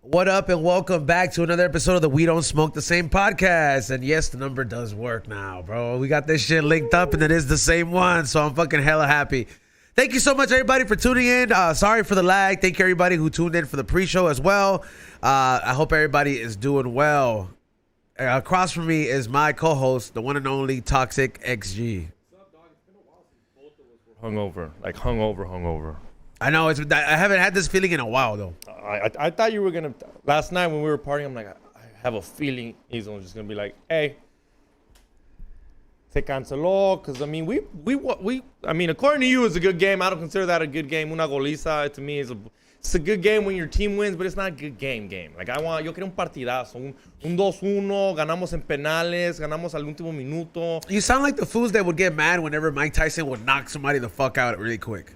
What up and welcome back to another episode of the We Don't Smoke the Same podcast. And yes, the number does work now, bro. We got this shit linked up and it is the same one. So I'm fucking hella happy. Thank you so much, everybody, for tuning in. Sorry for the lag. Thank you, everybody who tuned in for the pre-show as well. I hope everybody is doing well. Across from me is my co-host, the one and only Toxic XG. What's up, dog? It's been a while since both of us were hungover. Like hungover. I know I haven't had this feeling in a while though. I thought you were gonna. Last night when we were partying, I'm like, I have a feeling he's just gonna be like, hey, se canceló. Because I mean, I mean, according to you, it's a good game. I don't consider that a good game. Una goliza to me it's a good game when your team wins, but it's not a good game. Like yo quiero un partidazo, un 2-1, ganamos en penales, ganamos al último minuto. You sound like the fools that would get mad whenever Mike Tyson would knock somebody the fuck out really quick.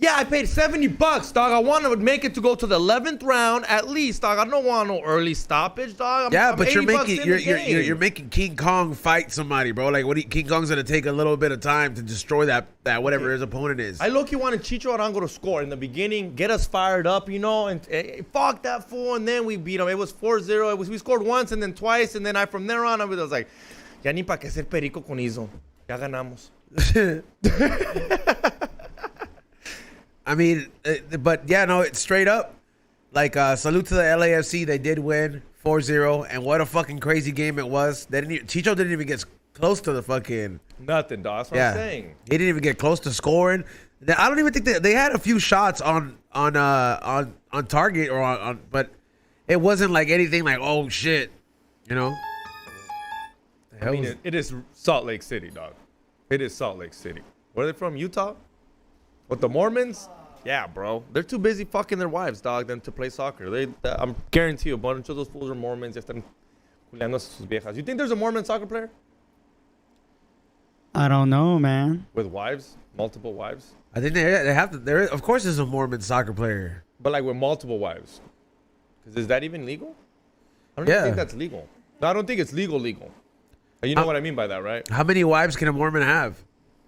Yeah, I paid $70, dog. I want to make it to go to the 11th round at least, dog. I don't want no early stoppage, dog. I'm but you're making King Kong fight somebody, bro. Like King Kong's gonna take a little bit of time to destroy that whatever his opponent is. I low-key wanted Chicho Arango to score in the beginning, get us fired up, and fuck that fool, and then we beat him. It was 4-0. We scored once and then twice, and then from there on I was like, ya ni pa que ser perico con eso. Ya ganamos. I mean, but yeah, no, it's straight up. Like, salute to the LAFC. They did win 4-0, and what a fucking crazy game it was. Chicho didn't even get close to the fucking... Nothing, dog. That's what I'm saying. He didn't even get close to scoring. I don't even think they had a few shots on target or on, but it wasn't like anything like, oh, shit, you know? I mean, it is Salt Lake City, dog. It is Salt Lake City. Where are they from? Utah? With the Mormons? Yeah, bro. They're too busy fucking their wives, dog, than to play soccer. I'm guarantee you, a bunch of those fools are Mormons. Ya están culeando a sus viejas. You think there's a Mormon soccer player? I don't know, man. With wives? Multiple wives? I think they have to. Of course, there's a Mormon soccer player. But like with multiple wives. Because is that even legal? I don't even think that's legal. No, I don't think it's legal. You know what I mean by that, right? How many wives can a Mormon have?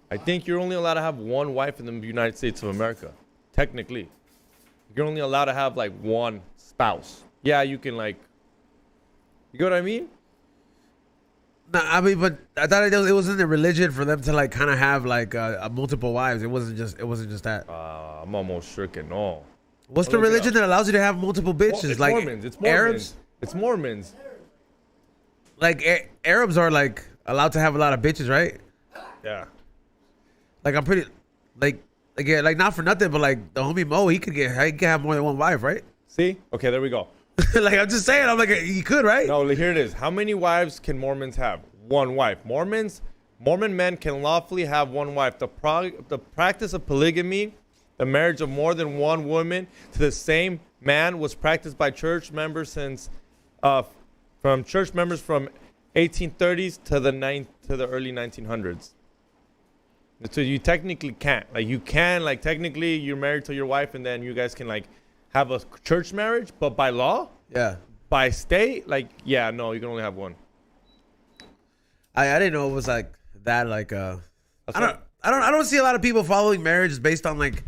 I think you're only allowed to have one wife in the United States of America. Technically. You're only allowed to have like one spouse. Yeah, you can like... You get what I mean? No, I mean, but I thought it was in the religion for them to like kind of have like multiple wives. It wasn't just that. I'm almost sure que no. What's the religion that allows you to have multiple bitches? It's like Mormons. It's Mormons. Arabs? It's Mormons. Like Arabs are like allowed to have a lot of bitches, right? Yeah. Like I'm pretty, like not for nothing, but like the homie Mo, he could have more than one wife, right? See? Okay, there we go. Like I'm just saying, I'm like he could, right? No, here it is. How many wives can Mormons have? One wife. Mormon men can lawfully have one wife. The practice of polygamy, the marriage of more than one woman to the same man, was practiced by church members from 1830s to the early 1900s. So you technically can't. Like you can, like technically you're married to your wife and then you guys can like have a church marriage, but by law, by state, like you can only have one. I didn't know it was like that. Like I don't see a lot of people following marriages based on like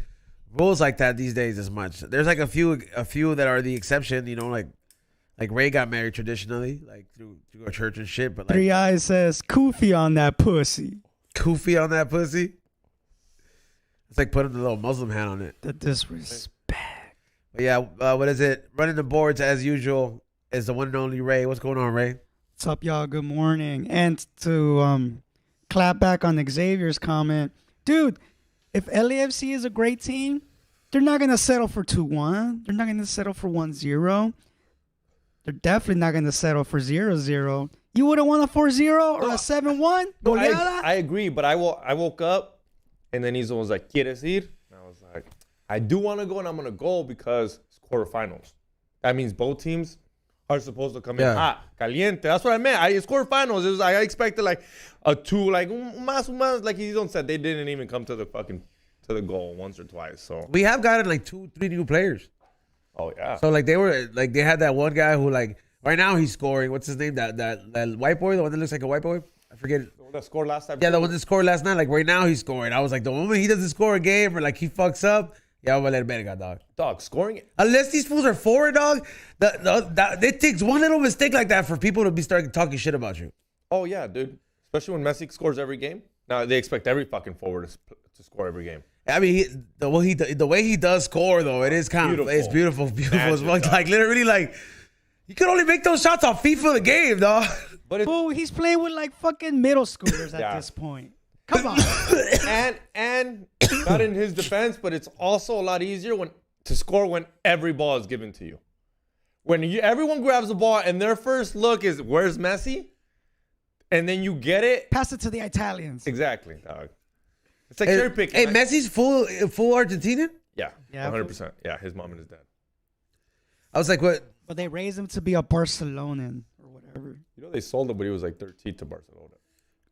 rules like that these days as much. There's like a few that are the exception. You know, like Ray got married traditionally, like through a church and shit. But like, Three Eyes says Koofy on that pussy. Koofy on that pussy. It's like putting the little Muslim hat on it. The disrespect. But yeah, what is it? Running the boards as usual is the one and only Ray. What's going on, Ray? What's up, y'all? Good morning. And to clap back on Xavier's comment, dude, if LAFC is a great team, they're not going to settle for 2-1. They're not going to settle for 1-0. They're definitely not going to settle for 0-0. You wouldn't want a 4-0 or a 7-1? No, I agree, but I woke up and then Izo was like, ¿Quieres ir? And I was like, I do want to go and I'm going to go because it's quarterfinals. That means both teams are supposed to come in hot, caliente. That's what I meant. It's quarterfinals. I expected like a 2, like más, like Izo said, they didn't even come to the goal once or twice. So we have gotten like 2-3 new players. Oh yeah. So like they had that one guy who like right now he's scoring. What's his name? That white boy, the one that looks like a white boy. I forget. The one that scored last time. Yeah, the one that scored last night. Like right now he's scoring. I was like, the moment he doesn't score a game or like he fucks up, Yeah, valer verga, dog. Dog, scoring. Unless these fools are forward, dog, it takes one little mistake like that for people to be starting talking shit about you. Oh, yeah, dude. Especially when Messi scores every game. Now, they expect every fucking forward to score every game. I mean, the way he does score, though, it is kind of, it's beautiful as fuck. Like, literally, like, you could only make those shots on FIFA the game, dog. But Fool, he's playing with like fucking middle schoolers at this point. Come on. and not in his defense, but it's also a lot easier to score when every ball is given to you. When everyone grabs the ball and their first look is, where's Messi? And then you get it. Pass it to the Italians. Exactly, dog. It's like cherry picking. Hey, Messi's full Argentinian? Yeah, Yeah, 100%. Yeah, his mom and his dad. I was like, what? But they raised him to be a Barcelonan or whatever. You know, they sold him when he was like 13 to Barcelona.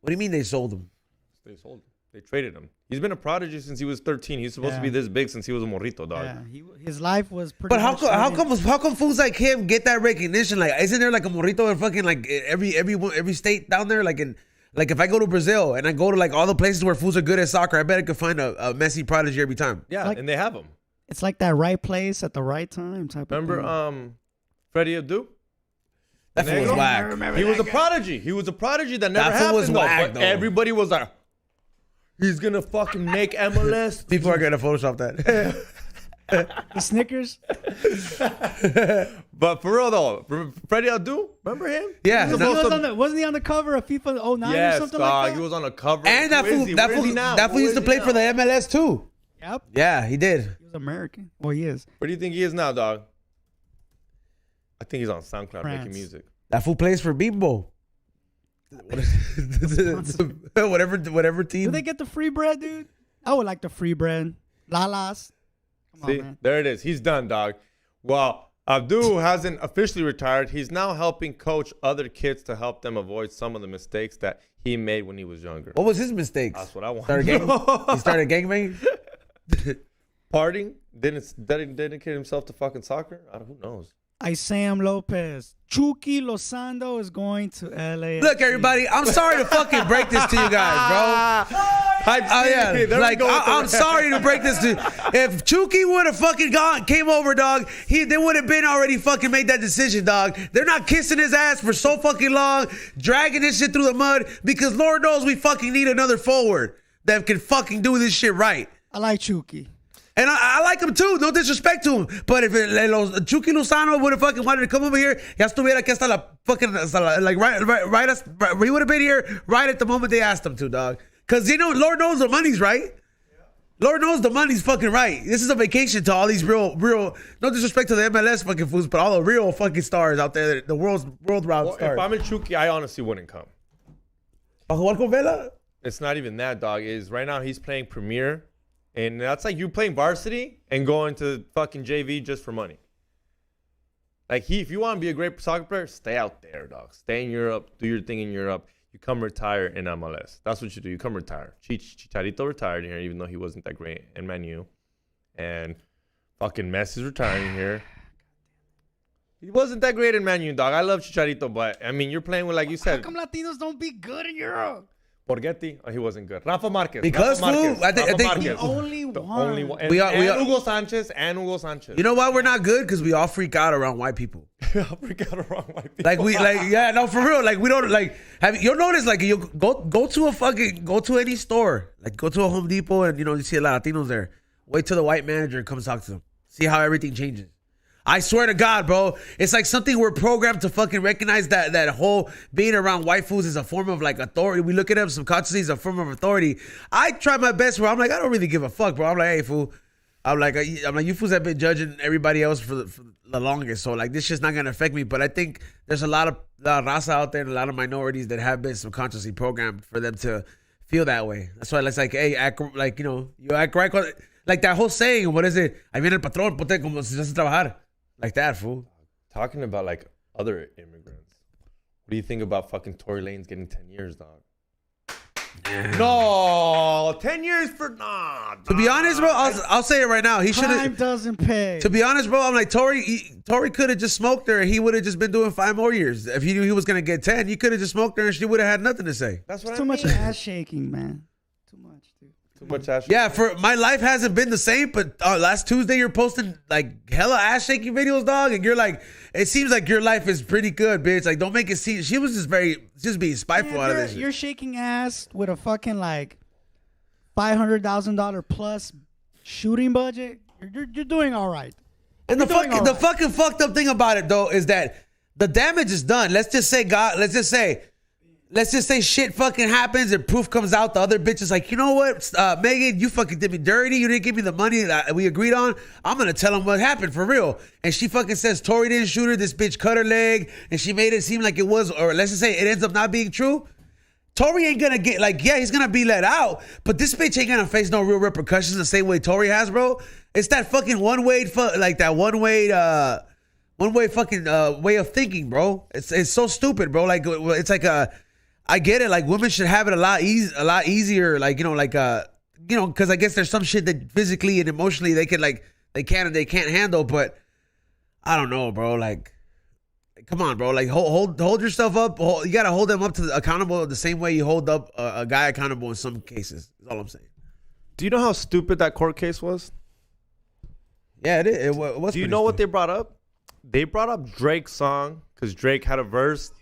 What do you mean they sold him? They sold him. They traded him. He's been a prodigy since he was 13. He's supposed to be this big since he was a morrito, dog. Yeah, his life was pretty. But much how come fools like him get that recognition? Like, isn't there like a morrito in fucking like every state down there? Like if I go to Brazil and I go to like all the places where fools are good at soccer, I bet I could find a Messi prodigy every time. Yeah, Like- and they have him. It's like that right place at the right time type Remember, of thing. Freddie Adu? That fool was Negro? whack. He was a prodigy. He was a prodigy that never That fool happened, was though. whack, But though. everybody was like, he's gonna fucking make MLS. People are gonna Photoshop that. The Snickers. But for real though, Freddie Adu, remember him? Yeah. He was He supposed to- Wasn't he on the cover of FIFA 09 or yes, something dog. like that? He was on the cover. And that Where is fool, he? that Where is fool, he now? that fool Where used to is play he for the now? MLS too. Yep. Yeah, he did. He was American. Well, he is. Where do you think he is now, dog? I think he's on SoundCloud France. making music. That fool plays for Bimbo. whatever team. Do they get the free bread, dude? I would like the free bread. Lalas. Come See, on, man. there it is. He's done, dog. Well, Abdul hasn't officially retired. He's now helping coach other kids to help them avoid some of the mistakes that he made when he was younger. What was his mistakes? That's what I want. He started gangbanging. Partying? Didn't dedicate himself to fucking soccer? Who knows? Isam Lopez. Chucky Lozando is going to LA. Look, everybody, I'm sorry to fucking break this to you guys, bro. Oh yeah, like I'm sorry to break this to you. If Chucky would have fucking came over, dog, they would have been already fucking made that decision, dog. They're not kissing his ass for so fucking long, dragging this shit through the mud because Lord knows we fucking need another forward that can fucking do this shit right. I like Chucky. And I like him too, no disrespect to him. But if Chucky Lozano would have fucking wanted to come over here, ya estuviera aquí hasta la fucking, right, he would have been here right at the moment they asked him to, dog. Because, Lord knows the money's right. Lord knows the money's fucking right. This is a vacation to all these real, no disrespect to the MLS fucking fools, but all the real fucking stars out there, the world-round Well, stars. if I'm in Chucky, I honestly wouldn't come. ¿A jugar con Vela? It's not even that, dog. Right now he's playing Premier, and that's like you playing varsity and going to fucking JV just for money. Like if you want to be a great soccer player, stay out there, dog. Stay in Europe, do your thing in Europe. You come retire in MLS. That's what you do. You come retire. Chicharito retired here, even though he wasn't that great in Man U. And fucking Messi's retiring here. He wasn't that great in Man U, dog. I love Chicharito, but I mean, you're playing with, like you How said, come Latinos don't be good in Europe? Borghetti. Oh, he wasn't good. Rafa Marquez. Because, Rafa fool, Marquez. I think- Rafa I think- Marquez. The only The one. only one. And, We are- Hugo Sanchez. You know why we're not good? Because we all freak out around white people. I forgot the wrong white people. For real. Like we don't like. You'll notice like you go to any store, like go to a Home Depot, and you see a lot of Latinos there. Wait till the white manager comes talk to them. See how everything changes. I swear to God, bro, it's like something we're programmed to fucking recognize that whole being around white fools is a form of like authority. We look at them subconsciously as a form of authority. I try my best where I'm like, I don't really give a fuck, bro. I'm like, hey, fool. I'm like, you fools have been judging everybody else for the longest, so like this shit's not gonna affect me. But I think there's a lot of raza out there and a lot of minorities that have been subconsciously programmed for them to feel that way. That's why it's like, hey, act like you act right, like that whole saying. What is it? Ahí viene el patrón, ponte como si vas a trabajar. Like that, fool. Talking about like other immigrants. What do you think about fucking Tory Lanez getting 10 years, dog? No, 10 years for nah. To be honest, bro, I'll say it right now. He should Time have. doesn't pay. To be honest, bro, I'm like Tory could have just smoked her. He would have just been doing 5 more years. If he knew he was gonna get 10, he could have just smoked her and she would have had nothing to say. That's what It's too much ass shaking, man. Too much, dude. Too much ass. Yeah, for my life hasn't been the same, but last Tuesday you're posting like hella ass shaking videos, dog, and you're like, it seems like your life is pretty good, bitch. Like, don't make it seem. She was just being spiteful out of this shit. You're shaking ass with a fucking like $500,000 plus shooting budget. You're doing all right. And the fucking fucked up thing about it though is that the damage is done. Let's just say shit fucking happens and proof comes out. The other bitch is like, you know what, Megan, you fucking did me dirty. You didn't give me the money that we agreed on. I'm gonna tell him what happened for real. And she fucking says Tory didn't shoot her. This bitch cut her leg, and she made it seem like it was, or let's just say it ends up not being true. Tory ain't gonna get like, yeah, he's gonna be let out, but this bitch ain't gonna face no real repercussions the same way Tory has, bro. It's that fucking one way fucking way of thinking, bro. It's so stupid, bro. Like it's like I get it. Like women should have it a lot easier. Like because I guess there's some shit that physically and emotionally they can and they can't handle. But I don't know, bro. Like, come on, bro. Like hold yourself up. You gotta hold them up to accountable the same way you hold up a guy accountable in some cases. That's all I'm saying. Do you know how stupid that court case was? Yeah, it is. It was. Do you know what they brought up? They brought up Drake's song because Drake had a verse.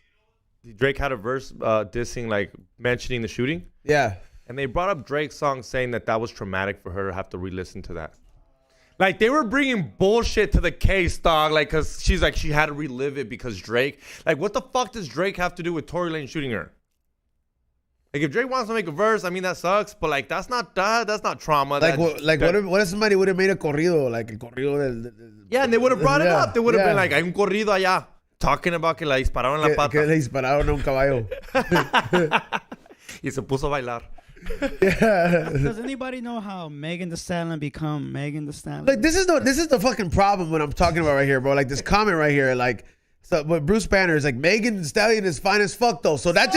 Dissing, like mentioning the shooting. Yeah. And they brought up Drake's song saying that was traumatic for her to have to re-listen to that. Like they were bringing bullshit to the case, dog. Like, cause she's like, she had to relive it because Drake. Like, what the fuck does Drake have to do with Tory Lanez shooting her? Like, if Drake wants to make a verse, I mean, that sucks. But like, that's not trauma. What if somebody would have made a corrido, like a corrido del yeah, and they would have brought it yeah, up. They would have yeah. been like, hay un corrido allá. Talking about que le dispararon en la pata. Que le dispararon a un caballo. Y se puso a bailar. Yeah. Does anybody know how Megan Thee Stallion become Megan Thee Stallion? Like this is the fucking problem what I'm talking about right here, bro. Like this comment right here, like so but Bruce Banner is like Megan Thee Stallion is fine as fuck though. So that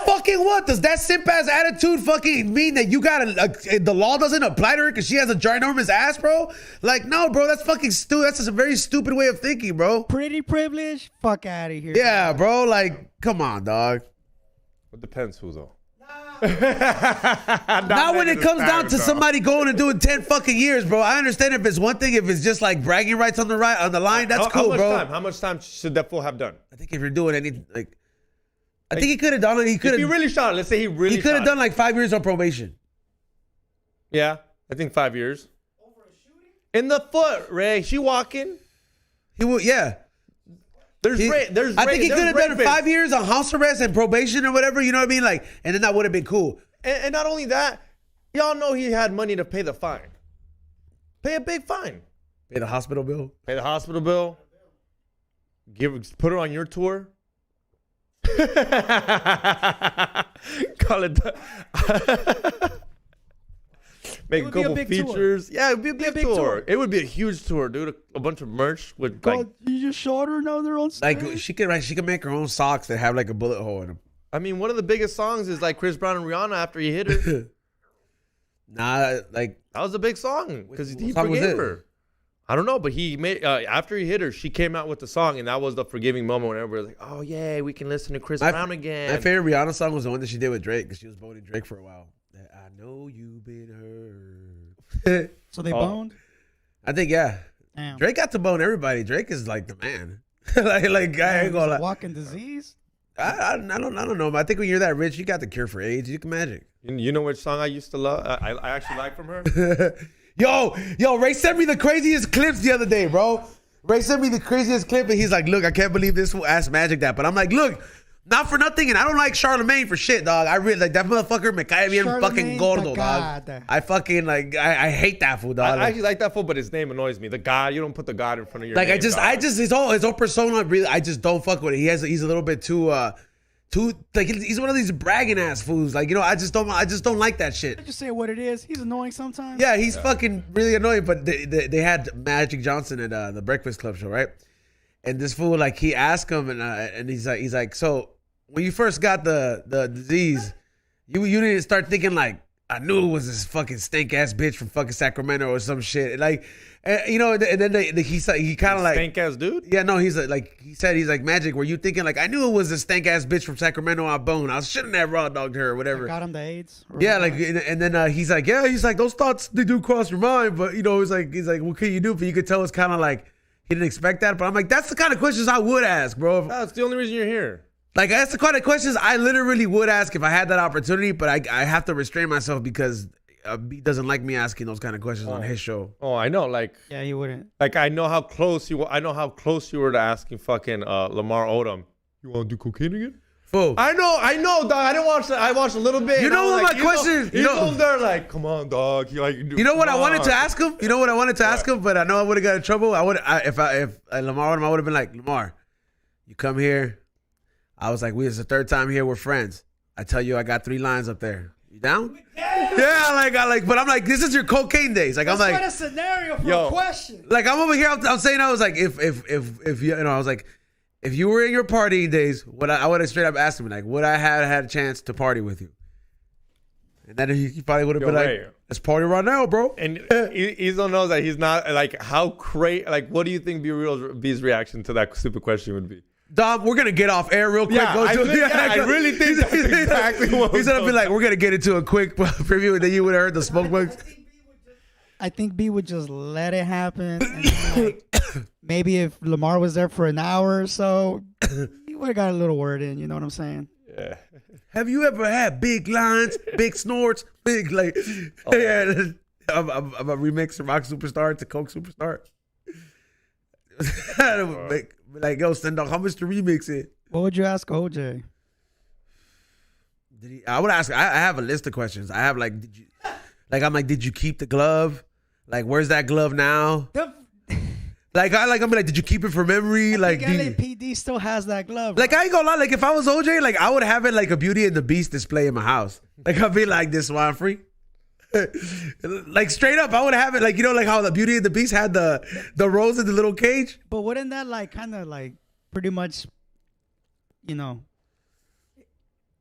fucking what? Does that simp ass attitude fucking mean that you got the law doesn't apply to her because she has a ginormous ass, bro? Like no, bro, that's fucking stupid. That's just a very stupid way of thinking, bro. Pretty privilege? Fuck out of here. Yeah, bro. Like come on, dog. It depends who though. Not when it comes down to somebody going and doing 10 fucking years, bro. I understand if it's one thing, if it's just like bragging rights on the line, that's cool, bro. How much time should that fool have done? I think if you're doing anything, like, I think he could have done it. He could have. If he really shot it, let's say he could have done like 5 years on probation. Yeah, I think 5 years. Over a shooting? In the foot, Ray. She walking. He would, yeah. I think he could have done 5 years on house arrest and probation or whatever. You know what I mean? Like, and then that would have been cool. And not only that, y'all know he had money to pay the fine. Pay a big fine. Pay the hospital bill. Pay the hospital bill. Put her on your tour. Call it. Make a couple features. Yeah, it would be a big tour. It would be a huge tour, dude. A bunch of merch with like. You just shot her now they're on stage. Like she could make her own socks that have like a bullet hole in them. I mean, one of the biggest songs is like Chris Brown and Rihanna after he hit her. Nah, like that was a big song because he song forgave her. I don't know, but he made after he hit her, she came out with the song, and that was the forgiving moment when everybody was like, "Oh yeah, we can listen to Chris Brown again." My favorite Rihanna song was the one that she did with Drake because she was boning Drake for a while. I know you've been hurt. So they boned? I think yeah. Damn. Drake got to bone everybody. Drake is like the man. like I ain't gonna lie. Walking disease. I don't know. But I think when you're that rich, you got the cure for AIDS. You can magic. You know which song I used to love? I actually like from her. Yo, Ray sent me the craziest clips the other day, bro. Ray sent me the craziest clip, and he's like, "Look, I can't believe this fool asked Magic that." But I'm like, "Look, not for nothing, and I don't like Charlemagne for shit, dog. I really like that motherfucker. Me cae bien fucking gordo, dog. I fucking like, I hate that fool, dog. I actually like that fool, but his name annoys me. The God, you don't put the God in front of your like. name, I just his whole persona. Really, I just don't fuck with it. He's a little bit too like he's one of these bragging ass fools. Like I just don't like that shit. Just say what it is. He's annoying sometimes. Yeah, he's fucking really annoying. But they had Magic Johnson at the Breakfast Club show, right? And this fool like he asked him and he's like so. When you first got the disease, you didn't start thinking like, I knew it was this fucking stink ass bitch from fucking Sacramento or some shit. Like, you know, and then he kind of like Stank ass dude. yeah, no, he's like Magic. Were you thinking like I knew it was a stank ass bitch from Sacramento on Bone? I shouldn't have raw dogged her or whatever. Got him the AIDS. Or Yeah, what? like, and then he's like, those thoughts they do cross your mind, but you know, he's like, what can you do? But you could tell it's kind of like he didn't expect that. But I'm like, that's the kind of questions I would ask, bro. That's the only reason you're here. Like that's the kind of questions I literally would ask if I had that opportunity. But I have to restrain myself because B doesn't like me asking those kind of questions on his show. Oh, I know. Like, Yeah, he wouldn't. like I know how close you. I know how close you were to asking fucking Lamar Odom. You want to do cocaine again? Fool. I know, dog. I didn't watch. I watched a little bit. You and know I was what like, my question? He's over there like, come on, dog. You know what I wanted to ask him? You know what I wanted to ask him, but I know I would have got in trouble. If Lamar Odom, I would have been like, Lamar, you come here. I was like, it's the third time here. We're friends. I tell you, I got 3 lines up there. You down? Yeah, but I'm like, this is your cocaine days. Like I'm like, a scenario for Yo. a question. like I'm over here. I'm saying I was like, if you know, I was like, if you were in your partying days, I would have straight up asked him like, would I have had a chance to party with you? And then he probably would have been Ray. like, let's party right now, bro. And Izo knows that he's not like how crazy. Like, what do you think B's reaction to that stupid question would be? Dom, we're gonna get off air real quick. Yeah, I really think that's exactly what He's gonna was be like, we're gonna get into a quick preview, and then you would have heard the smoke bugs. I think B would just let it happen. And then, like, maybe if Lamar was there for an hour or so, he would have got a little word in. You know what I'm saying? Yeah. Have you ever had big lines, big snorts, big like? Yeah, I'm a remix from Rock Superstar to Coke Superstar. Like, yo, send out how much to remix it? What would you ask OJ? I would ask. I have a list of questions. I have like, did you keep the glove? Like, where's that glove now? I'm like, did you keep it for memory? Like, I think LAPD still has that glove. like I ain't gonna lie. Like, if I was OJ, like I would have it like a Beauty and the Beast display in my house. Like I'd be like, this wine free. Like straight up, I would have it like, you know, like how the Beauty and the Beast had the rose in the little cage. But wouldn't that like kind of like pretty much, you know?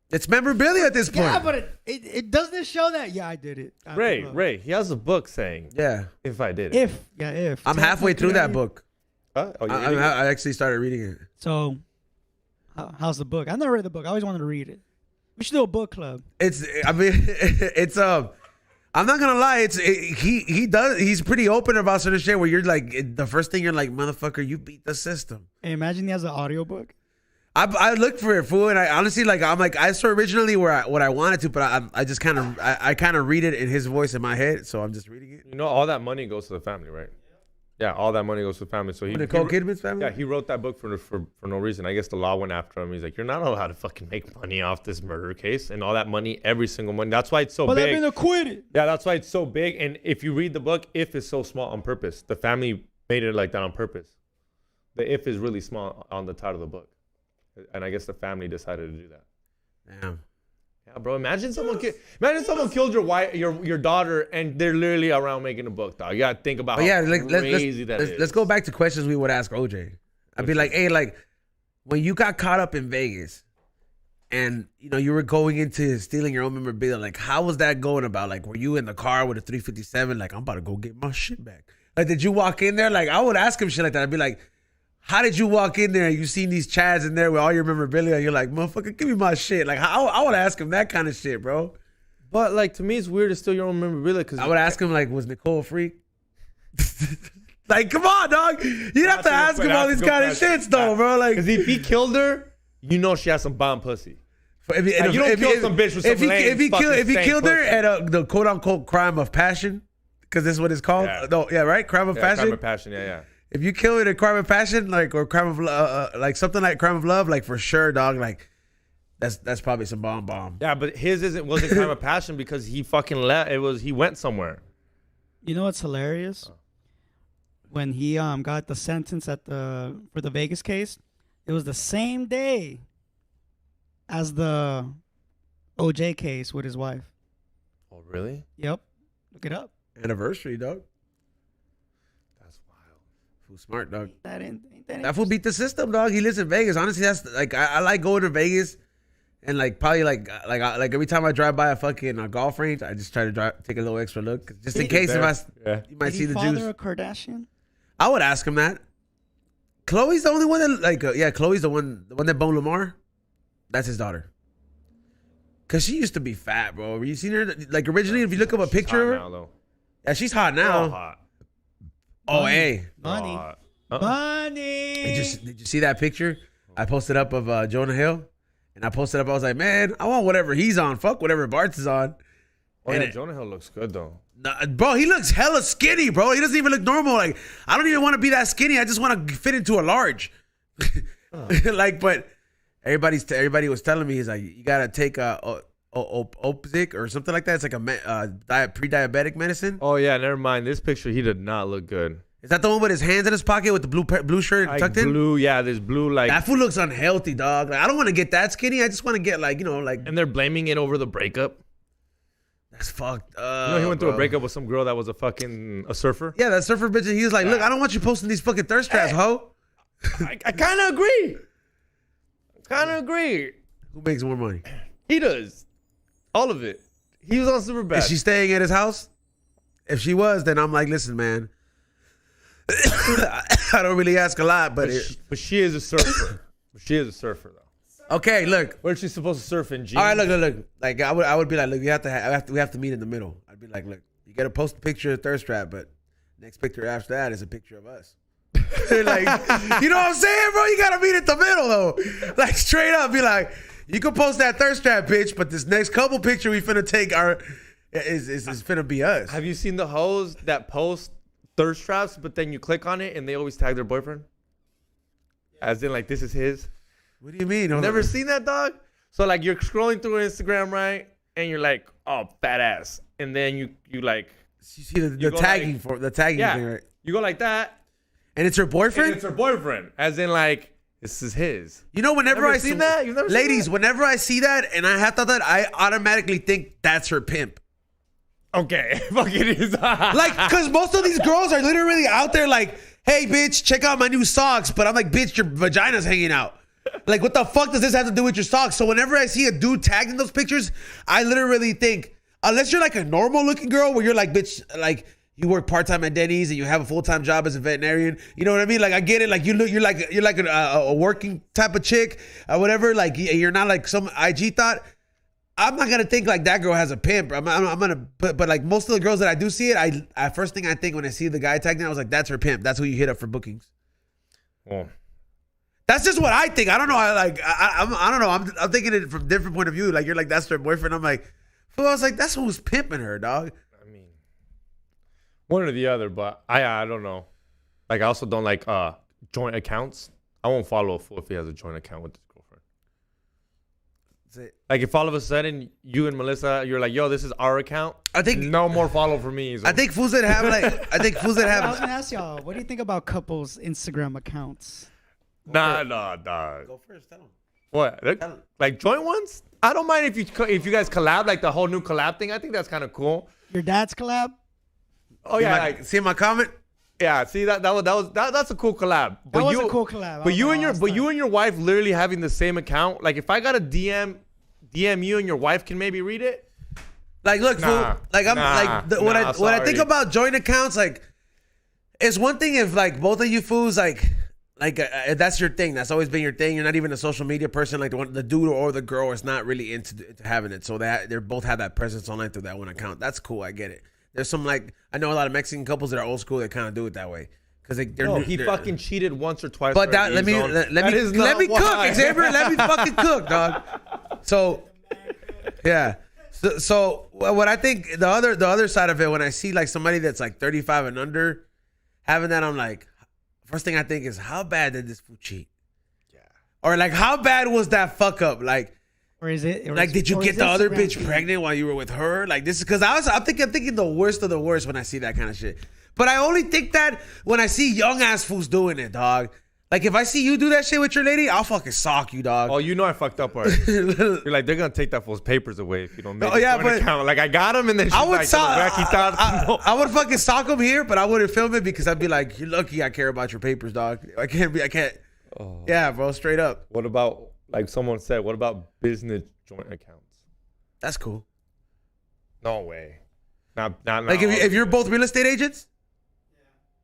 It's memorabilia at this point. Yeah, but it doesn't show that. Yeah, I did it. Ray, he has a book saying, Yeah, if I did it. If I'm halfway through that book. Huh? Oh, you're reading it? I actually started reading it. So, how's the book? I never read the book. I always wanted to read it. We should do a book club. It's I'm not gonna lie. He's pretty open about certain shit where you're like, the first thing you're like, motherfucker, you beat the system. Hey, imagine he has an audiobook. I looked for it, fool, and I honestly I saw originally what I wanted to, but I just kind of read it in his voice in my head, so I'm just reading it. You know, all that money goes to the family, right? Yeah, all that money goes to the family. So Nicole Kidman's family. Yeah, he wrote that book for no reason. I guess the law went after him. He's like, you're not allowed to fucking make money off this murder case, and all that money, every single money. That's why it's so But big. they've been acquitted. Yeah, that's why it's so big. And if you read the book, if is so small on purpose. The family made it like that on purpose. The if is really small on the title of the book. And I guess the family decided to do that. Damn. Yeah, bro. Imagine someone killed your wife, your daughter, and they're literally around making a book, dog. You gotta think about But yeah, how like, crazy that is. let's go back to questions we would ask OJ. I'd be like, hey, like when you got caught up in Vegas, and you know you were going into stealing your own memorabilia, like how was that going about? Like, were you in the car with a 357? Like, I'm about to go get my shit back. Like, did you walk in there? Like, I would ask him shit like that. I'd be like, how did you walk in there and you seen these Chads in there with all your memorabilia? And you're like, motherfucker, give me my shit. Like, I would ask him that kind of shit, bro. But like to me, it's weird to steal your own memorabilia because I would ask him, like, was Nicole a freak? Like, come on, dog. You'd have to ask him all these kind of shits, though, bro. Like, because if he killed her, you know she has some bomb pussy. if you don't kill some bitch with some lame if he fucking killed her pussy. at the quote unquote crime of passion, because this is what it's called. Yeah. No, yeah, right, crime of passion. Crime of passion, yeah. If you kill it a crime of passion, like or crime of like something like crime of love, like for sure, dog. Like that's probably some bomb. Yeah, but his wasn't crime of passion because he fucking left. He went somewhere. You know what's hilarious? When he got the sentence for the Vegas case, it was the same day as the OJ case with his wife. Oh, really? Yep. Look it up. Anniversary, dog. That's wild. Fool smart, dog. Ain't that That fool beat the system, dog. He lives in Vegas. Honestly, that's like I like going to Vegas And like probably like every time I drive by a fucking golf range, I just try to take a little extra look, just in case you might Did see he the father juice. a Kardashian? I would ask him that. Chloe's the only one that Chloe's the one that boned Lamar. That's his daughter. Cause she used to be fat, bro. You seen her like originally? If you look up a picture of her, though. yeah, she's hot now. Hot. Oh, hey, Money. Hot. Money. did you see that picture I posted up of Jonah Hill? And I posted up, I was like, man, I want whatever he's on. Fuck whatever Bart's is on. Oh, And yeah, Jonah Hill looks good though. Bro, he looks hella skinny, bro. He doesn't even look normal. Like, I don't even want to be that skinny. I just want to fit into a large. Like, but everybody was telling me, he's like, you got to take Opzic or something like that. It's like a pre-diabetic medicine. Oh yeah, never mind. This picture, he did not look good. Is that the one with his hands in his pocket with the blue shirt Like tucked in? blue, yeah, this blue like. That food looks unhealthy, dog. Like, I don't want to get that skinny. I just want to get like, And they're blaming it over the breakup. that's fucked up. You know, he went through a bro. breakup with some girl that was a surfer. Yeah, that surfer bitch. He was like, look, I don't want you posting these fucking thirst traps, ho. I kind of agree. Who makes more money? He does. All of it. He was on Superbad. Is she staying at his house? If she was, then I'm like, listen, man. I don't really ask a lot, but But she is a surfer. She is a surfer though. okay. Look, Where's she supposed to surf in? Jeans? all right, look. Like I would be like, look, we have to meet in the middle. I'd be like, look, you gotta post a picture of thirst trap, but next picture after that is a picture of us. Like, you know what I'm saying, bro? You gotta meet at the middle though. Like straight up, be like, you can post that thirst trap, bitch, but this next couple picture we finna take is finna be us. Have you seen the hoes that post thirst traps, but then you click on it and they always tag their boyfriend? As in, like, this is his. What do you mean? Never seen that, dog? So, like, you're scrolling through Instagram, right? And you're like, oh, fat ass. And then you like, You see the go tagging like- for the tagging yeah. thing, right? You go like that. And it's her And boyfriend. it's her boyfriend. As in, like, this is his. You know, whenever Never I seen see that? You've never seen ladies, that? whenever I see that and I have thought that, I automatically think that's her pimp. Okay. Fuck it is. Like, cause most of these girls are literally out there like, hey bitch, check out my new socks. But I'm like, bitch, your vagina's hanging out. Like, what the fuck does this have to do with your socks? So whenever I see a dude tagged in those pictures, I literally think, unless you're like a normal looking girl where you're like, bitch, like you work part-time at Denny's and you have a full-time job as a veterinarian. You know what I mean? Like, I get it. Like, you're like a working type of chick or whatever. Like, you're not like some IG thought. I'm not gonna think like that girl has a pimp. I'm gonna, but like most of the girls that I do see it, I first thing I think when I see the guy tagged in, I was like, that's her pimp. That's who you hit up for bookings. Oh. That's just what I think. I don't know. I don't know. I'm thinking it from a different point of view. Like, you're like, that's her boyfriend. I'm like, well, I was like, that's who's pimping her, dog. I mean, one or the other, but I don't know. Like, I also don't like joint accounts. I won't follow a fool if he has a joint account with his girlfriend. That's it. Like, if all of a sudden you and Melissa, you're like, yo, this is our account. I think No more follow for me. I think fools that have like fools that I was have. gonna ask y'all, what do you think about couples' Instagram accounts? Nah, dog. Go first. Tell them. What? Like joint ones? I don't mind if you guys collab, like the whole new collab thing. I think that's kind of cool. Your dad's collab? Oh yeah, like, See my comment? yeah. See that's a cool collab. That was a cool collab. But you and your wife literally having the same account. Like, if I got a DM you and your wife can maybe read it. Like, look, Nah. fool. Like, I'm when I think sorry. about joint accounts, like, it's one thing if like both of you fools like that's your thing. That's always been your thing. You're not even a social media person. Like the dude or the girl is not really into having it. So they both have that presence online through that one account. That's cool. I get it. There's some like I know a lot of Mexican couples that are old school that kind of do it that way because they're No, new- he they're- fucking cheated once or twice. But for that, a let me zone. let That me is let not me cook, why. Xavier. Let me fucking cook, dog. So, yeah. So what I think the other side of it, when I see like somebody that's like 35 and under having that, I'm like, first thing I think is how bad did this fool cheat? Yeah. Or like how bad was that fuck up? Like. Or is it? Like, did you get the other Instagram bitch feed? pregnant while you were with her? Like, this is because I'm thinking the worst of the worst when I see that kind of shit. But I only think that when I see young ass fools doing it, dog. Like, if I see you do that shit with your lady, I'll fucking sock you, dog. Oh, you know I fucked up already. You're like, they're gonna take that fool's papers away if you don't make Oh, yeah, a joint but- account. Like, I got him, and then she's I would like, sock. no. I would fucking sock him here, but I wouldn't film it because I'd be like, "You're lucky I care about your papers, dog. I can't. Oh. Yeah, bro, straight up. What about like someone said, what about business joint accounts? That's cool. No way. Not Like if you're both real estate agents,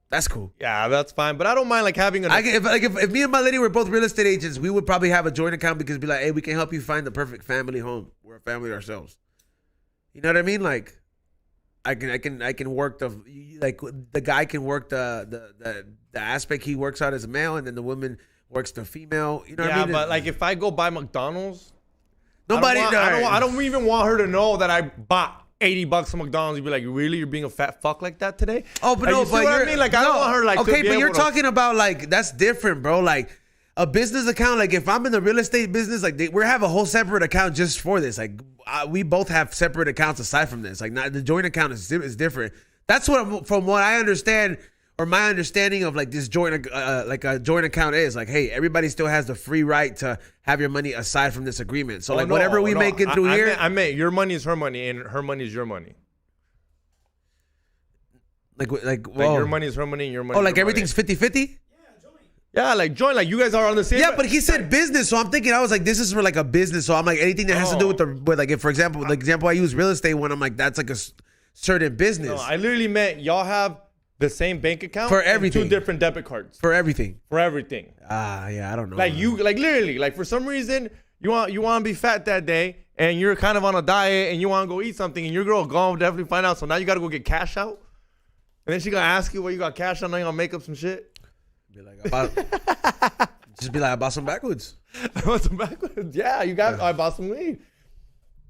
that's cool. yeah, that's fine. But I don't mind like having If me and my lady were both real estate agents, we would probably have a joint account because it'd be like, hey, we can help you find the perfect family home. We're a family ourselves. You know what I mean? Like, I can work the guy can work the aspect he works out as a male, and then the woman works the female. You know what I mean? but like if I go buy McDonald's, Nobody. I don't even want her to know that I bought $80 of McDonald's. You'd be like, really? You're being a fat fuck like that today? Oh, but like, no, you see but what you're, I mean? Like I don't want her like. to okay, be but you're able to- talking about like that's different, bro. Like a business account. Like if I'm in the real estate business, like we have a whole separate account just for this. Like we both have separate accounts aside from this. Like not, the joint account is different. That's what from what I understand. Or my understanding of like this joint, like a joint account is like, hey, everybody still has the free right to have your money aside from this agreement. So like whatever we make it through here, I meant your money is her money and her money is your money. like Your money is her money and your money. Oh, like everything's 50-50? Yeah, like joint, like you guys are on the same. Yeah, but he said business, so I'm thinking I was like, this is for like a business. So I'm like, anything that has to do with like, if for example, the example I use real estate one, I'm like, that's like a certain business. No, I literally meant y'all have the same bank account For and everything. 2 different debit cards for everything. for everything. Yeah, I don't know. Like you, like literally, like for some reason you want to be fat that day and you're kind of on a diet and you want to go eat something and your girl gonna definitely find out. So now you got to go get cash out, and then she gonna ask you what you got cash out. Now you gonna make up some shit. Be like, just be like, I bought some backwoods. I bought some backwards. Yeah, I bought some weed.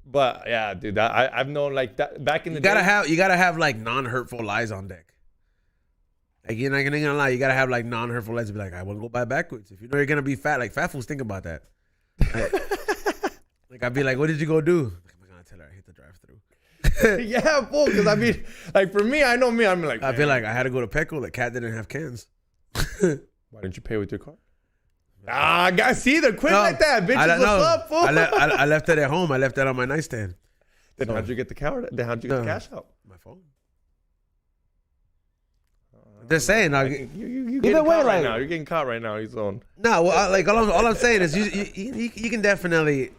But yeah, dude, I've known like that back in the day. You gotta have like non-hurtful lies on deck. Like you're not gonna lie, you gotta have like non-hurtful lies to be like, I wanna go buy backwards. If you know you're gonna be fat, like fat fools think about that. Like I'd be like, what did you go do? Like, I'm gonna tell her I hit the drive-through. Yeah, fool. Because I mean, like for me, I know me. I'm like, I feel like I had to go to Petco. The cat didn't have cans. why didn't you pay with your card? Guys, see, they're quick like that, bitches. What's up, fool? I left it at home. I left it on my nightstand. Then how'd you get the card? Then how'd you get the cash out? My phone. They're saying, you getting caught right now. You're getting caught right now. He's on. No, well, all I'm saying is you can definitely.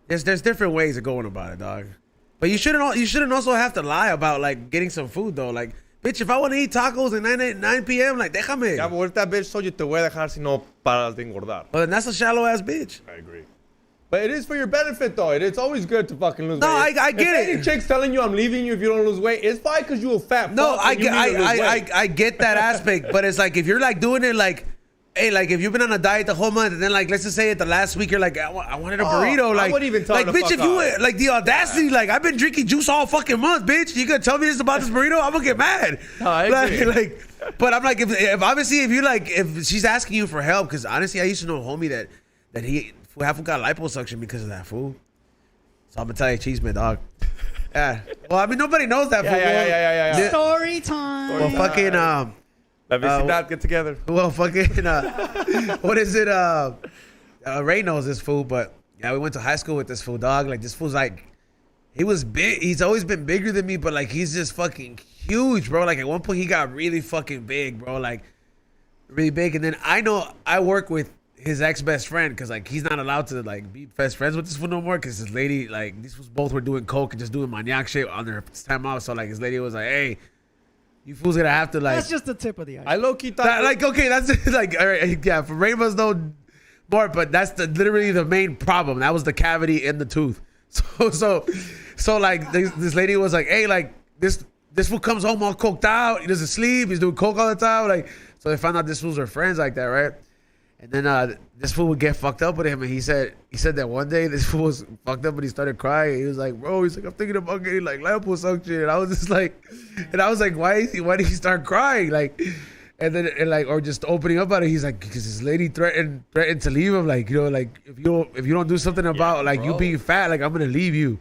There's different ways of going about it, dog. But you shouldn't also have to lie about like getting some food though. Like, bitch, if I want to eat tacos at 9 p.m., like, déjame. Yeah, but what if that bitch told you te voy a dejar si no paras de engordar? Well, then that's a shallow ass bitch. I agree. But it is for your benefit, though. It's always good to fucking lose weight. No, I get if it. Any chick's telling you I'm leaving you if you don't lose weight, it's fine because you a fat No, fuck I and you need to lose weight. I get that aspect, but it's like if you're like doing it like, hey, like if you've been on a diet the whole month and then like let's just say at the last week you're like I wanted a burrito, like I wouldn't even tell like her to bitch, fuck if you off. like the audacity, like I've been drinking juice all fucking month, bitch. You gonna tell me this about this burrito? I'm gonna get mad. No, I agree. But I'm like if obviously if you like if she's asking you for help, because honestly I used to know a homie that he half got liposuction because of that fool. So I'm gonna tell you, cheese man, dog. Yeah. Well, I mean nobody knows that. fool. Yeah. Story time. Well, fucking La vecindad, get together. Well, fucking, what is it? Ray knows this fool, but yeah, we went to high school with this fool, dog. Like, this fool's like, he was big. He's always been bigger than me, but like, he's just fucking huge, bro. Like, at one point, he got really fucking big, bro. Like, really big. And then I know I work with his ex-best friend because, like, he's not allowed to, like, be best friends with this fool no more because his lady, like, these fools both were doing coke and just doing maniac shit on their time off. So, like, his lady was like, hey, you fools gonna have to, like... That's just the tip of the iceberg. I low-key thought... like, okay, that's like, all right, yeah, for Rainbows, no more, but that's literally the main problem. That was the cavity in the tooth. So like, this lady was like, hey, like, this fool comes home all coked out. He doesn't sleep. He's doing coke all the time. Like, so they found out this fools are friends like that, right? And then this fool would get fucked up with him, and he said that one day this fool was fucked up and he started crying. He was like, bro, he's like, I'm thinking about getting like liposuction. And I was just like, why did he start crying? Like, and then or just opening up about it. He's like, because his lady threatened to leave him. Like, you know, like if you don't do something about like you being fat, like I'm gonna leave you.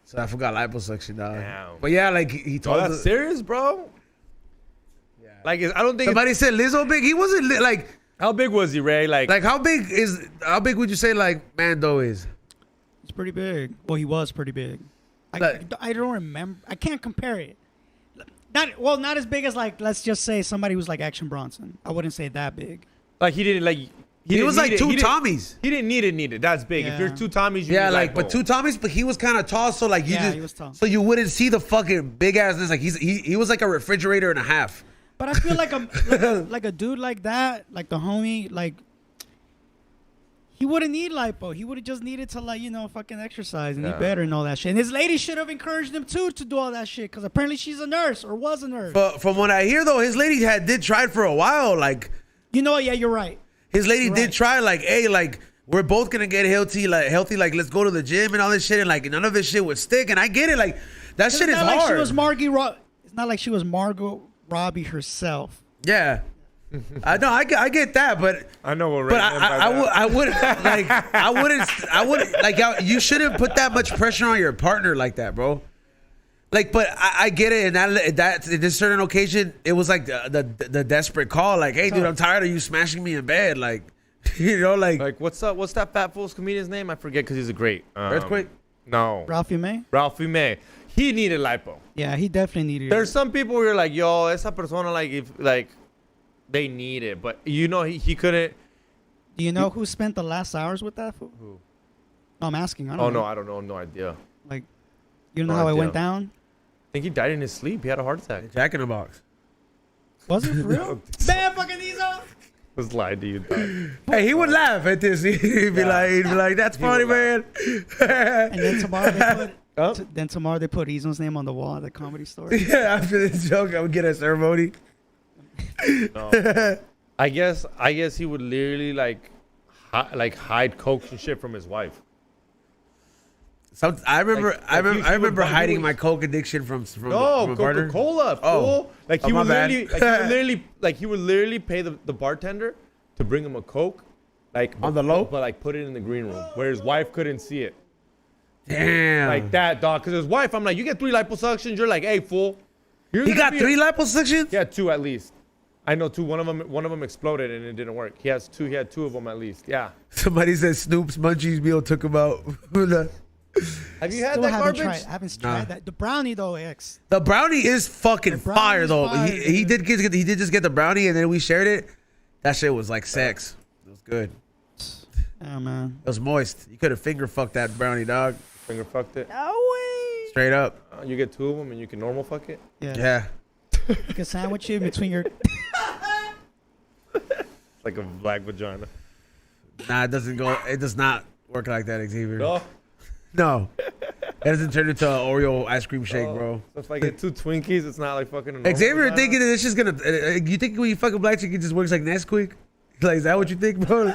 So I forgot liposuction, dog. Damn. But yeah, like he told. Oh, that's serious, bro. Yeah. Like, I don't think. Somebody said Lizzo big. He wasn't like. How big was he, Ray? Like how big would you say like Mando is? It's pretty big. Well, he was pretty big. I don't remember. I can't compare it. Not as big as like, let's just say somebody who's like Action Bronson. I wouldn't say that big. he didn't like. He didn't was like need it. two He didn't- Tommies. He didn't need it. That's big. If you're Yeah. two Tommies, you Yeah, need like lipo. but two Tommies, but he was kind of tall, so like you Yeah, just he was tall. so you wouldn't see the fucking big assness. Like he was like a refrigerator and a half. But I feel like like a dude like that, like the homie, like he wouldn't need lipo. He would have just needed to like fucking exercise and Yeah. eat better and all that shit. And his lady should have encouraged him too to do all that shit because apparently she's a nurse or was a nurse. But from what I hear though, his lady did try it for a while. Like You know what? Yeah, you're right. his lady Right. did try. Like hey, like we're both gonna get healthy. Like let's go to the gym and all this shit. And like none of this shit would stick. And I get it. Like that shit It's is not like hard. she was It's not like she was Margot Robbie herself. Yeah. I know. I get that, but. I know what. But Ray meant by that. I wouldn't like you shouldn't put that much pressure on your partner like that, bro. Like, but I get it, and that in this certain occasion, it was like the desperate call, like, hey, dude, I'm tired of you smashing me in bed, like, Like, what's up? What's that fat fool's comedian's name? I forget because he's a great. Earthquake. No. Ralphie May? Ralphie May. He needed lipo. Yeah, he definitely needed There's it. some people where you're like, yo, esa persona, like, if like, they need it, but he couldn't. Do you know who spent the last hours with that fool? Who? No, I'm asking. I don't Oh know. no, I don't know. No idea. Like, you know No how it idea. went down? I think he died in his sleep. He had a heart attack. Jack in the Box. Was it for real? Man, fucking these off. Was lied to you. Dog. Hey, he would laugh at this. He'd be like, that's He funny, would man. And then tomorrow they put. Huh? Then tomorrow they put Izo's name on the wall at the Comedy Store. Yeah, after this joke, I would get a ceremony. No. I guess he would literally like hide coke and shit from his wife. I remember Like, he would buy- he hiding would- my coke addiction from No, a partner. Coca-Cola. Oh. Fool. Like Oh, he my would bad. he would literally pay the bartender to bring him a Coke, like On the low? but like put it in the green room where his wife couldn't see it. Damn. Like that, dog. Because his wife, I'm like, you get 3 liposuctions. You're like, hey, fool. You're He gonna got be 3 liposuctions? He had 2 at least. I know 2. One of them exploded and it didn't work. He has 2. He had 2 of them at least. Yeah. Somebody said Snoop's Munchies meal took him out. Have you had Still that haven't garbage? tried. Haven't tried that. The brownie though, X. The brownie is fucking The brownie fire is though. fire, He dude. did just get the brownie and then we shared it. That shit was like sex. It was good. Oh man. It was moist. You could have finger fucked that brownie, dog. Finger fucked it. No way. Straight up. You get 2 of them and you can normal fuck it. Yeah. Yeah. You can sandwich it between your. Like a black vagina. Nah, it doesn't go. It does not work like that, Xavier. No. No. It doesn't turn into an Oreo ice cream shake, bro. So if I get 2 Twinkies, it's not like fucking. a normal Xavier vagina? thinking that it's just gonna. You think when you fuck a black chick, it just works like Nesquik? Like, is that what you think, bro?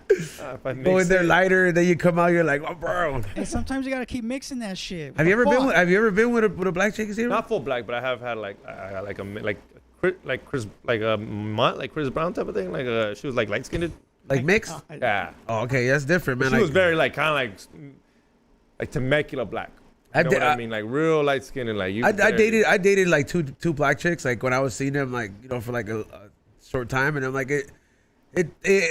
If I Go mix in there it- lighter, and then you come out, you're like, oh, bro. And sometimes you gotta keep mixing that shit. What Have you the ever been? fuck? With, have you ever been with a black chick, Xavier? Not full black, but I have had like Chris Brown type of thing. Like she was like light skinned. Like mixed? Yeah. Oh, okay, that's different, man. She was very like kind of like Temecula black. You know what I mean? Like real light skinned and like you. I dated like two black chicks, like when I was seeing them, like, you know, for like a short time, and I'm like, it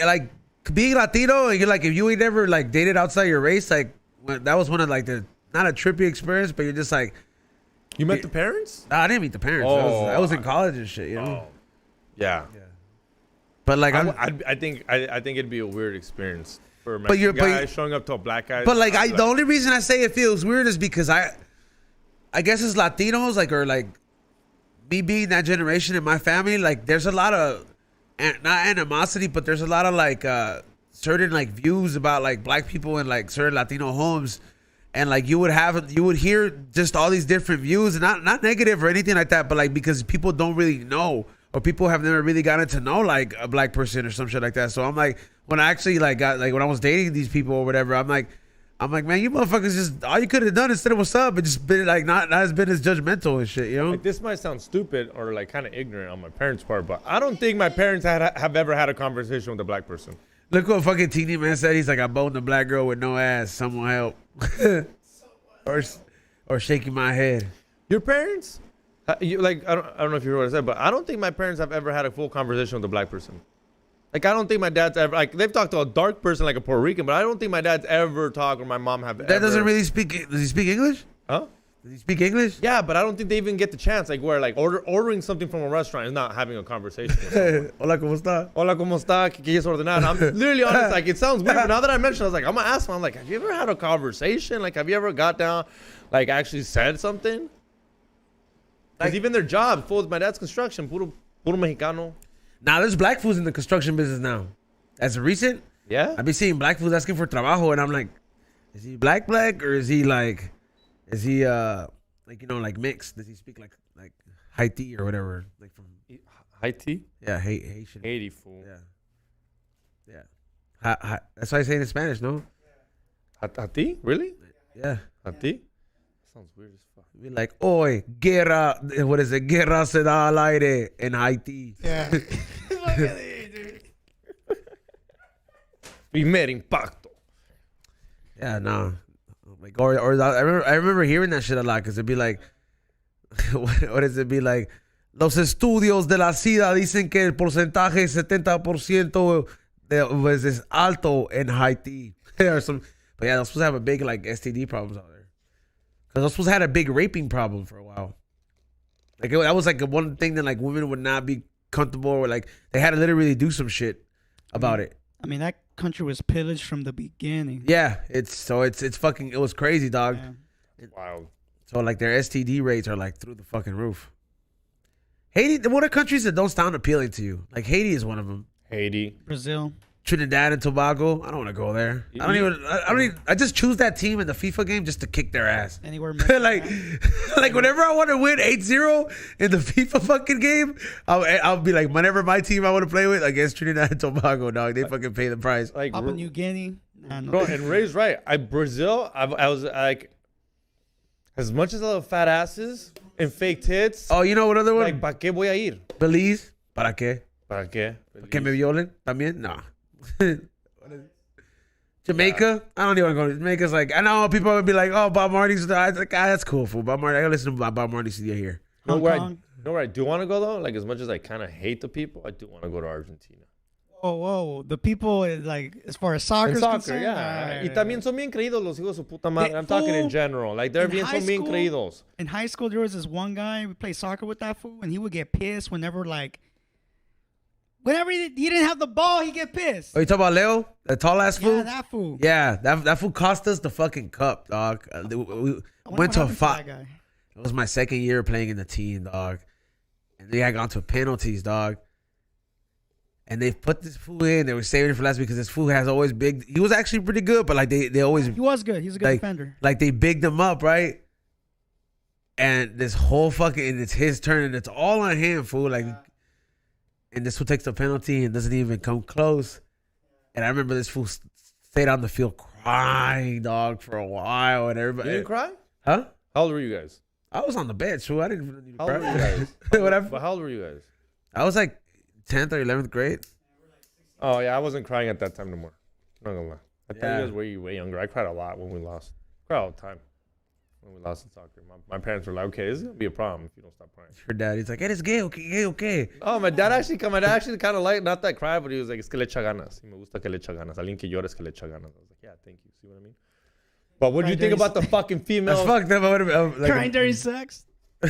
like being Latino, and you're like, if you ain't never like dated outside your race, like that was one of like the not a trippy experience, but you're just like, You met the parents? nah, I didn't meet the parents. I was in college and shit, you know. Oh. Yeah. But like, I think it'd be a weird experience for a But you're- Mexican but- guy showing up to a black guy. But like, the only reason I say it feels weird is because I guess as Latinos, like, or like me being that generation in my family, like, there's a lot of not animosity, but there's a lot of like certain like views about like black people in like certain Latino homes, and like you would hear just all these different views, and not negative or anything like that, but like because people don't really know, or people have never really gotten to know like a black person or some shit like that. So I'm like, when I actually like got like when I was dating these people or whatever, I'm like, man, you motherfuckers just all you could have done instead of what's up, and just been like not as been as judgmental and shit, you know? Like, this might sound stupid or like kind of ignorant on my parents' part, but I don't think my parents have ever had a conversation with a black person. Look what fucking Teeny Man said. He's like, I boned a black girl with no ass. Someone help. or shaking my head. Your parents? I don't know if you heard what I said, but I don't think my parents have ever had a full conversation with a black person. Like, I don't think my dad's ever, like, they've talked to a dark person like a Puerto Rican, but I don't think my dad's ever talked or my mom have That doesn't really speak. Does he speak English? Huh? Does he speak English? Yeah, but I don't think they even get the chance. Like where like ordering something from a restaurant is not having a conversation with someone. Hola, ¿cómo está? Hola, ¿cómo está? ¿Qué quieres ordenar? I'm literally honest. Like it sounds weird, but now that I mentioned, I was like, I'm gonna ask him. I'm like, have you ever had a conversation? Like, have you ever got down, like actually said something? Like even their job, my dad's construction, puro mexicano. Now there's black foods in the construction business now. As of recent, Yeah. I've been seeing black foods asking for trabajo, and I'm like, is he black, or is he like like mixed? Does he speak like Haiti or whatever? Like from Haiti? yeah, Haitian. Haiti fool. Yeah. That's why I say it in Spanish, no? Haiti? Really? Yeah. Haiti? Sounds weird as fuck. Be like, oi, guerra, what is it? Guerra se da al aire en Haiti. Yeah. Primer impacto. Yeah, no. Like, or I remember hearing that shit a lot because it'd be like, what does it be like? Los estudios de la SIDA dicen que el porcentaje 70% es alto en Haiti. Or some, but yeah, they're supposed to have a big like STD problems out there. Because they're supposed to have a big raping problem for a while. Like that was like one thing that like women would not be comfortable with. Like they had to literally do some shit about it. I mean, that country was pillaged from the beginning. Yeah, it's fucking, it was crazy, dog. Yeah. Wow. So like their STD rates are like through the fucking roof. Haiti, what are countries that don't sound appealing to you? Like Haiti is one of them. Haiti. Brazil. Trinidad and Tobago. I don't want to go there. I just choose that team in the FIFA game just to kick their ass. Anywhere. like whenever I want to win 8-0 in the FIFA fucking game, I'll be like, whenever my team I want to play with against Trinidad and Tobago, dog, they fucking pay the price. Like Papua New Guinea. Nah, no. bro, and Ray's right. Brazil, I was like, as much as I love fat asses and fake tits, Oh, you know what other one? like, ¿pa qué voy a ir? Belize. ¿Para qué? ¿Para qué? ¿Que me violen? ¿También? No. Jamaica? I don't even want to go to Jamaica's like, I know people would be like, oh, Bob Marley's, like, that's cool, fool. Bob Marley, I gotta listen to Bob Marley CD here. Hong Kong. Know where I do want to go though? Like as much as I kind of hate the people, I do want to go to Argentina. Whoa. The people, like, as far as soccer In is soccer, concerned, yeah. Y right. también son bien creídos los hijos de su puta madre. They I'm talking in fool. general. Like they're In bien high son bien school- creídos. In high school, there was this one guy, we played soccer with that fool, and he would get pissed whenever he didn't have the ball, he'd get pissed. Oh, you talking about Leo? The tall ass fool? Yeah, that fool. Yeah, that fool cost us the fucking cup, dog. We I wonder went what to happened five. that guy. It was my second year playing in the team, dog. And they had gone to penalties, dog. And they put this fool in. They were saving it for last week because this fool has always big. He was actually pretty good, but like they always He was good. He's a good like defender. like they bigged him up, right? And this whole fucking and it's his turn and it's all on him, fool. Like, and this fool takes the penalty and doesn't even come close. And I remember this fool stayed on the field crying, dog, for a while, and everybody. You didn't cry? Huh? How old were you guys? I was on the bench, fool. I didn't even need to How old were you cry. guys? Whatever. But how old were you guys? I was like 10th or 11th grade. Oh yeah, I wasn't crying at that time no more. Not gonna lie. I thought Yeah. you guys were way younger. I cried a lot when we lost. Cried all the time when we lost in soccer. My parents were like, "Okay, this is gonna be a problem if you don't stop crying." Her dad, he's like, eres gay, okay. Oh, my dad actually kind of like not that cry, but he was like, "Es que le echa ganas. Y me gusta que le echa ganas. Alguien que llora es que le echa ganas." I was like, "Yeah, thank you." See what I mean? But what do you think about the fucking That's females? fucked up. I would've been, like, Crying during sex. Le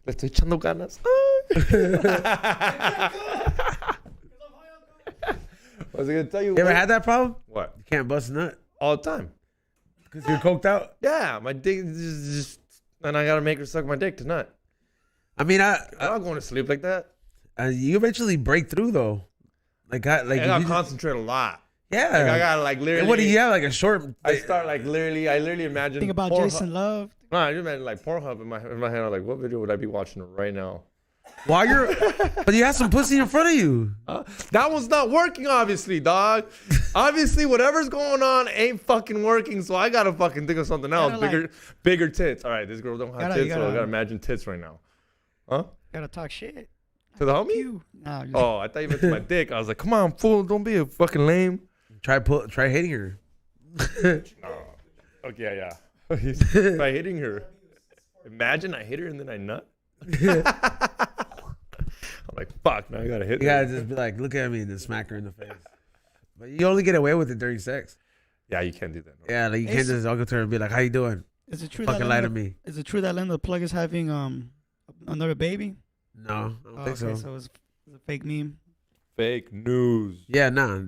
estoy echando ganas. I was gonna tell you. You ever had that problem? What? You can't bust a nut All the time. because you're coked out. Yeah, my dick is just, and I gotta make her suck my dick tonight. I mean, I'm not going to sleep like that. you eventually break through though. I I gotta you just- concentrate a lot. yeah. Like I gotta like literally. And what do you have? Like a short. I start like literally. I literally imagine. Think about Pornhub- Jason Love. No, I just imagine like Pornhub in my head. I'm like, what video would I be watching right now? While you're, but you have some pussy in front of you. That one's not working, obviously, dog. Obviously, whatever's going on ain't fucking working. So I gotta fucking think of something else. Gotta, Bigger tits. All right, this girl don't have Gotta- tits, you so I gotta- gotta imagine tits right now. Huh? Gotta talk shit. To the homie? You. Nah, just- Oh, I thought you meant to my dick. I was like, come on, fool, don't be a fucking lame. Try hitting her. Okay, yeah. By hitting her. Imagine I hit her and then I nut. I'm like, fuck, now I gotta hit You her. gotta just be like, look at me and then smack her in the face. But you only get away with it during sex. Yeah, you can't do that. No. Yeah, like you can't It's- just walk up to her and be like, how you doing? Is it true Fucking lie to me. Is it true that Linda Plug is having another baby? No, I don't think so. So it's a fake meme. Fake news. Yeah, nah.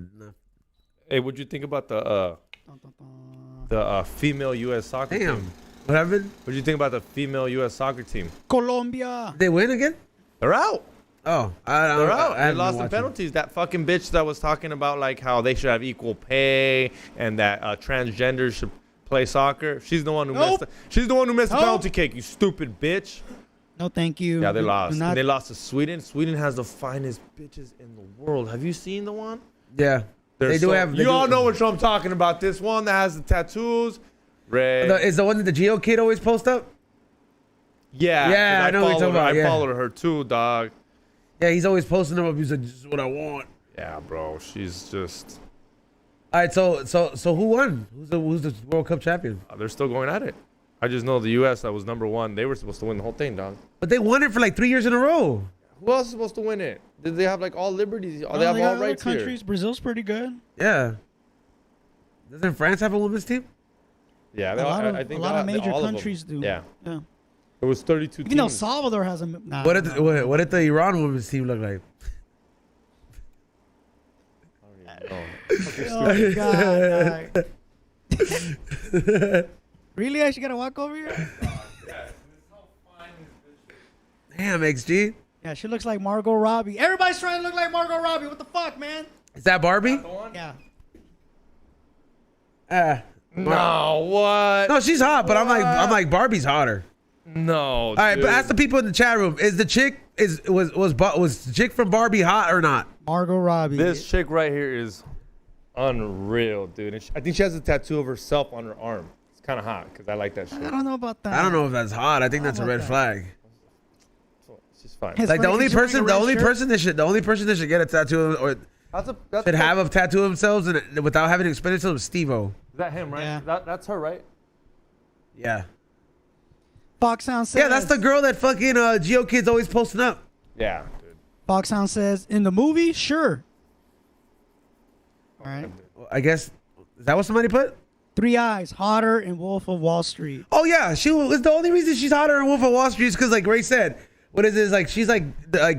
Hey, what'd you think about Dun, dun, dun. the female U.S. soccer Damn. team? What happened? What'd you think about the female U.S. soccer team? Colombia. They win again? They're out. Oh, They're out. I They haven't lost been in watching. penalties. That fucking bitch that was talking about like how they should have equal pay and that transgenders should play soccer. She's the one who Nope. She's the one who missed the Nope. penalty kick. You stupid bitch. No, thank you. Yeah, they Do lost. not- And they lost to Sweden. Sweden has the finest bitches in the world. Have you seen the one? Yeah. They're They do so- have. they You do- all know which one I'm talking about. This one that has the tattoos. Red. Is the one that the Geo kid always post up? Yeah. Yeah, 'cause I know what you're talking about, I yeah. followed her too, dog. Yeah, he's always posting them up. He's like, this is what I want. Yeah, bro. She's just. All right, so who won? Who's the World Cup champion? They're still going at it. I just know the U.S. that was number one. They were supposed to win the whole thing, dog. But they won it for like 3 years in a row. Who else is supposed to win it? Did they have like all liberties? Oh, they have got all other rights countries. Brazil's pretty good. Yeah. Doesn't France have a women's team? here? Yeah, A lot of, I think a lot of major all them. countries do. Yeah, Yeah. it was 32 Even though teams. Salvador has a. Nah, What did the Iran women's team look like? Oh, God, dog. Really? I should gotta walk over here? Damn, XG. Yeah, she looks like Margot Robbie. Everybody's trying to look like Margot Robbie. What the fuck, man? Is that Barbie? Yeah. No, what? No, she's hot, but I'm like Barbie's hotter. No. All right, but ask the people in the chat room: is the chick was the chick from Barbie hot or not? Margot Robbie. This chick right here is unreal, dude. And I think she has a tattoo of herself on her arm. It's kind of hot because I like that shit. I don't know about that. I don't know if that's hot. I think that's a about red that? flag. She's fine. His Like the friend- only he's wearing a person, the red only shirt. person that should get a tattoo or That's should have a tattoo of themselves and without having to explain it to them is Steve-O. Is that him, right? Yeah. That's her, right? Yeah. Foxhound says. Yeah, that's the girl that fucking Geo Kid's always posting up. Yeah, dude. Foxhound says in the movie, sure. All right. I guess is that what somebody put? 3 Eyes, hotter in Wolf of Wall Street. Oh yeah, she was the only reason she's hotter in Wolf of Wall Street is because like Ray said, what is this like? She's like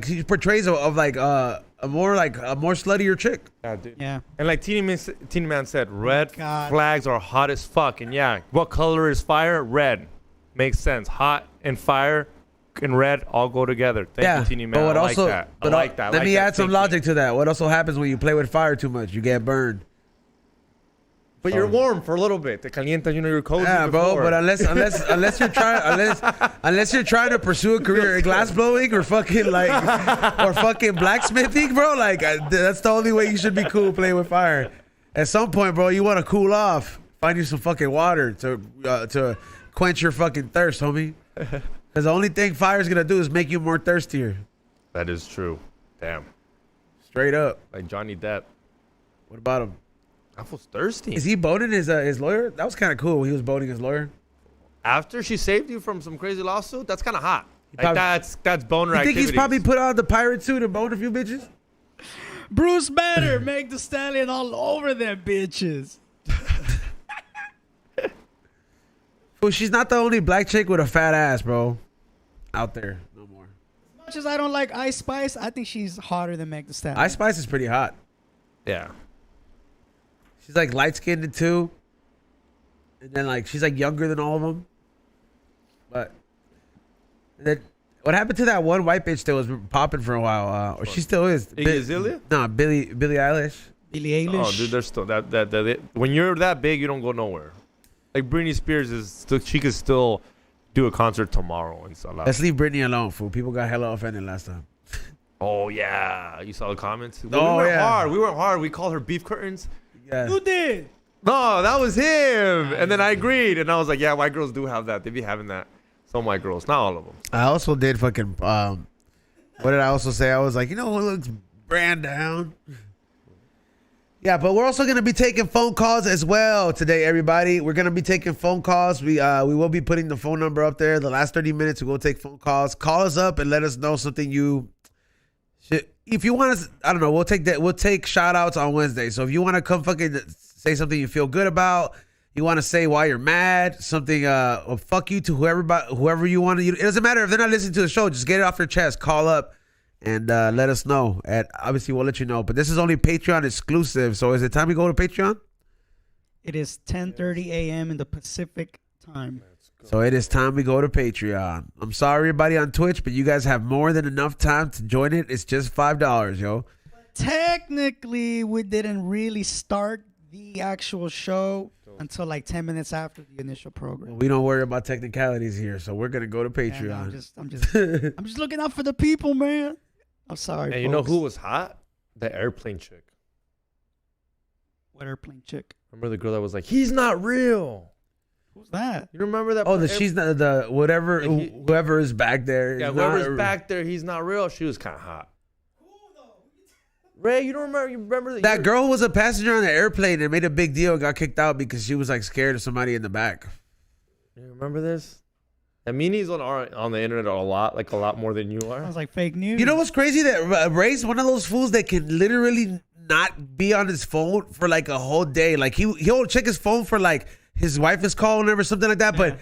she portrays of like a more sluttier chick. Yeah, dude. Yeah. And like Teeny Man said, red God. flags are hot as fuck. And yeah, what color is fire? Red. Makes sense. Hot and fire and red all go together. Thank you, Teeny Man. but what I also, like that. but I like that. I let like me that add some thinking. logic to that. What also happens when you play with fire too much? You get burned. But you're warm for a little bit. Te calienta, you know, you're cozy. Yeah, bro. before. But unless you're trying to pursue a career in glass blowing or fucking like or fucking blacksmithing, bro, like that's the only way you should be cool playing with fire. At some point, bro, you want to cool off. Find you some fucking water to quench your fucking thirst, homie. Because the only thing fire's gonna do is make you more thirstier. That is true. Damn. Straight up. Like Johnny Depp. What about him? I was thirsty. Is he boning his lawyer? That was kind of cool. He was boning his lawyer. After she saved you from some crazy lawsuit, that's kind of hot. Like probably- that's boner You think activities. he's probably put on the pirate suit and boned a few bitches? Bruce Banner, Meg the Stallion all over them bitches. Well, she's not the only black chick with a fat ass, bro. Out there, no more. As much as I don't like Ice Spice, I think she's hotter than Meg the Stallion. Ice Spice is pretty hot. Yeah. She's like light skinned too, and then like she's like younger than all of them. But then what happened to that one white bitch that was popping for a while? Or she still is. Iggy Azalea? Nah, Billie Eilish. Billie Eilish. Oh, dude, there's still that when you're that big, you don't go nowhere. Like Britney Spears is still, she could still do a concert tomorrow and stuff. Let's leave Britney alone, fool. People got hella offended last time. Oh yeah, you saw the comments. Oh, we went yeah. hard. We went hard. We called her beef curtains. Yeah. Who did? No, that was him. And then I agreed, and I was like, yeah, white girls do have that. They be having that. Some white girls, not all of them. I also did fucking. What did I also say? I was like, you know who looks brand down? Yeah, but we're also gonna be taking phone calls as well today, everybody. We're gonna be taking phone calls. We will be putting the phone number up there. The last 30 minutes, we will take phone calls. Call us up and let us know something you should. If you want us, I don't know. We'll take that. We'll take shout outs on Wednesday. So if you want to come fucking say something you feel good about, you want to say why you're mad, something, fuck you to whoever you want to. It doesn't matter if they're not listening to the show. Just get it off your chest. Call up and let us know. And obviously, we'll let you know. But this is only Patreon exclusive. So is it time we go to Patreon? It is 10:30 a.m. in the Pacific time. So it is time we go to Patreon. I'm sorry, everybody on Twitch, but you guys have more than enough time to join it. It's just $5, yo. Technically, we didn't really start the actual show until like 10 minutes after the initial program. We don't worry about technicalities here, so we're gonna go to Yeah, Patreon. no, I'm just looking out for the people, man. I'm sorry. And you know folks. who was hot? The airplane chick. What airplane chick? Remember the girl that was like, he's not real. Who's that? You remember that? Oh, she's not the whatever Like whoever is back there. Yeah, is whoever's not- back there, he's not real. She was kind of hot. Ray, you don't remember? You remember That girl who was a passenger on the airplane and made a big deal and got kicked out because she was like scared of somebody in the back. You remember this? And Meanie's on the internet a lot more than you are. Sounds like fake news. You know what's crazy? That Ray's one of those fools that can literally not be on his phone for like a whole day. Like he'll check his phone for like his wife is calling him or something like that. But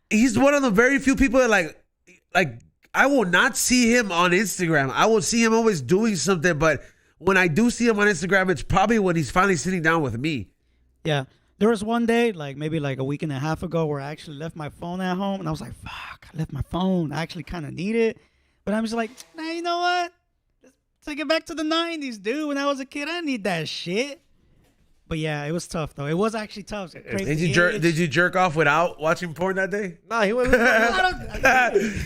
he's one of the very few people that like I will not see him on Instagram. I will see him always doing something. But when I do see him on Instagram, it's probably when he's finally sitting down with me. Yeah. There was one day, like maybe like a week and a half ago, where I actually left my phone at home, and I was like, "Fuck, I left my phone. I actually kind of need it," but I'm just like, "Nah, you know what? Let's take it back to the '90s, dude. When I was a kid, I didn't need that shit." But yeah, it was tough though. It was actually tough. Did you jerk off without watching porn that day? Nah, he wasn't.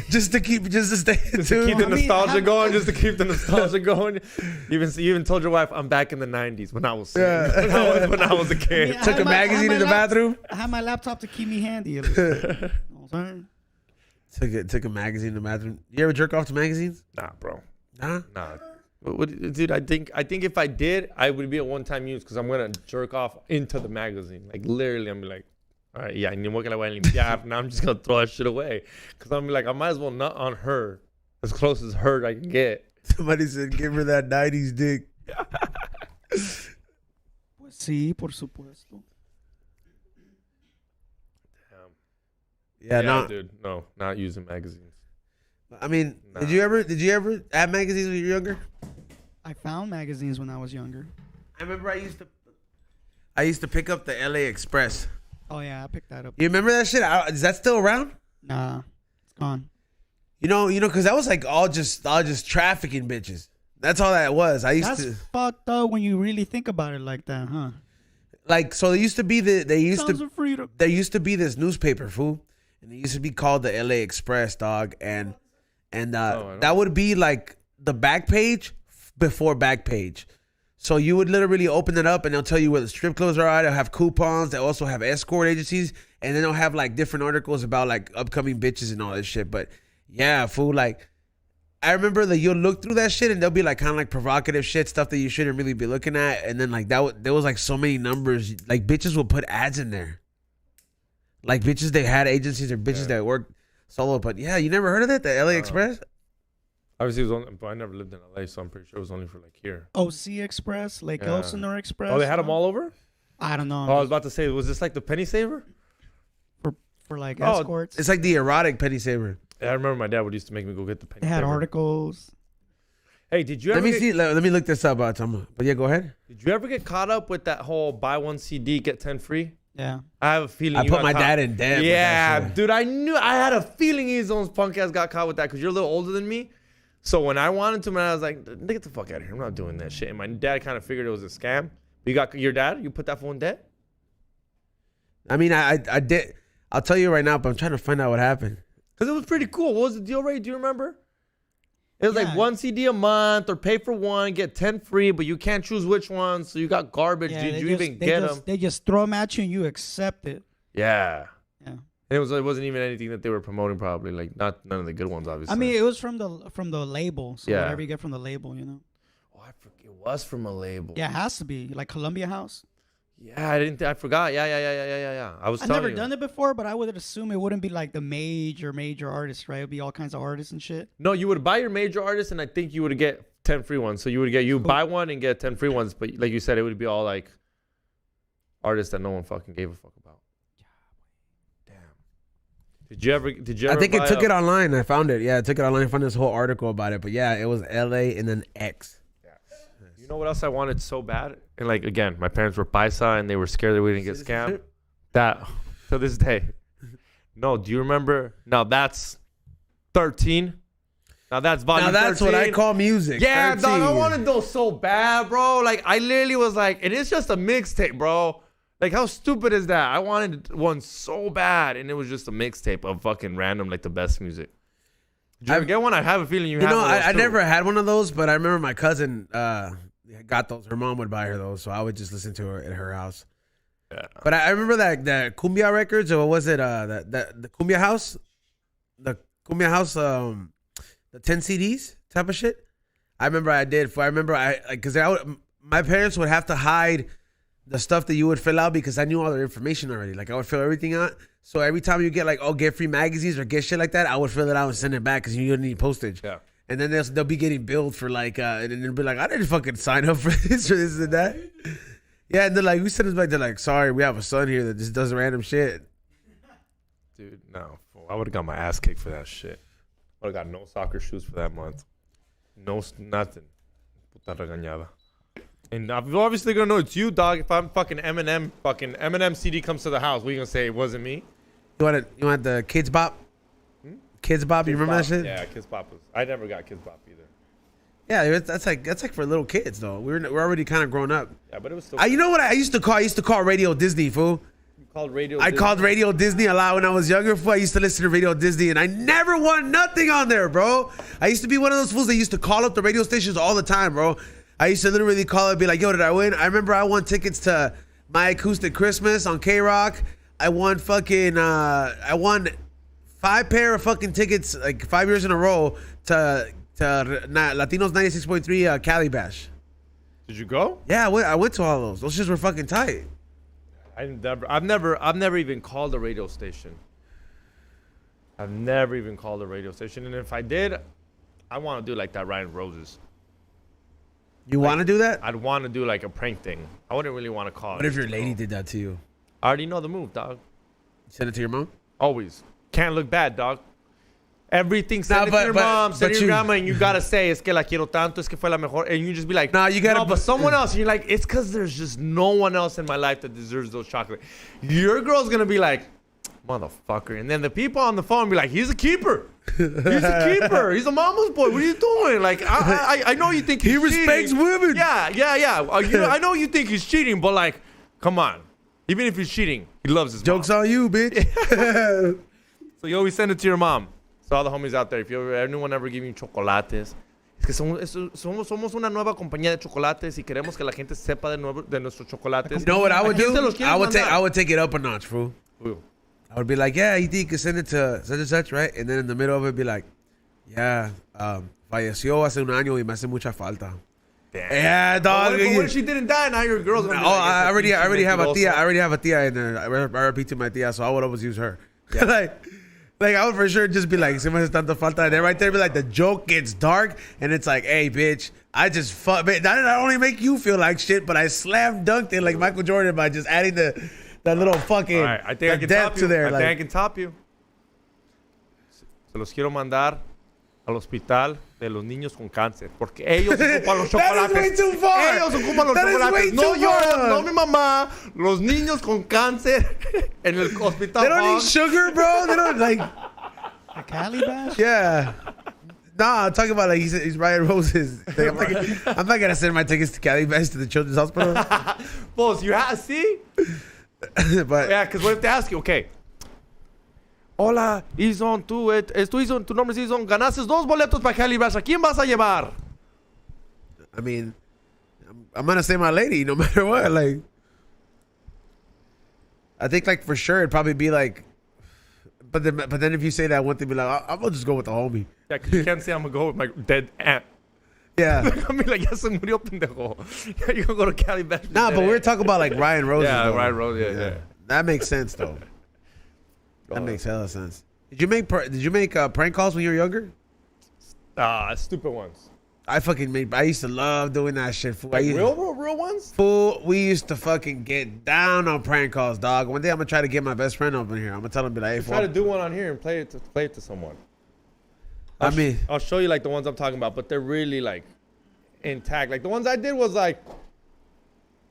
just to keep Just to keep the nostalgia going. Just to keep the nostalgia going. You even told your wife, "I'm back in the '90s when I was when I was a kid." Yeah, Took a magazine in the bathroom. I had my laptop to keep me handy. At least. You know what I'm saying? Took a magazine in the bathroom. You ever jerk off to magazines? Nah, bro. Nah. Nah. Dude, I think if I did, I would be a one-time use because I'm gonna jerk off into the magazine. Like literally, I'm like, all right, yeah, ni modo que la voy a limpiar. Now I'm just gonna throw that shit away because I'm like, I might as well nut on her as close as her I can get. Somebody said, "Give her that '90s dick." Pues sí, por supuesto. Yeah, no. dude, no, not using magazines. I mean, Nah. did you ever have magazines when you were younger? I found magazines when I was younger. I remember I used to pick up the LA Express. Oh yeah, I picked that up. You remember that shit? Is that still around? Nah, it's gone. You know, because that was like all just trafficking bitches. That's all that was. I used That's to fucked up when you really think about it like that, huh? like. So there used to be Sons of freedom. there used to be this newspaper, fool, and it used to be called the LA Express, dog, and that would be like the back page before back page. So you would literally open it up and they'll tell you where the strip clubs are at. They'll have coupons. They also have escort agencies, and then they'll have like different articles about like upcoming bitches and all that shit. But yeah, fool, like I remember that you'll look through that shit and there'll be like kind of like provocative shit, stuff that you shouldn't really be looking at. And then like there was like so many numbers. Like bitches will put ads in there. Like bitches, they had agencies or bitches that worked solo. But yeah, you never heard of that? The LA Express? Obviously, it was only, but I never lived in LA, so I'm pretty sure it was only for like here. OC Express, Lake Yeah. Elsinore Express. Oh, they had them all over? I don't know. Oh, I was about to say, was this like the Penny Saver? for like Oh, escorts. It's like the erotic penny saver. Yeah, I remember my dad would used to make me go get the Penny They had Saver. articles. Hey, did you ever Let me see. Let me look this up, Tom. But yeah, go ahead. Did you ever get caught up with that whole buy one CD, get 10 free? Yeah. I have a feeling I you put got my caught. dad in debt. with Yeah, that shit. dude, I had a feeling he's own punk ass got caught with that because you're a little older than me. So when I wanted to, man, I was like, get the fuck out of here. I'm not doing that shit. And my dad kind of figured it was a scam. You got your dad? You put that fool in debt? I mean, I did. I'll tell you right now, but I'm trying to find out what happened. Because it was pretty cool. What was the deal, Ray? Do you remember? It was Yeah. like one CD a month or pay for one, get 10 free, but you can't choose which one. So you got garbage. Yeah, Did they you just- even they get just- them? They just throw them at you and you accept it. Yeah. Yeah. And it wasn't even anything that they were promoting probably. Like none of the good ones, obviously. I mean, it was from the label. So Yeah. whatever you get from the label, you know. Oh, I forget. It was from a label. Yeah, it has to be like Columbia House. Yeah, I forgot. Yeah. I was I've telling never you. done it before, but I would assume it wouldn't be like the major artists, right? It'd be all kinds of artists and shit. No, you would buy your major artist, and I think you would get 10 free ones. So you would buy one and get 10 free ones. But like you said, it would be all like artists that no one fucking gave a fuck about. Did you ever? I think it buy took a- it online. I found it. Yeah, I took it online. I found this whole article about it. But yeah, it was LA and then X. You know what else I wanted so bad? And like again, my parents were paisa and they were scared that we didn't get scammed. That to this day. No, do you remember? Now that's 13. Now that's volume Now that's 13. what I call music. Yeah, 13. dog, I wanted those so bad, bro. Like I literally was like, and it's just a mixtape, bro. Like how stupid is that? I wanted one so bad, and it was just a mixtape of fucking random, like the best music. Did you ever get one? I have a feeling you have know, one of those I too. never had one of those, but I remember my cousin got those. Her mom would buy her those, so I would just listen to her at her house. Yeah. But I remember that Cumbia Records, or what was it? The Cumbia House, the 10 CDs type of shit. I remember I did. I remember because my parents would have to hide the stuff that you would fill out because I knew all their information already. Like I would fill everything out. So every time you get get free magazines or get shit like that, I would fill it out and send it back because you didn't need postage. Yeah. And then they'll be getting billed for and then they'll be like, I didn't fucking sign up for this or this and that. Yeah, and they're like, we send it back. They're like, sorry, we have a son here that just does random shit. Dude, no. I would have got my ass kicked for that shit. I would have got no soccer shoes for that month. No, nothing. Puta regañada. And I'm obviously gonna know it's you, dog. If I'm fucking Eminem CD comes to the house, what are you gonna say? It wasn't me? You want the Kids Bop? Kids Bop, you remember that shit? Yeah, Kids Bop was. I never got Kids Bop either. Yeah, that's like for little kids though. We're already kind of grown up. Yeah, but it was still. You know what I used to call? I used to call Radio Disney, fool. You called Radio. I called Radio Disney a lot when I was younger, fool. I used to listen to Radio Disney, and I never won nothing on there, bro. I used to be one of those fools that used to call up the radio stations all the time, bro. I used to literally call it and be like, yo, did I win? I remember I won tickets to My Acoustic Christmas on K-Rock. I won 5 pair of fucking tickets, like 5 years in a row to Latinos 96.3 Cali Bash. Did you go? Yeah, I went to all those. Those shits were fucking tight. I've never even called a radio station. I've never even called a radio station, and if I did, I want to do like that Ryan Roses. You want to do that? I'd want to do like a prank thing. I wouldn't really want to call. What if your lady did that to you? I already know the move, dog. Send it to your mom? Always. Can't look bad, dog. Everything, send it to your mom, send it to your grandma, and you gotta say, es que la quiero tanto, es que fue la mejor, and you just be like, Nah, you gotta- no, but someone else, and you're like, it's because there's just no one else in my life that deserves those chocolate. Your girl's gonna be like, motherfucker, and then the people on the phone be like, he's a keeper. He's a keeper. He's a mama's boy. What are you doing? Like, I know you think he's respects cheating. women. Yeah. I know you think he's cheating, but like, come on. Even if he's cheating, he loves his Joke's mom. on you, bitch. So you always send it to your mom. So all the homies out there, if anyone ever give you chocolates, es que somos una nueva compañía de chocolates y queremos que la gente sepa de nuestros chocolates. You know what I would ¿A quién se do? los quieres I would mandar? take it up a notch, fool. Ooh. I would be like, yeah, you think you can send it to such and such, right? And then in the middle of it, be like, yeah, falleció hace un año y me hace mucha falta. Damn. Yeah, dog. But what if she didn't die? Now your girl's gonna be like, I already have a tia. I mentirosa. already have a tia in there. I repeat to my tia, so I would always use her. like I would for sure just be like, "Se me hace tanta falta," and then right there be like, the joke gets dark, and it's like, "Hey, bitch, I just fuck. That not only make you feel like shit, but I slam dunked it like Michael Jordan by just adding that little fucking All right, I think I can depth top to you. there. I think I can top you. Se los quiero mandar al hospital de los niños con cáncer, porque ellos ocupan los That is chocolates. way too far. Ellos ocupan los That is way chocolates. No too yo, far. no mi mamá. Los niños con cáncer en el hospital. They don't Hog. need sugar, bro. They don't like. A Cali Bash? Yeah. Nah, I'm talking about like he's Ryan Roses. Like, I'm not gonna send my tickets to Cali Bash to the Children's Hospital. Boss, you have see? But Yeah, because what if they ask you, okay. Hola, Ison, tú, tu nombre es Ison, ganaste 2 boletos para Cali Bash. ¿A quién vas a llevar? I mean, I'm gonna say my lady no matter what. Like, I think like for sure it'd probably be like, but then if you say that one thing, be like, I'm gonna just go with the homie. Yeah, because you can't say I'm going to go with my dead aunt. Yeah. I mean, like, ya se murió, pendejo. Yeah, you gonna go to Cali Bash. with Nah, dead but we're aunt. talking about like Ryan Roses. Yeah, though. Ryan Rose, yeah. That makes sense though. That makes hella sense. Did you make prank calls when you were younger? Stupid ones. I used to love doing that shit. Fool. Like real ones? Fool, we used to fucking get down on prank calls, dog. One day I'm gonna try to get my best friend over here. I'm gonna tell him, be like, hey, Try to do one on here and play it to someone. I'll show you like the ones I'm talking about, but they're really like intact. Like the ones I did was like,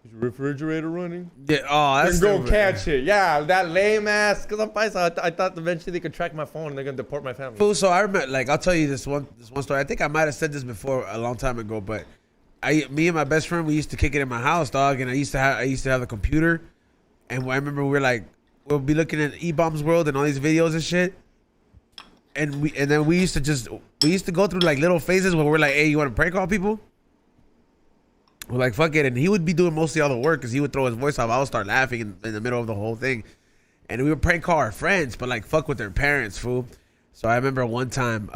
is your refrigerator running? yeah, oh, that's Go catch it. Yeah, that lame ass. Cause I'm paisa. I thought eventually they could track my phone and they're gonna deport my family. Fool, so I remember, like, I'll tell you this one story. I think I might have said this before a long time ago, but me and my best friend, we used to kick it in my house, dog, and I used to have the computer, and I remember we'll be looking at E-Bombs World and all these videos and shit, and then we used to go through like little phases where we're like, hey, you want to prank call people? We're like, fuck it, and he would be doing mostly all the work because he would throw his voice off. I would start laughing in the middle of the whole thing, and we would prank call our friends, but like fuck with their parents, fool. So I remember one time,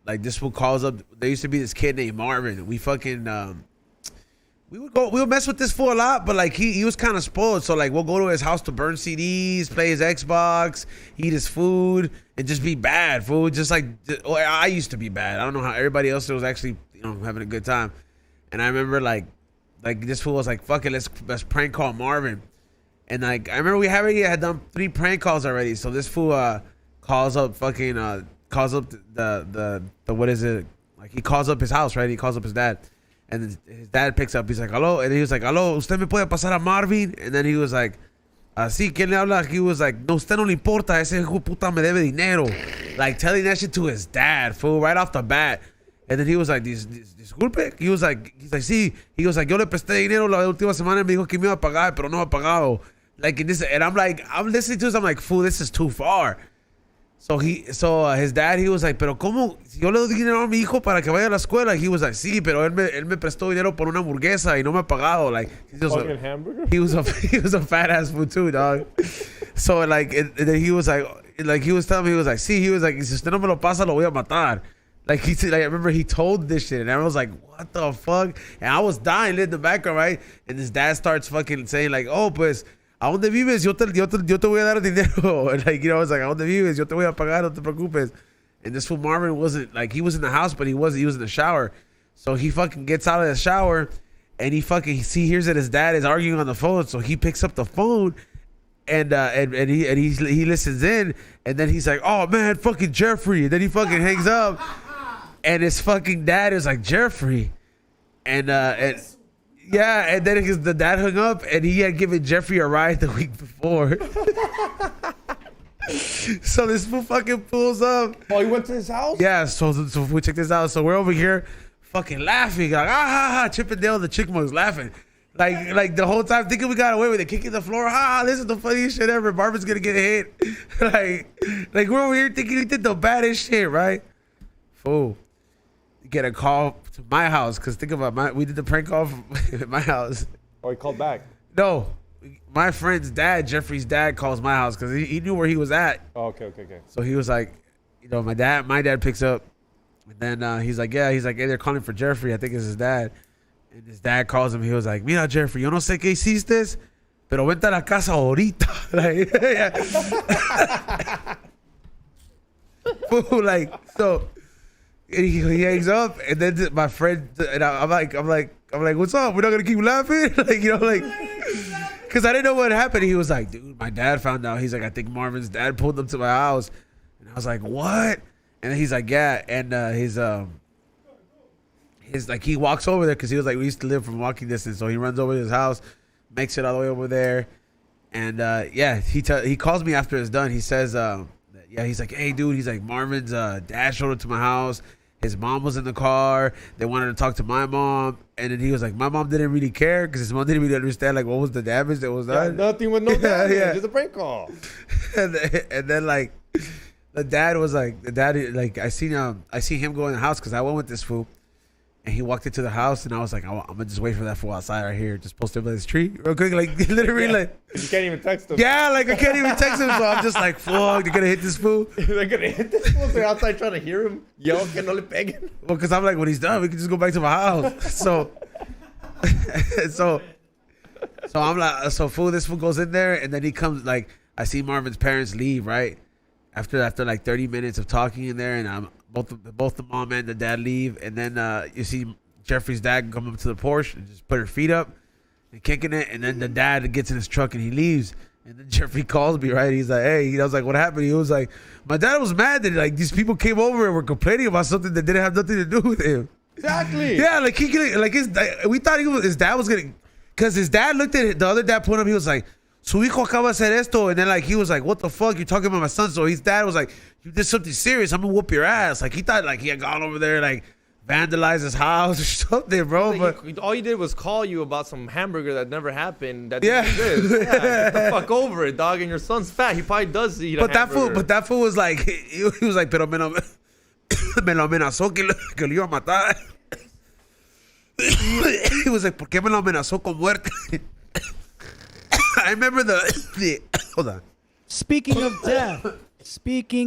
like this fool calls up. There used to be this kid named Marvin. We fucking we would mess with this fool a lot, but like he was kind of spoiled. So like we'll go to his house to burn CDs, play his Xbox, eat his food, and just be bad, fool. Just like I used to be bad. I don't know how everybody else was actually having a good time. And I remember like this fool was like, fuck it, let's prank call Marvin. And like I remember we had done 3 prank calls already. So this fool calls up the what is it? Like he calls up his house, right? He calls up his dad. And his dad picks up, he's like, hello. And he was like, hello, ¿usted me puede pasar a Marvin? And then he was like, sí, ¿quién le habla? He was like, no, usted no le importa, ese hijo de puta me debe dinero. Like telling that shit to his dad, fool, right off the bat. And then he was like, disculpe. He's like, sí. He was like, yo le presté dinero la última semana y me dijo que me iba a pagar, pero no me ha pagado. Like, and I'm like, I'm listening to this, I'm like, fool, this is too far. So his dad, he was like, pero ¿cómo? Si yo le doy dinero a mi hijo para que vaya a la escuela. He was like, sí, pero él me prestó dinero por una hamburguesa y no me ha pagado. Like, Hamburger? He was a fat ass fool too, dog. So like, and then he was like he was telling me, he was like, sí, he was like, si usted no me lo pasa, lo voy a matar. Like he said, like, I remember he told this shit, and everyone was like, "What the fuck?" And I was dying in the background, right? And his dad starts fucking saying like, "Oh, pues, ¿a dónde vives? Yo te voy a dar dinero." And like, I was like, ¿a dónde vives? Yo te voy a pagar, no te preocupes. And this fool Marvin wasn't like, he was in the house, but he was in the shower. So he fucking gets out of the shower, and he hears that his dad is arguing on the phone. So he picks up the phone. And he listens in, and then he's like, "Oh man, fucking Jeffrey." And then he fucking hangs up. And his fucking dad is like, Jeffrey. And then the dad hung up, and he had given Jeffrey a ride the week before. So this fool fucking pulls up. Oh, he went to his house? Yeah, so we check this out. So we're over here fucking laughing. Like, Chip and Dale, the Chickmugs laughing. Like the whole time thinking we got away with it, kicking the floor. This is the funniest shit ever. Marvin's gonna get hit. like we're over here thinking we did the baddest shit, right? Fool. Get a call to my house, because think about we did the prank call from my house. Oh, he called back. No, my friend's dad, Jeffrey's dad, calls my house because he knew where he was at. Oh, okay. So he was like, my dad picks up, and then he's like, hey, they're calling for Jeffrey. I think it's his dad. And his dad calls him. He was like, mira, Jeffrey, yo no sé qué hiciste, pero vente a la casa ahorita. Like, so. And he hangs up, and then my friend, and I'm like, what's up? We're not gonna keep laughing, because I didn't know what happened. He was like, dude, my dad found out. He's like, I think Marvin's dad pulled up to my house, and I was like, what? And then he's like, yeah, and his like, he walks over there because he was like, we used to live from walking distance, so he runs over to his house, makes it all the way over there, and he calls me after it's done. He says, he's like, hey, dude, he's like, Marvin's dad showed up to my house. His mom was in the car. They wanted to talk to my mom. And then he was like, my mom didn't really care because his mom didn't really understand, like, what was the damage that was done. Nothing with no damage. Just a prank call. and then, like, the dad, like, I see him go in the house because I went with this fool. And he walked into the house, and I was like, I'm going to just wait for that fool outside right here. Just post him by his tree real quick. Like, literally, like. You can't even text him. Yeah, like, I can't even text him. So I'm just like, fuck, they're going to hit this fool. They're going to hit this fool? They're outside trying to hear him yell, que no le peguen. Well, because I'm like, when he's done, we can just go back to my house. So I'm like, fool, this fool goes in there, and then he comes, like, I see Marvin's parents leave, right? After like 30 minutes of talking in there, and both the mom and the dad leave, and then you see Jeffrey's dad come up to the Porsche and just put her feet up and kicking it, and then the dad gets in his truck and he leaves. And then Jeffrey calls me, right? He's like, "Hey," I was like, "What happened?" He was like, "My dad was mad that like these people came over and were complaining about something that didn't have nothing to do with him." Exactly. Yeah, like we thought his dad was gonna, because his dad looked at it, the other dad put him. He was like, "Su hijo acaba de hacer esto," and then like he was like, "What the fuck? You're talking about my son?" So his dad was like, "You did something serious. I'm gonna whoop your ass." Like he thought like he had gone over there like vandalized his house or something, bro. But All you did was call you about some hamburger that never happened. That Yeah. didn't exist. Yeah, get the fuck over it, dog. And your son's fat. He probably does eat a hamburger. that fool was like, he was like, "Pero me lo amenazó que lo iba a matar." He was like, "¿Por qué me lo amenazó con muerte?" I remember the hold on. Speaking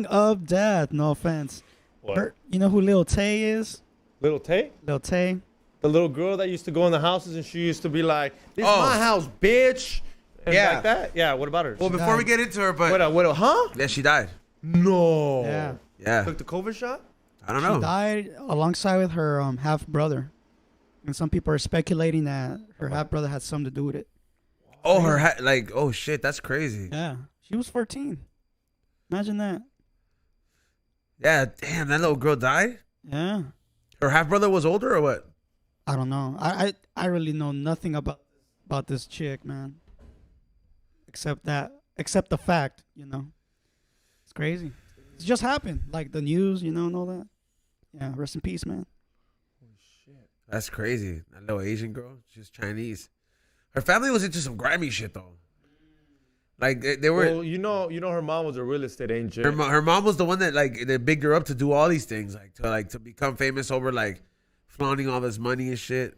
of death, no offense. What? You know who Lil Tay is? Little Tay? Lil Tay. The little girl that used to go in the houses and she used to be like, "This is Oh. my house, bitch." And Yeah. like that? Yeah, what about her? Well, before we get into her, but Huh? yeah, she died. No. Yeah. Yeah, Took the COVID shot? I don't She know. died alongside with her half brother. And some people are speculating that her half brother had something to do with it. Oh, like, oh shit, that's crazy. Yeah. She was 14. Imagine that. Yeah, damn, that little girl died. Yeah. Her half brother was older or what? I don't know. I really know nothing about this chick, man. Except the fact, you know. It's crazy. It just happened. Like the news, you know, and all that. Yeah, rest in peace, man. That's crazy. That little Asian girl, she's Chinese. Her family was into some grimy shit though. Like they were. Well, you know, her mom was a real estate agent. Her mom was the one that like they bigged her up to do all these things, to become famous over like flaunting all this money and shit.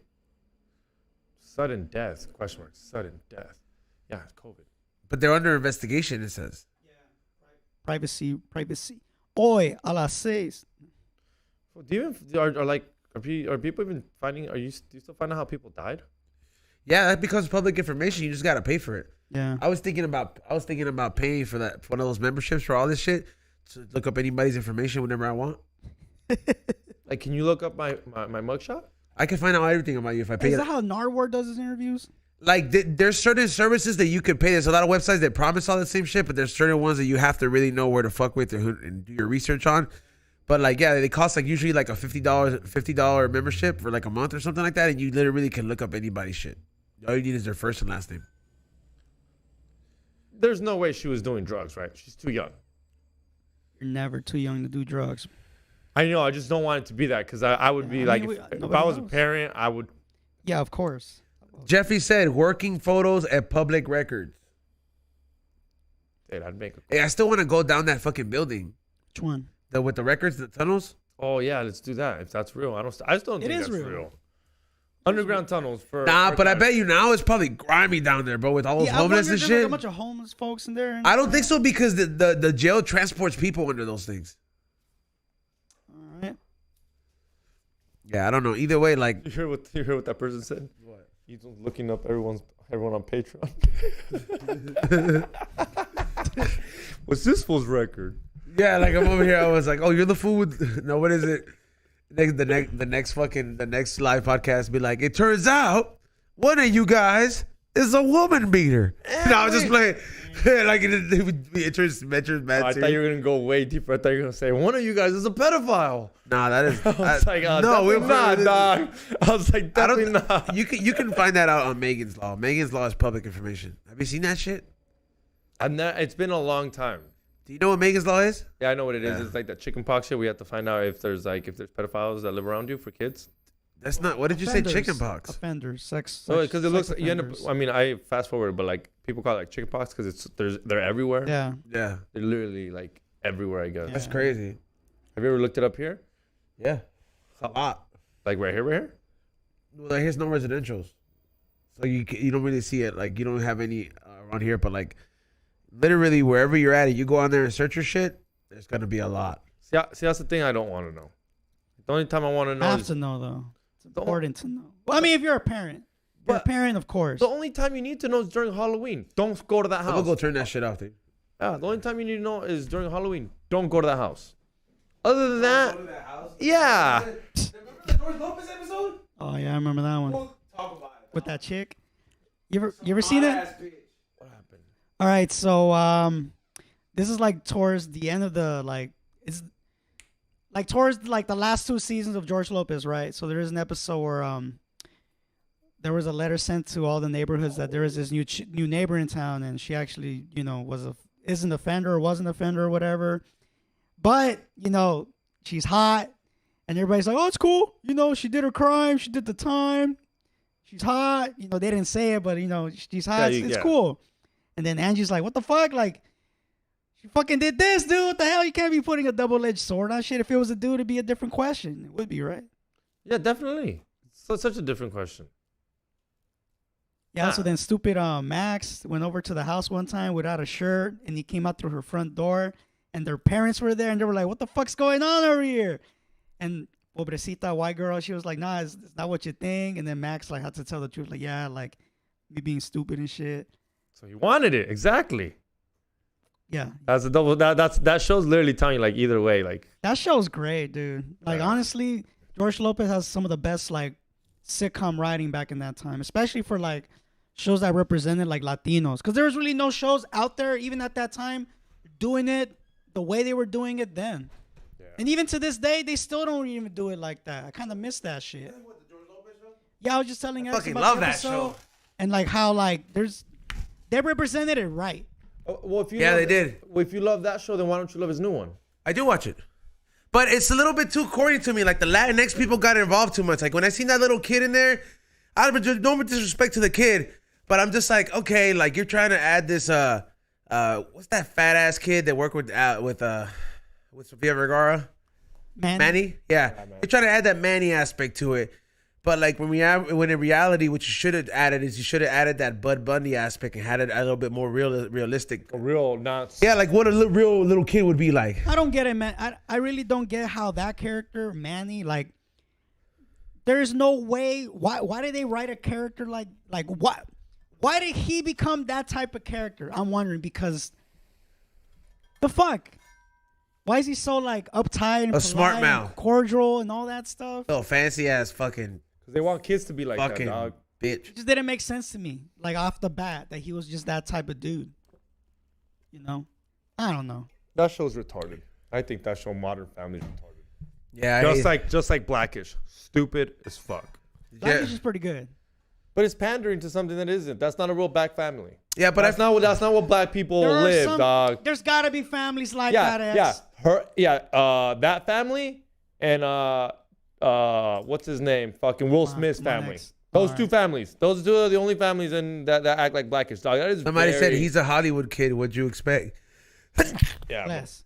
Sudden death? Question mark. Sudden death. Yeah, it's COVID. But they're under investigation. It says. Privacy. Hoy a las 6. Well, do you even are people even finding? Do you still find out how people died? Yeah, that becomes public information. You just gotta pay for it. Yeah. I was thinking about paying for that, for one of those memberships for all this shit, to look up anybody's information whenever I want. Like, can you look up my mugshot? I can find out everything about you if I pay. Is that how Narwhal does his interviews? Like there's certain services that you could pay. There's a lot of websites that promise all the same shit, but there's certain ones that you have to really know where to fuck with and do your research on. But like, yeah, they cost like usually like a $50 membership for like a month or something like that, and you literally can look up anybody's shit. All you need is their first and last name. There's no way she was doing drugs, right? She's too young. You're never too young to do drugs. I know. I just don't want it to be that, because I would be I mean, like, if nobody I was a knows. parent, I would. Yeah, of course. Jeffy said working photos at public records. Dude, I'd make. Hey, I still want to go down that fucking building. Which one? With the records, the tunnels. Oh yeah, let's do that. If that's real, I still don't It think is that's real. real. Underground tunnels for. Nah, but I archives. bet you now it's probably grimy down there, bro, with all those Yeah, I homeless wonder and if there's shit. like a bunch of homeless folks in there. I don't think so, because the jail transports people under those things. All right. Yeah, I don't know. Either way, like, You hear what that person said? What? He's looking up everyone on Patreon. What's this fool's record? yeah, like I'm over here. I was like, oh, you're the fool with no. What is it? The next live podcast be like, it turns out one of you guys is a woman beater. No, I was just playing. Like it would be mentions mad I thought you were gonna go way deeper. I thought you were gonna say one of you guys is a pedophile. Nah, that is. I was like, oh, no, definitely not, dog. I was like, I definitely don't. not. You can find that out on Megan's Law. Megan's Law is public information. Have you seen that shit? It's been a long time. Do you know what Megan's Law is? Yeah, I know what it is. Yeah. It's like that chicken pox shit. We have to find out if there's pedophiles that live around you for kids. That's not. What did you say? Chicken pox. Offenders, sex. So because it looks sex like you end up. offenders. I mean, I fast forward, but like people call it like chicken pox because they're everywhere. Yeah. Yeah, They're literally like everywhere. I guess. that's Yeah. crazy. Have you ever looked it up here? Yeah, a lot. Like right here? Well, here's no residentials, so you don't really see it. Like you don't have any around here, but like literally wherever you're at, you go on there and search your shit. There's gonna be a lot. See, that's the thing I don't want to know. The only time I want to know Have is to know though. It's The- important to know. Well, I mean, if you're a parent, you're a But- parent, of course. the only time you need to know is during Halloween. Don't go to that I'm house. gonna go turn that shit off, dude. Yeah, the only time you need to know is during Halloween. Don't go to that house. Other than that, yeah. Remember the George Lopez episode? Oh yeah, I remember that one We'll talk about it. with that chick. You ever seen it? What happened? All right, so this is like towards the end of the it's like towards like the last 2 seasons of George Lopez, right? So there is an episode where there was a letter sent to all the neighborhoods that there is this new neighbor in town, and she actually is an offender or was an offender or whatever, but she's hot, and everybody's like, oh, it's cool, she did her crime, she did the time, she's hot, they didn't say it, but she's hot, it's cool. And then Angie's like, what the fuck, like, she fucking did this, dude. What the hell? You can't be putting a double-edged sword on shit. If it was a dude, it'd be a different question. It would be, right? Yeah, definitely. So such a different question. Yeah, so then stupid Max went over to the house one time without a shirt, and he came out through her front door, and their parents were there, and they were like, what the fuck's going on over here? And pobrecita white girl, she was like, nah, it's not what you think. And then Max like had to tell the truth, like, yeah, like me being stupid and shit. So he wanted it. Exactly. Yeah. That's a double. That show's literally telling you, like, either way, like. That show's great, dude. Like, honestly, George Lopez has some of the best, like, sitcom writing back in that time, especially for, like, shows that represented, like, Latinos. Because there was really no shows out there, even at that time, doing it the way they were doing it then. Yeah. And even to this day, they still don't even do it like that. I kind of miss that shit. What, the George Lopez show? Yeah, I was just telling I fucking love that show. And, like, how, like, they represented it right. Well, if you they did. Well, if you love that show, then why don't you love his new one? I do watch it. But it's a little bit too corny to me. Like, the Latinx people got involved too much. Like, when I seen that little kid in there, I don't no disrespect to the kid, but I'm just like, okay, like, you're trying to add this, what's that fat ass kid that worked with Sofia Vergara? Manny? Yeah. You're trying to add that Manny aspect to it. But, like, when in reality, what you should have added is you should have added that Bud Bundy aspect and had it a little bit more realistic. A real, not... Yeah, like what a real little kid would be like. I don't get it, man. I really don't get how that character, Manny, like, there's no way. Why did they write a character like what? Why did he become that type of character? I'm wondering, because the fuck? Why is he so, like, uptight and a smart mouth, cordial and all that stuff? Oh, fancy ass fucking... Because they want kids to be like fucking that, dog. Bitch. It just didn't make sense to me, like, off the bat, that he was just that type of dude. I don't know. That show's retarded. I think that show, Modern Family's retarded. Yeah, just like Blackish, stupid as fuck. Blackish is pretty good. But it's pandering to something that isn't. That's not a real black family. Yeah, but that's not what black people live, dog. There's gotta be families like that. That family and what's his name? Fucking Will Smith's family. Those two families. Those two are the only families that act like Blackish, dog. That is somebody said he's a Hollywood kid. What'd you expect? Yeah. Less.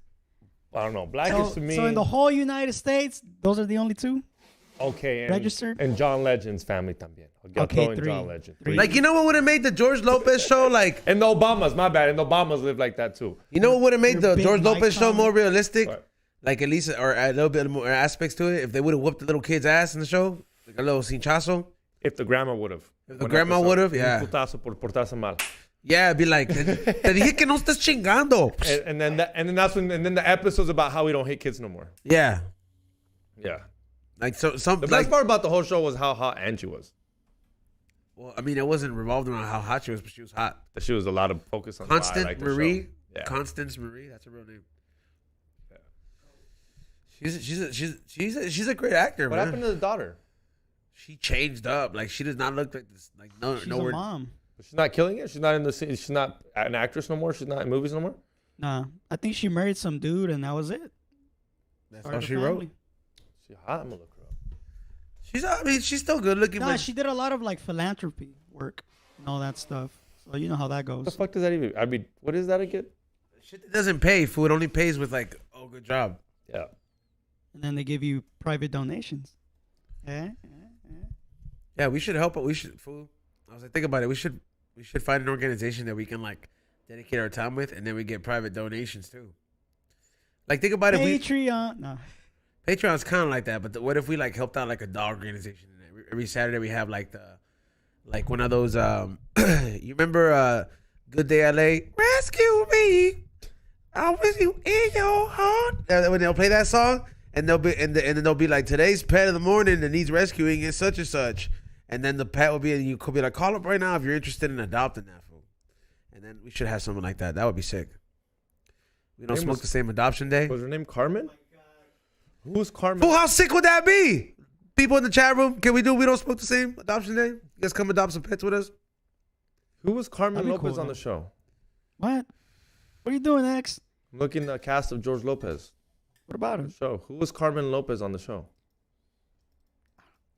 I don't know. Blackish to me. So in the whole United States, those are the only two? Okay. Registered? And John Legend's family también. Okay, 3. John Legend. Like, you know what would have made the George Lopez show like... And the Obamas, my bad. And the Obamas live like that too. You know what would have made the George Lopez show more realistic? What? Like, at least, or a little bit more aspects to it? If they would have whooped the little kid's ass in the show? Like a little cinchazo? If the grandma would have. If the grandma would have, yeah. Un putazo por portarse mal. Yeah, it'd be like, te dije que no estés chingando. And then the episode's about how we don't hate kids no more. Yeah. Yeah. Like, the best part about the whole show was how hot Angie was. Well, I mean, it wasn't revolved around how hot she was, but she was hot. She was a lot of focus on Constance Marie. Yeah. Constance Marie, that's her real name. Yeah. She's a great actor, What man. happened to the daughter? She changed up. Like, she does not look like this. Like, no, She's a mom. She's not killing it. She's not in the. She's not an actress no more. She's not in movies no more. Nah, I think she married some dude, and that was it. That's all she wrote. She's hot. I'm gonna look her up. She's still good looking. Nah, she did a lot of, like, philanthropy work and all that stuff. So you know how that What the goes. fuck does that even? I mean, what is that again? Shit that doesn't pay. Food only pays with, like, oh, good job. Yeah. And then they give you private donations. Yeah, we should help. We should. Food. I was like, think about it. We should find an organization that we can, like, dedicate our time with, and then we get private donations too. Like, think about it. Patreon. No. Patreon's kind of like that, but what if we, like, helped out, like, a dog organization? Every Saturday we have, like, one of those. You remember Good Day LA? Rescue me. I wish you in your heart. And when they'll play that song, and then they'll be like, today's pet of the morning that needs rescuing is such and such. And then the pet will be, and you could be like, call up right now if you're interested in adopting that fool. And then we should have something like that. That would be sick. We don't smoke the same adoption day. Was her name Carmen? Who's Carmen? Fool, how sick would that be? People in the chat room, can we don't smoke the same adoption day? You guys come adopt some pets with us? Who was Carmen That'd be Lopez cool, on though. the show? What? What are you doing, X? I'm looking at the cast of George Lopez. What about him? Show. Who was Carmen Lopez on the show?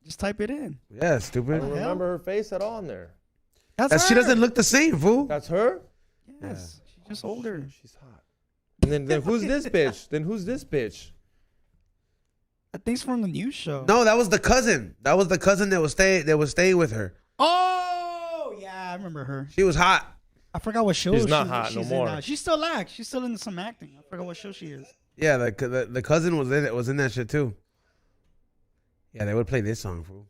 Just type it in. Yeah, I stupid. don't remember her face at all on there. That's She her. doesn't look the same, fool. That's her? Yes, she's just older. She's hot. And then who's this bitch? Then who's this bitch? I think it's from the news show. No, that was the cousin. That was the cousin that was staying with her. Oh, yeah, I remember her. She was hot. I forgot what show She's not hot no she's more. In, she's still acts. She's still in some acting. I forgot what show she is. Yeah, the cousin was in it. Was in that shit too. Yeah, they would play this song, fool.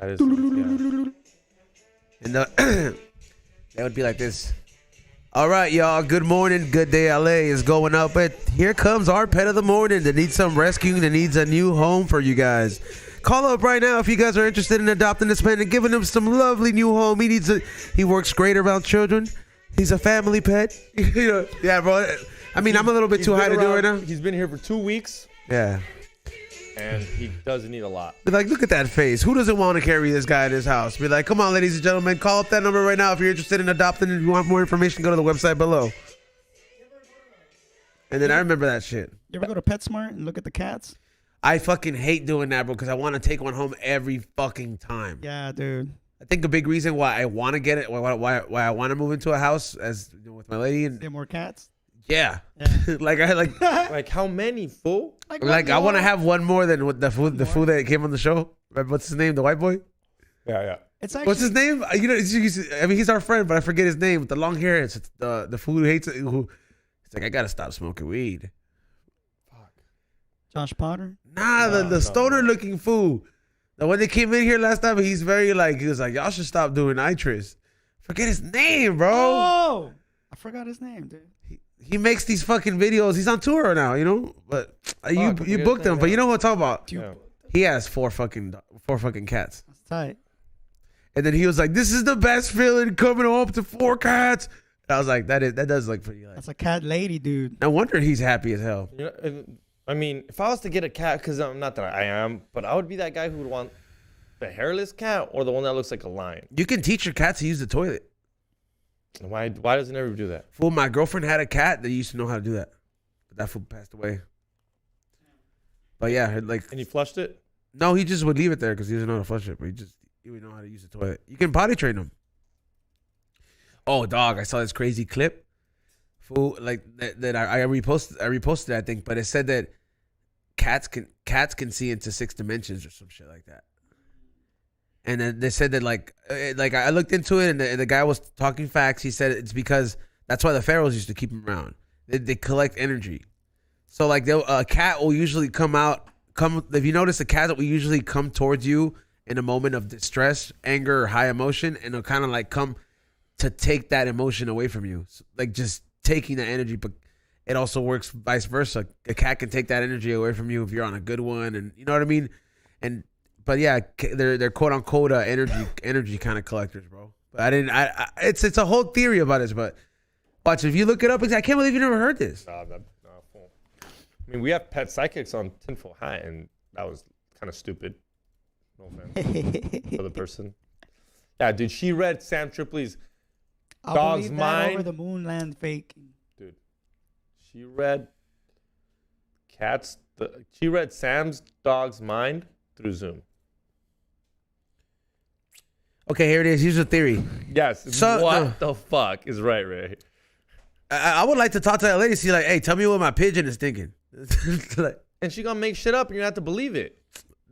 That is, yeah. And they would be like this. All right, y'all. Good morning. Good day, LA is going up. But here comes our pet of the morning that needs some rescuing, that needs a new home for you guys. Call up right now if you guys are interested in adopting this pet and giving him some lovely new home. He works great around children. He's a family pet. You know, yeah, bro. I mean, I'm a little bit too high to do right now. He's been here for 2 weeks, Yeah. and he doesn't need a lot. Be like, look at that face. Who doesn't want to carry this guy in his house? Be like, come on, ladies and gentlemen, call up that number right now if you're interested in adopting and you want more information. Go to the website below. And then I remember that shit. You ever go to PetSmart and look at the cats? I fucking hate doing that, bro, because I want to take one home every fucking time. Yeah, dude. I think a big reason why I want to get it, why I want to move into a house as you know, with my lady, and Get more cats? yeah, Yeah. like I like Like how many, fool? like I want to have one more than with the food that came on the show. What's his name? The white boy. Yeah, yeah. It's actually, What's his name? You know, I mean, he's our friend, but I forget his name. With the long hair, it's the fool who hates it. It's like I gotta stop smoking weed. Josh Potter? Nah, the stoner looking fool. The one that came in here last time, he was like, y'all should stop doing nitrous. Forget his name, bro. Oh! I forgot his name, dude. He makes these fucking videos. He's on tour now, you know. But you forget booked his him. name, But yeah. you know what I'm talking about? Yeah. He has four fucking cats. That's tight. And then he was like, "This is the best feeling coming home to 4 cats." And I was like, that does look pretty. Like, That's a cat lady, dude. no wonder he's happy as hell. You know, I mean, if I was to get a cat, because I'm not that I am, but I would be that guy who would want the hairless cat or the one that looks like a lion. You can teach your cat to use the toilet. Why does it never do that? Fool, my girlfriend had a cat that used to know how to do that, but that fool passed away. But yeah, like And he flushed it? no, he just would leave it there because he doesn't know how to flush it. But he would know how to use the toilet. You can potty train him. Oh, dog! I saw this crazy clip. Fool, like that I reposted. I think, but it said that cats can see into 6 dimensions or some shit like that. And then they said that like I looked into it, and the guy was talking facts. He said it's because that's why the pharaohs used to keep them around. They collect energy. So like a cat will usually come. If you notice, a cat will usually come towards you in a moment of distress, anger, or high emotion, and it'll kind of like come to take that emotion away from you, so, like just taking that energy. But it also works vice versa. A cat can take that energy away from you if you're on a good one, and you know what I mean. But yeah, they're quote unquote energy kind of collectors, bro. But it's a whole theory about this. But watch, if you look it up, I can't believe you never heard this. Fool. I mean, we have pet psychics on Tinfoil Hat, and that was kind of stupid. No offense for the person. Yeah, dude, she read Sam Tripoli's I'll Dog's believe that mind. over the moon land fake. Dude. She read she read Sam's dog's mind through Zoom. Okay, here it is. Here's the theory. Yes. So- what the fuck is right, Ray? I would like to talk to that lady. See, like, hey, tell me what my pigeon is thinking. Like, And she gonna make shit up, and you have to believe it.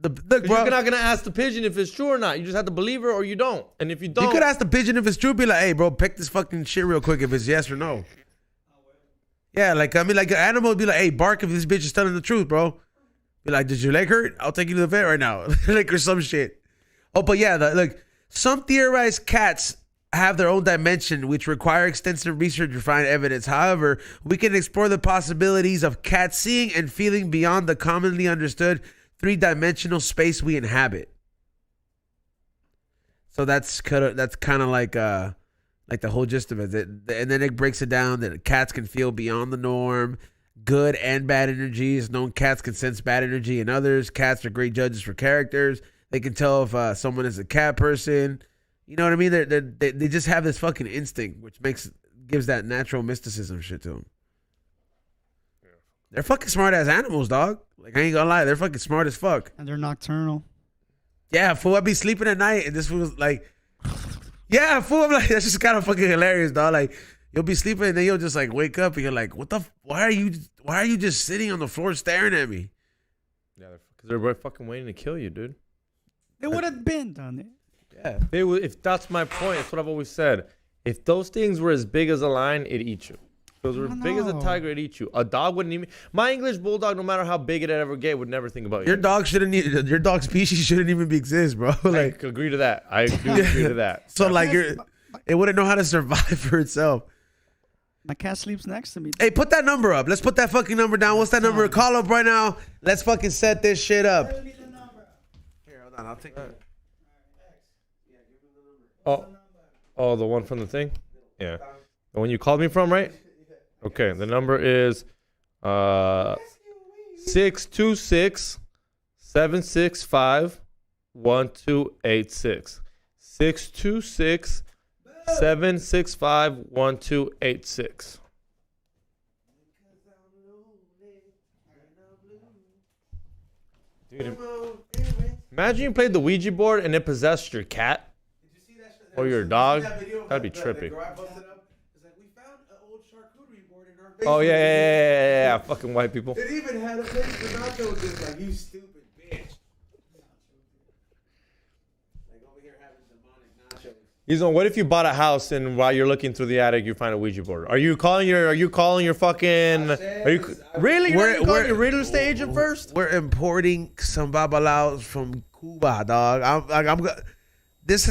look, 'Cause bro. you're not gonna ask the pigeon if it's true or not. You just have to believe her, or you don't. And if you don't, You could ask the pigeon if it's true. Be like, hey, bro, pick this fucking shit real quick if it's yes or no. Yeah, like, I mean, like, an animal would be like, hey, bark if this bitch is telling the truth, bro. Be like, did your leg hurt? I'll take you to the vet right now. Like, or some shit. Oh, but yeah, look, some theorized cats have their own dimension, which require extensive research to find evidence. However, we can explore the possibilities of cats seeing and feeling beyond the commonly understood three-dimensional space we inhabit. So that's kind of like the whole gist of it. And then it breaks it down that cats can feel beyond the norm, good and bad energies. Known cats can sense bad energy in others. Cats are great judges for characters. They can tell if someone is a cat person. You know what I mean? They just have this fucking instinct, which gives that natural mysticism shit to them. Yeah. They're fucking smart ass animals, dog. Like, I ain't gonna lie, they're fucking smart as fuck. And they're nocturnal. Yeah, fool, I'd be sleeping at night, and this was like, yeah, fool, I'm like, that's just kind of fucking hilarious, dog. Like, you'll be sleeping, and then you'll just like wake up, and you're like, why are you just sitting on the floor staring at me? Yeah, because they're fucking waiting to kill you, dude. They would have been done it. Yeah, they would. If that's my point, that's what I've always said. If those things were as big as a lion, it'd eat you. If those were big as a tiger, it'd eat you. A dog wouldn't even. My English bulldog, no matter how big it ever get, would never think about you. Your dog your dog species shouldn't even exist, bro. Like, I agree to that. I do agree to that. So like, it wouldn't know how to survive for itself. My cat sleeps next to me. Hey, put that number up. Let's put that fucking number down. What's that number? Call up right now. Let's fucking set this shit up. Here, hold on. I'll take it. Oh, the one from the thing? Yeah. The one you called me from, right? Okay, the number is 626 765 1286. 626 765 1286. Dude, imagine you played the Ouija board and it possessed your cat. Or your dog? That'd be trippy. Oh, yeah. Fucking white people. It even had a place for nachos. Just like, you stupid bitch. Like, over here having demonic nachos. He's on. What if you bought a house and while you're looking through the attic, you find a Ouija board? Are you calling your fucking? Are you really? You're calling your real estate agent first? We're importing some babalaos from Cuba, dog. I'm This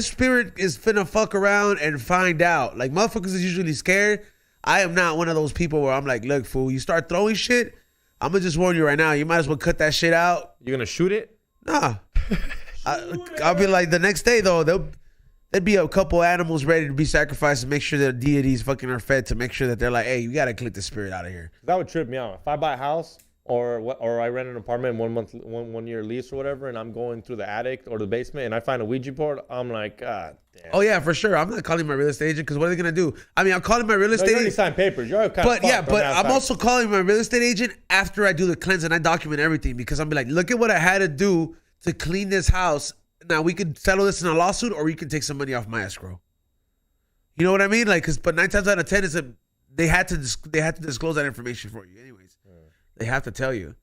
spirit is finna fuck around and find out. Like, motherfuckers is usually scared. I am not one of those people where I'm like, look, fool, you start throwing shit, I'm gonna just warn you right now. You might as well cut that shit out. You're gonna shoot it? Nah. I'll be like, the next day though, there'd be a couple animals ready to be sacrificed to make sure that deities fucking are fed, to make sure that they're like, hey, you gotta click the spirit out of here. That would trip me out. If I buy a house or I rent an apartment, 1 year lease or whatever, and I'm going through the attic or the basement and I find a Ouija board, I'm like, God damn. Oh yeah, for sure. I'm not calling my real estate agent, because what are they gonna do? I mean, I'm calling my real estate agent. You already agent. signed papers. You're kind But yeah, but I'm also calling my real estate agent after I do the cleanse and I document everything, because I'm like, look at what I had to do to clean this house. Now we could settle this in a lawsuit, or you can take some money off my escrow. You know what I mean? Like, but 9 times out of 10, they had to disclose that information for you, anyways. They have to tell you.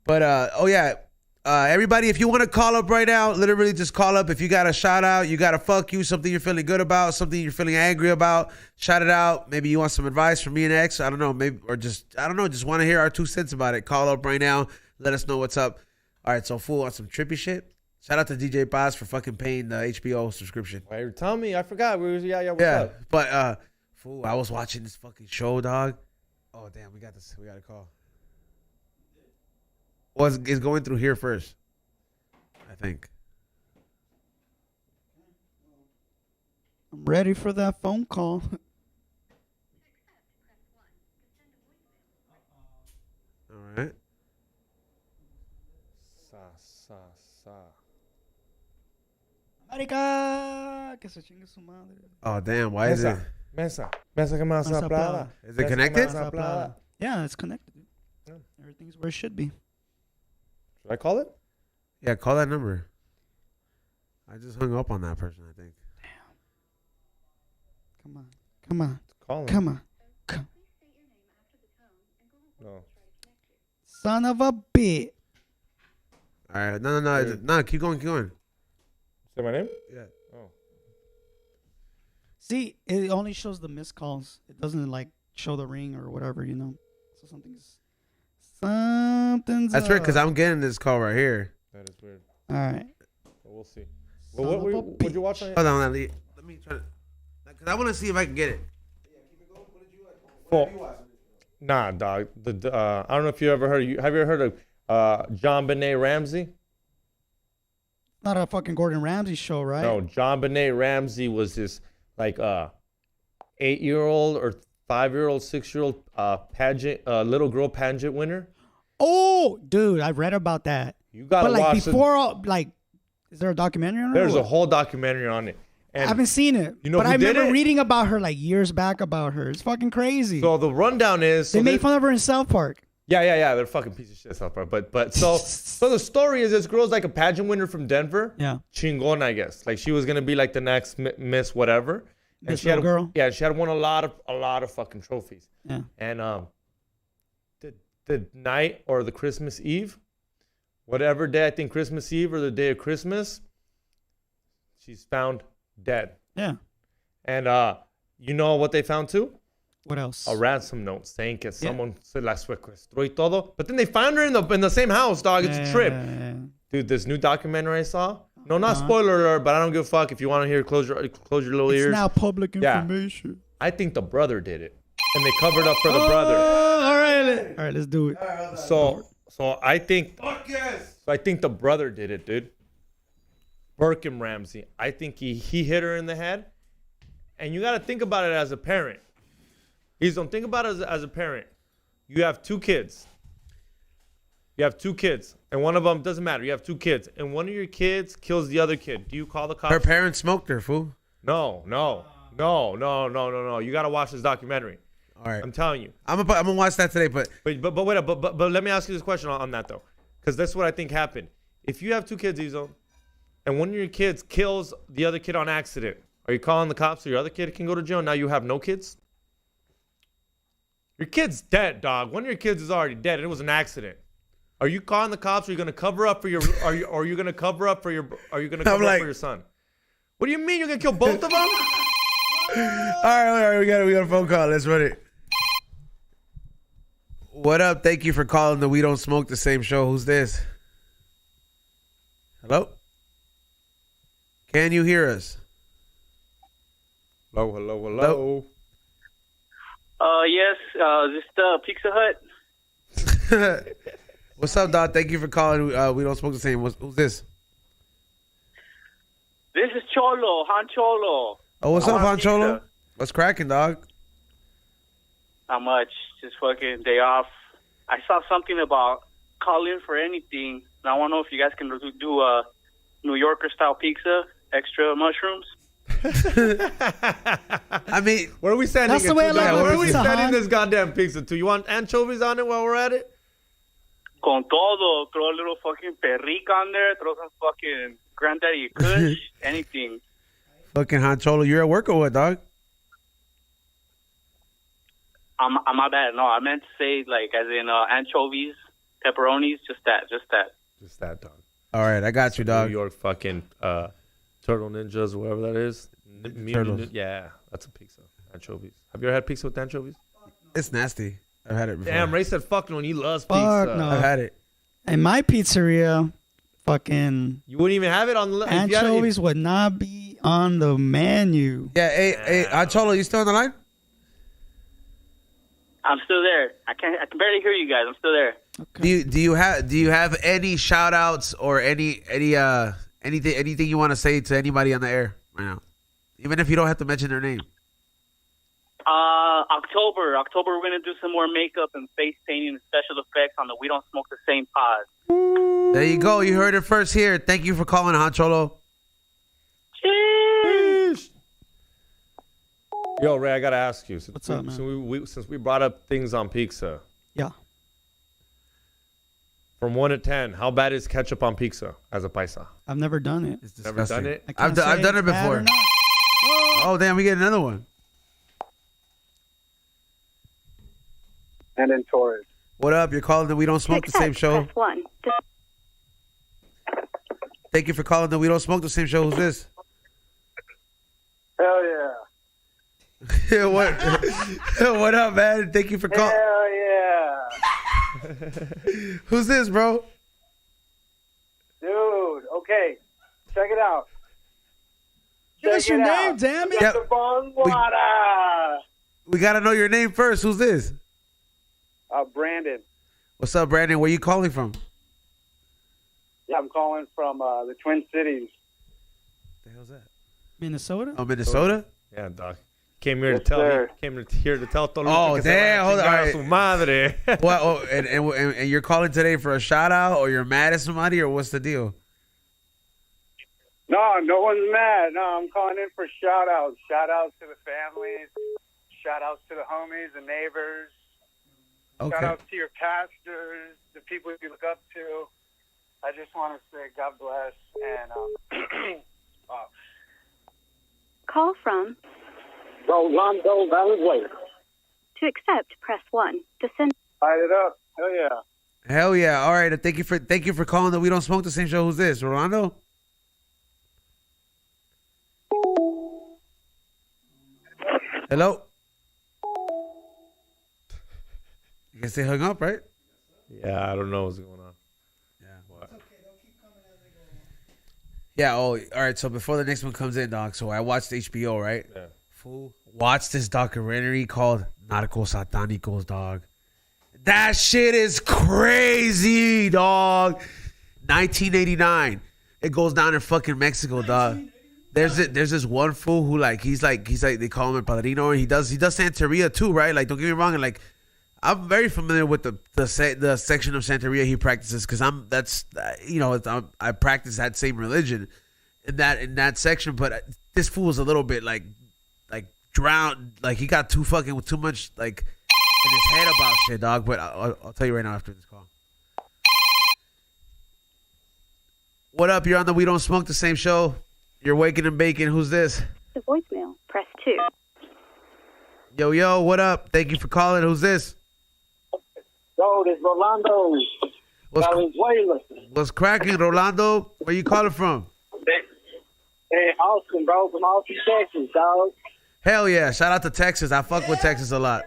But everybody, if you want to call up right now, literally just call up. If you got a shout out, you got a fuck you, something you're feeling good about, something you're feeling angry about, shout it out. Maybe you want some advice from me and X. I don't know, maybe, or just want to hear our 2 cents about it. Call up right now. Let us know what's up. All right, so fool, on some trippy shit. Shout out to DJ Paz for fucking paying the HBO subscription. Why you tell me? I forgot. What's Yeah, up? but fool, I was watching this fucking show, dog. Oh damn, we got a call. Well, it's going through here first, I think. I'm ready for that phone call. All right. Marica, que se chingue su madre. Oh damn, why is it? Mesa que más Mesa aplauda. Is it connected? Yeah, it's connected. Yeah. Everything's where it should be. Should I call it? Yeah, call that number. I just hung up on that person, I think. Damn. Come on. Call him. Come on. No. Son of a bitch. All right, no, keep going. Say my name? Yeah. Oh. See, it only shows the missed calls. It doesn't like show the ring or whatever, So something's That's weird, because I'm getting this call right here. That is weird. All right. But we'll see. Well, what'd you watch on? Hold on, Ali. Let me try to. Because I want to see if I can get it. Well, nah, dog. I don't know if you ever heard. Have you ever heard of John Benet Ramsey? Not a fucking Gordon Ramsay show, right? No, John Benet Ramsey was this like 8-year-old or 5-year-old, 6-year-old pageant, little girl pageant winner. Oh, dude, I read about that. You gotta But like watch before, like, is there a documentary on it? There's or a what? whole documentary on it. I And haven't seen it. You know but who I did remember it? reading about her like years back about her. It's fucking crazy. so the rundown is they made fun of her in South Park. Yeah. They're fucking piece of shit South Park. But so the story is this girl's like a pageant winner from Denver. Yeah. Chingon, I guess. Like she was gonna be like the next Miss whatever. And Miss she had Little Girl? Yeah, she had won a lot of fucking trophies. Yeah. And the night or the Christmas Eve, whatever day, I think Christmas Eve or the day of Christmas, she's found dead. Yeah. And you know what they found too? What else? A ransom note saying que someone se la secuestró y todo. But then they found her in the same house, dog. It's a trip. Yeah. Dude, this new documentary I saw. No, not spoiler alert, but I don't give a fuck. If you want to hear, close your little It's ears. now public Yeah. information. I think the brother did it. And they covered up for the brother. All right, let's do it. So I think So I think the brother did it, dude. Birkin Ramsey. I think he hit her in the head. And you got to think about it as a parent. Don't think about it as a parent. You have 2 kids. And one of them doesn't matter. You have 2 kids. And one of your kids kills the other kid. Do you call the cops? Her parents smoked her, fool. No. You got to watch this documentary. All right. I'm telling you. I'm gonna watch that today, but But wait, but let me ask you this question on that though, because that's what I think happened. If you have 2 kids, Ezo, and one of your kids kills the other kid on accident, are you calling the cops so your other kid can go to jail? Now you have no kids. Your kid's dead, dog. One of your kids is already dead, and it was an accident. Are you calling the cops? Or are you gonna cover up for your? Are you gonna cover up for your? Are you gonna cover up for your son? What do you mean you're gonna kill both of them? all right, we got a phone call. Let's run it. What up? Thank you for calling the We Don't Smoke the Same show. Who's this? Hello? Can you hear us? Hello. Yes, this is the Pizza Hut. What's up, dog? Thank you for calling. We Don't Smoke the Same. Who's this? This is Cholo, Han Cholo. Oh, what's up, want Honcholo? pizza. What's cracking, dog? Not much, just fucking day off. I saw something about call in for anything. And I want to know if you guys can do a New Yorker style pizza, extra mushrooms. I mean, Where are we sending That's it the way to? I like Dad? my Where are we pizza, sending Han. this goddamn pizza to? You want anchovies on it while we're at it? Con todo. Throw a little fucking perrica on there. Throw some fucking Granddaddy Kush. Anything. fucking Honcholo, you're at work or what, dog? I'm my bad. No, I meant to say like as in anchovies, pepperonis, just that. Just that, dog. All right, I got you, New dog. York fucking Turtle Ninjas, whatever that is. Turtles. Yeah, that's a pizza. Anchovies. Have you ever had pizza with anchovies? It's nasty. I've had it before. Damn, Ray said fucking when he loves Fuck pizza. no. I've had it. In my pizzeria, fucking You wouldn't even have it on the anchovies would not be on the menu. Yeah, hey, Honcholo, you still on the line? I'm still there. I can barely hear you guys. I'm still there. Okay. Do you have any shout outs or anything you want to say to anybody on the air right now? Even if you don't have to mention their name. October, we're gonna do some more makeup and face painting and special effects on the We Don't Smoke the Same pod. There you go. You heard it first here. Thank you for calling, Honcholo. Cheers. Yo, Ray, I gotta ask you. What's up, man? Since we brought up things on pizza, Yeah. from 1 to 10, how bad is ketchup on pizza as a paisa? I've never done it. It's Never disgusting. done it? I can't I've say done it it's bad or before. not. Oh, damn, we get another one. And in Torres. What up? You're calling the We Don't Smoke the Same show. Press 1. Thank you for calling the We Don't Smoke the Same show. Who's this? Hell yeah. what? What up, man? Thank you for calling. Hell yeah. Who's this, bro? Dude, okay. Check it out. Give us Check your it name, out. damn it. Yep. The Bong Water. We gotta know your name first. Who's this? Brandon. What's up, Brandon? Where you calling from? Yeah, I'm calling from the Twin Cities. The hell's that? Minnesota? Oh, Minnesota? Yeah, dog. Came here Yes, to tell. sir. Came here to tell Toluca. Oh, que se damn, van a hold on, chingar a alright. su madre. What? Oh, and you're calling today for a shout out, or you're mad at somebody, or what's the deal? No one's mad. No, I'm calling in for shout outs. Shout outs to the families. Shout outs to the homies, the neighbors. Shout Okay. outs to your pastors, the people you look up to. I just want to say God bless and Call from. Rolando Valenzuela. To accept, press 1. To send. Light it up. Hell yeah. Hell yeah! All right, thank you for calling the We Don't Smoke the Same Show. Who's this? Rolando? Hello. I guess they hung up, right? Yeah, I don't know what's going on. Yeah. What? Yeah. Oh, all right. So before the next one comes in, dog. So I watched HBO, right? Yeah. Fool. Watched this documentary called Narcos Satánicos, dog. That shit is crazy, dog. 1989. It goes down in fucking Mexico, dog. There's this one fool who he's like they call him El Padrino, and he does Santeria too, right? Like, don't get me wrong, and like I'm very familiar with the section of Santeria he practices because I practice that same religion in that section, but this fool is a little bit like drowned, like he got too much like in his head about shit, dog. But I'll tell you right now after this call. What up? You're on the We Don't Smoke the Same Show. You're waking and baking. Who's this? The voicemail, press 2. Yo, what up? Thank you for calling. Who's this? Yo, this Rolando Valenzuela. What's cracking, Rolando? Where you calling from? Hey, Austin, bro, from Austin, Texas, dog. Hell yeah. Shout out to Texas. I fuck with Texas a lot.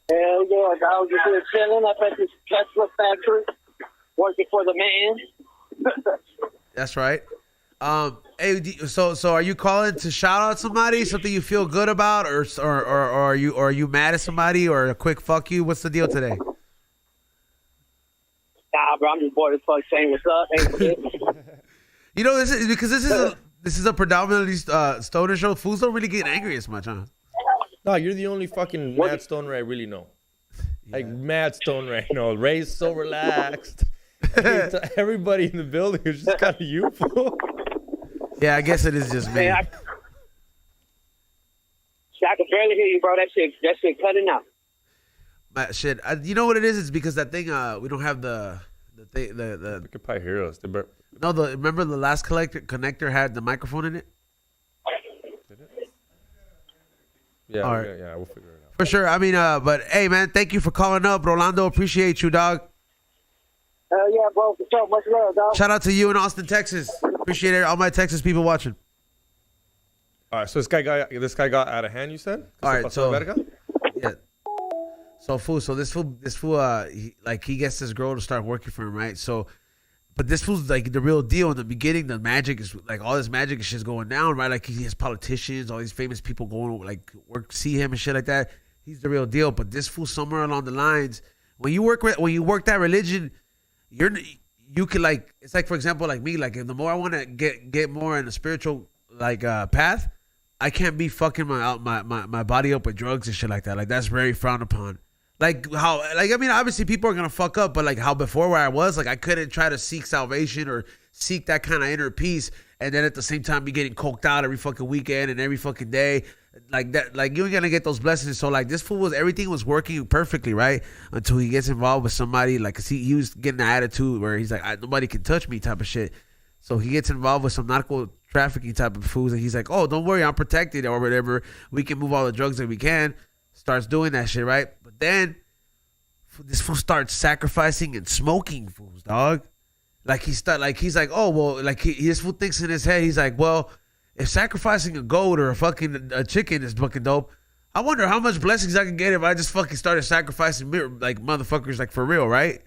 Hell yeah, dog. Just here chilling up at this Tesla factory, working for the man. That's right. Hey, so are you calling to shout out somebody, something you feel good about, or are you mad at somebody, or a quick fuck you? What's the deal today? Nah, bro, I'm just bored as fuck saying what's up. Ain't You know, this is a predominantly stoner show. Fools don't really get angry as much, huh? No, you're the only fucking mad stoner I really know. Like mad stoner I know. Ray's so relaxed. Everybody in the building is just kind of you, fool. Yeah, I guess it is just me. Man, I can barely hear you, bro. That shit cutting out. But shit, you know what it is? It's because that thing. We don't have the thing. We could probably hear us. Remember the last connector had the microphone in it. Yeah, All right. yeah, we'll figure it out. For sure. I mean, but hey, man, thank you for calling up, Rolando. Appreciate you, dog. Hell yeah, bro. For sure. Much love, dog. Shout out to you in Austin, Texas. Appreciate it. All my Texas people watching. All right, so this guy got out of hand. You said? All right, so verga? yeah. So this fool, he gets this girl to start working for him, right? So, but this fool's like the real deal. In the beginning, the magic is like all this magic is just going down, right? Like he has politicians, all these famous people going like see him and shit like that. He's the real deal. But this fool, somewhere along the lines, when you work that religion, you can like, it's like, for example, like me, like if the more I want to get more in a spiritual like path, I can't be fucking my body up with drugs and shit like that. Like that's very frowned upon. Like how, like, I mean, obviously people are going to fuck up, but like how before where I was, like I couldn't try to seek salvation or seek that kind of inner peace. And then at the same time be getting coked out every fucking weekend and every fucking day like that. Like you ain't going to get those blessings. So like this fool everything was working perfectly, right? Until he gets involved with somebody like, cause he was getting the attitude where he's like, nobody can touch me type of shit. So he gets involved with some narco trafficking type of fools. And he's like, oh, don't worry, I'm protected or whatever. We can move all the drugs that we can. Starts doing that shit, right? But then this fool starts sacrificing and smoking fools, dog. Like he's like, oh well, like this fool thinks in his head, he's like, well, if sacrificing a goat or a chicken is fucking dope, I wonder how much blessings I can get if I just fucking started sacrificing like motherfuckers like for real, right?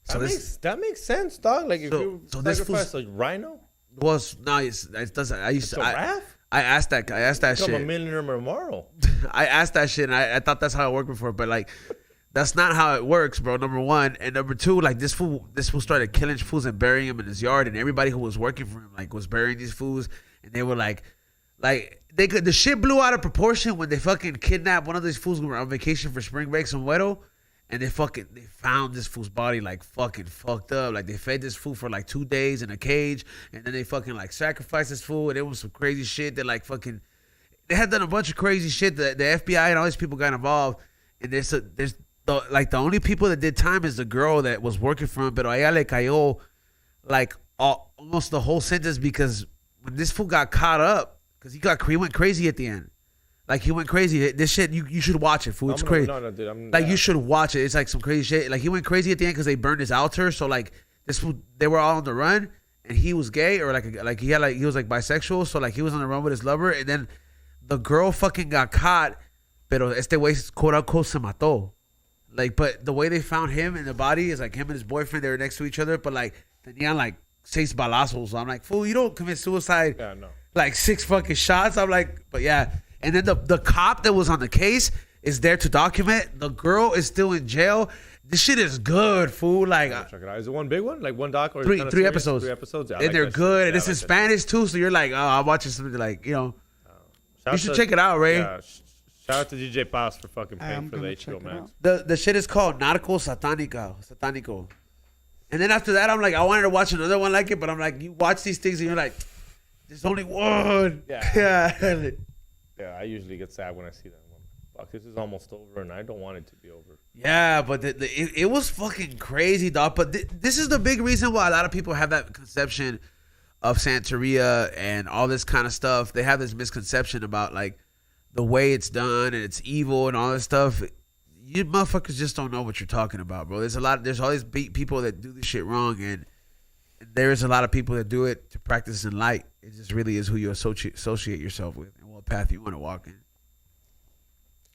So that makes sense, dog. Like if you so this sacrifice fool's- a rhino. Well, it doesn't. I used It's a raft? I asked that Become a shit. millionaire tomorrow. I asked that shit, and I thought that's how it worked before, but like, that's not how it works, bro. Number one, and number two, like this fool started killing fools and burying them in his yard, and everybody who was working for him like was burying these fools, and they were like the shit blew out of proportion when they fucking kidnapped one of these fools who were on vacation for spring break somewhere, and they found this fool's body like fucking fucked up. Like they fed this fool for like 2 days in a cage, and then they fucking like sacrificed this fool, and it was some crazy shit that like fucking they had done a bunch of crazy shit. The FBI and all these people got involved, and there's the only people that did time is the girl that was working for him, pero a ella le cayó like almost the whole sentence because when this fool got caught up, because he went crazy at the end. Like he went crazy. This shit, you should watch it, fool. It's crazy. No, dude, like you should watch it. It's like some crazy shit. Like he went crazy at the end because they burned his altar. So like this fool, they were all on the run, and he was gay or like he was like bisexual. So like he was on the run with his lover, and then the girl fucking got caught. Pero este güey quote unquote se mató. Like, but the way they found him in the body is like him and his boyfriend. They were next to each other, but like tenían like 6 balazos. So I'm like, fool, you don't commit suicide. Yeah, no. Like 6 fucking shots. I'm like, but yeah. And then the cop that was on the case is there to document. The girl is still in jail. This shit is good, fool. Like Check it out. Is it one big one? Like one doc or three kinda serious? episodes. 3 episodes. Yeah, I and like they're that good. shit. And Yeah, it's I in like that Spanish too. So you're like, oh, I'm watching something like, you know. shit. You should check it out, Ray. Yeah, shout out to DJ Paz for fucking paying I'm for the gonna check HBO it Max. out. The shit is called Narco Satanico. And then after that, I'm like, I wanted to watch another one like it, but I'm like, you watch these things and you're like, there's only one. Yeah. Yeah. Yeah, I usually get sad when I see that one. Fuck, this is almost over, and I don't want it to be over. Yeah, but it was fucking crazy, dog. But this is the big reason why a lot of people have that conception of Santeria and all this kind of stuff. They have this misconception about like the way it's done and it's evil and all this stuff. You motherfuckers just don't know what you're talking about, bro. There's all these people that do this shit wrong, and there's a lot of people that do it to practice in light. It just really is who you associate yourself with and what path you want to walk in.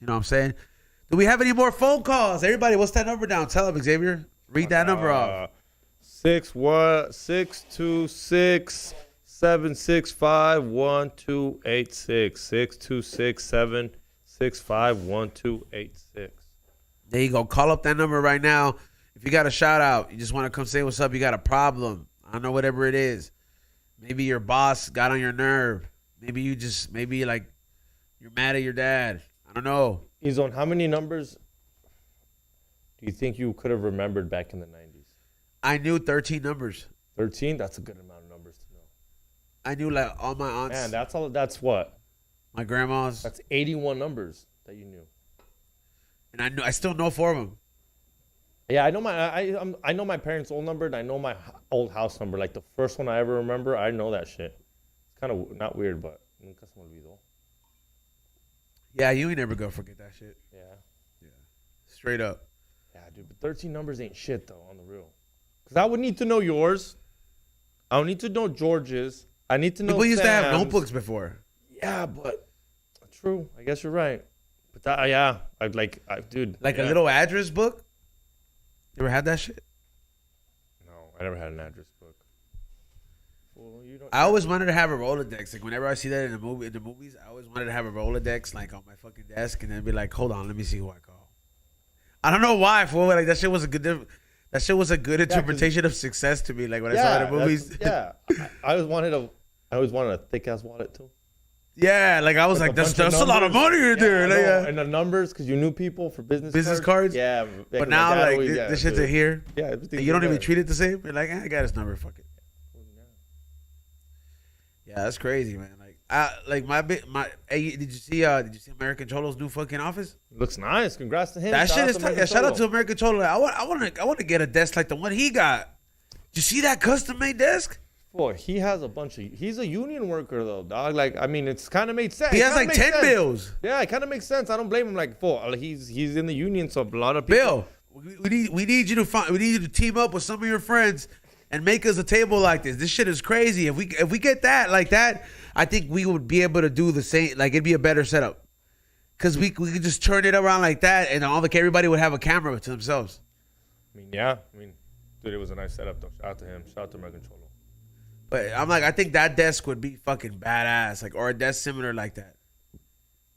You know what I'm saying? Do we have any more phone calls? Everybody, what's that number down? Tell them, Xavier. Read that number off. 626 765 1286 626 765 1286. There you go. Call up that number right now. If you got a shout out, you just want to come say what's up, you got a problem. I don't know, whatever it is. Maybe your boss got on your nerve. Maybe like you're mad at your dad. I don't know. Izon, how many numbers do you think you could have remembered back in the 90s? I knew 13 numbers. 13? That's a good amount of numbers to know. I knew like all my aunts. Man, that's what? My grandmas. That's 81 numbers that you knew. And I still know 4 of them. Yeah, I know my parents' old number, and I know my old house number. Like the first one I ever remember, I know that shit. It's kind of not weird, but nunca se me olvidó. Yeah, you ain't never gonna forget that shit. Yeah. Straight up. Yeah, dude, but 13 numbers ain't shit, though, on the real. Because I would need to know yours. I would need to know George's. I need to know People used to have Sam's. notebooks before. Yeah, but true. I guess you're right. But that, yeah, dude. Like yeah. a little address book. You ever had that shit? No, I never had an address book. Well, you don't. I always wanted to have a Rolodex. Like whenever I see that in the movies, I always wanted to have a Rolodex like on my fucking desk, and then be like, "Hold on, let me see who I call." I don't know why, fool. Like that shit was a good. That shit was a good interpretation of success to me. Like when I saw it in the movies. Yeah, I always wanted a thick ass wallet too. Yeah, like I was like, that's a lot of money in there. Like, And the numbers, because you knew people for business cards. Yeah, but now like this shit's in here. Yeah, and you don't even treat it the same. You're like, I got his number. Fuck it. Yeah, that's crazy, man. Hey, did you see American Cholo's new fucking office? Looks nice. Congrats to him. That shit is tight. Yeah, shout out to American Cholo. I want to get a desk like the one he got. Did you see that custom made desk? Boy, he has he's a union worker though, dog. Like, I mean, it's kind of made sense. He has like 10 bills. Yeah, it kind of makes sense. I don't blame him. Like, he's in the union, so a lot of people. Bill, we need you to team up with some of your friends and make us a table like this. This shit is crazy. If we get that like that, I think we would be able to do the same. Like, it'd be a better setup. Cause we could just turn it around like that, and everybody would have a camera to themselves. I mean, yeah. Dude, it was a nice setup though. Shout out to him. Shout out to American Cholo. But I'm like, I think that desk would be fucking badass, like, or a desk similar like that.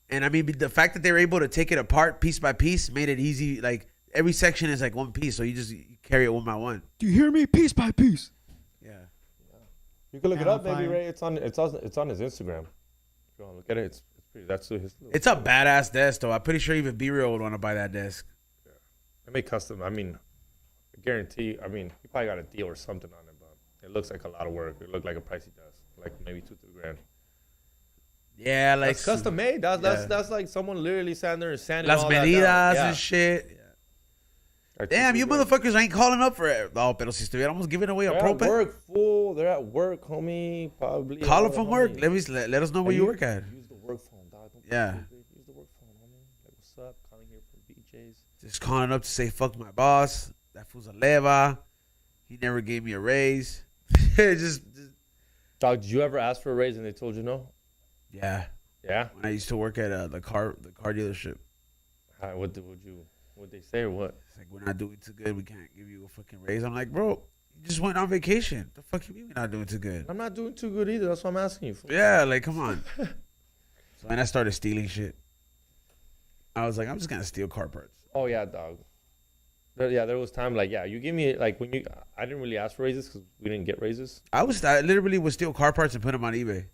And I mean, the fact that they were able to take it apart piece by piece made it easy. Like every section is like one piece, so you carry it one by one. Do you hear me? Piece by piece. Yeah. You can look it up, baby Fire. Ray. It's on his Instagram. If you want to look at it, it's pretty. That's his. It's a badass desk, though. I'm pretty sure even B-Real would want to buy that desk. I make custom. I mean, I guarantee. I mean, he probably got a deal or something on it, but it looks like a lot of work. It looked like a pricey desk, like maybe $2-3 grand. Yeah, like That's custom made. That's like someone literally sat there and sanded Las all that medidas down. Yeah. and shit. Like Damn, $2-3 you grand. motherfuckers ain't calling up for it. Oh, pero si estuviéramos giving away a They're pro at work, fool. They're at work, homie. Probably. Call them Oh, from work. homie. Let us know where you work at. Use the work phone, dog. Don't be Yeah. stupid. Use the work phone, homie. Like, what's up? Calling here from BJ's. Just calling up to say fuck my boss. That fool's a leva. He never gave me a raise. just Dog, did you ever ask for a raise and they told you no? yeah. Yeah. When I used to work at the car dealership, What they say or what? it's like we're not doing too good. We can't give you a fucking raise. I'm like, bro, you just went on vacation. The fuck you mean we're not doing too good? I'm not doing too good either. That's what I'm asking you for. Yeah, like come on. So then I started stealing shit. I was like, I'm just gonna steal car parts. Oh yeah, dog. There was time like you give me like when you. I didn't really ask for raises because we didn't get raises. I literally would steal car parts and put them on eBay.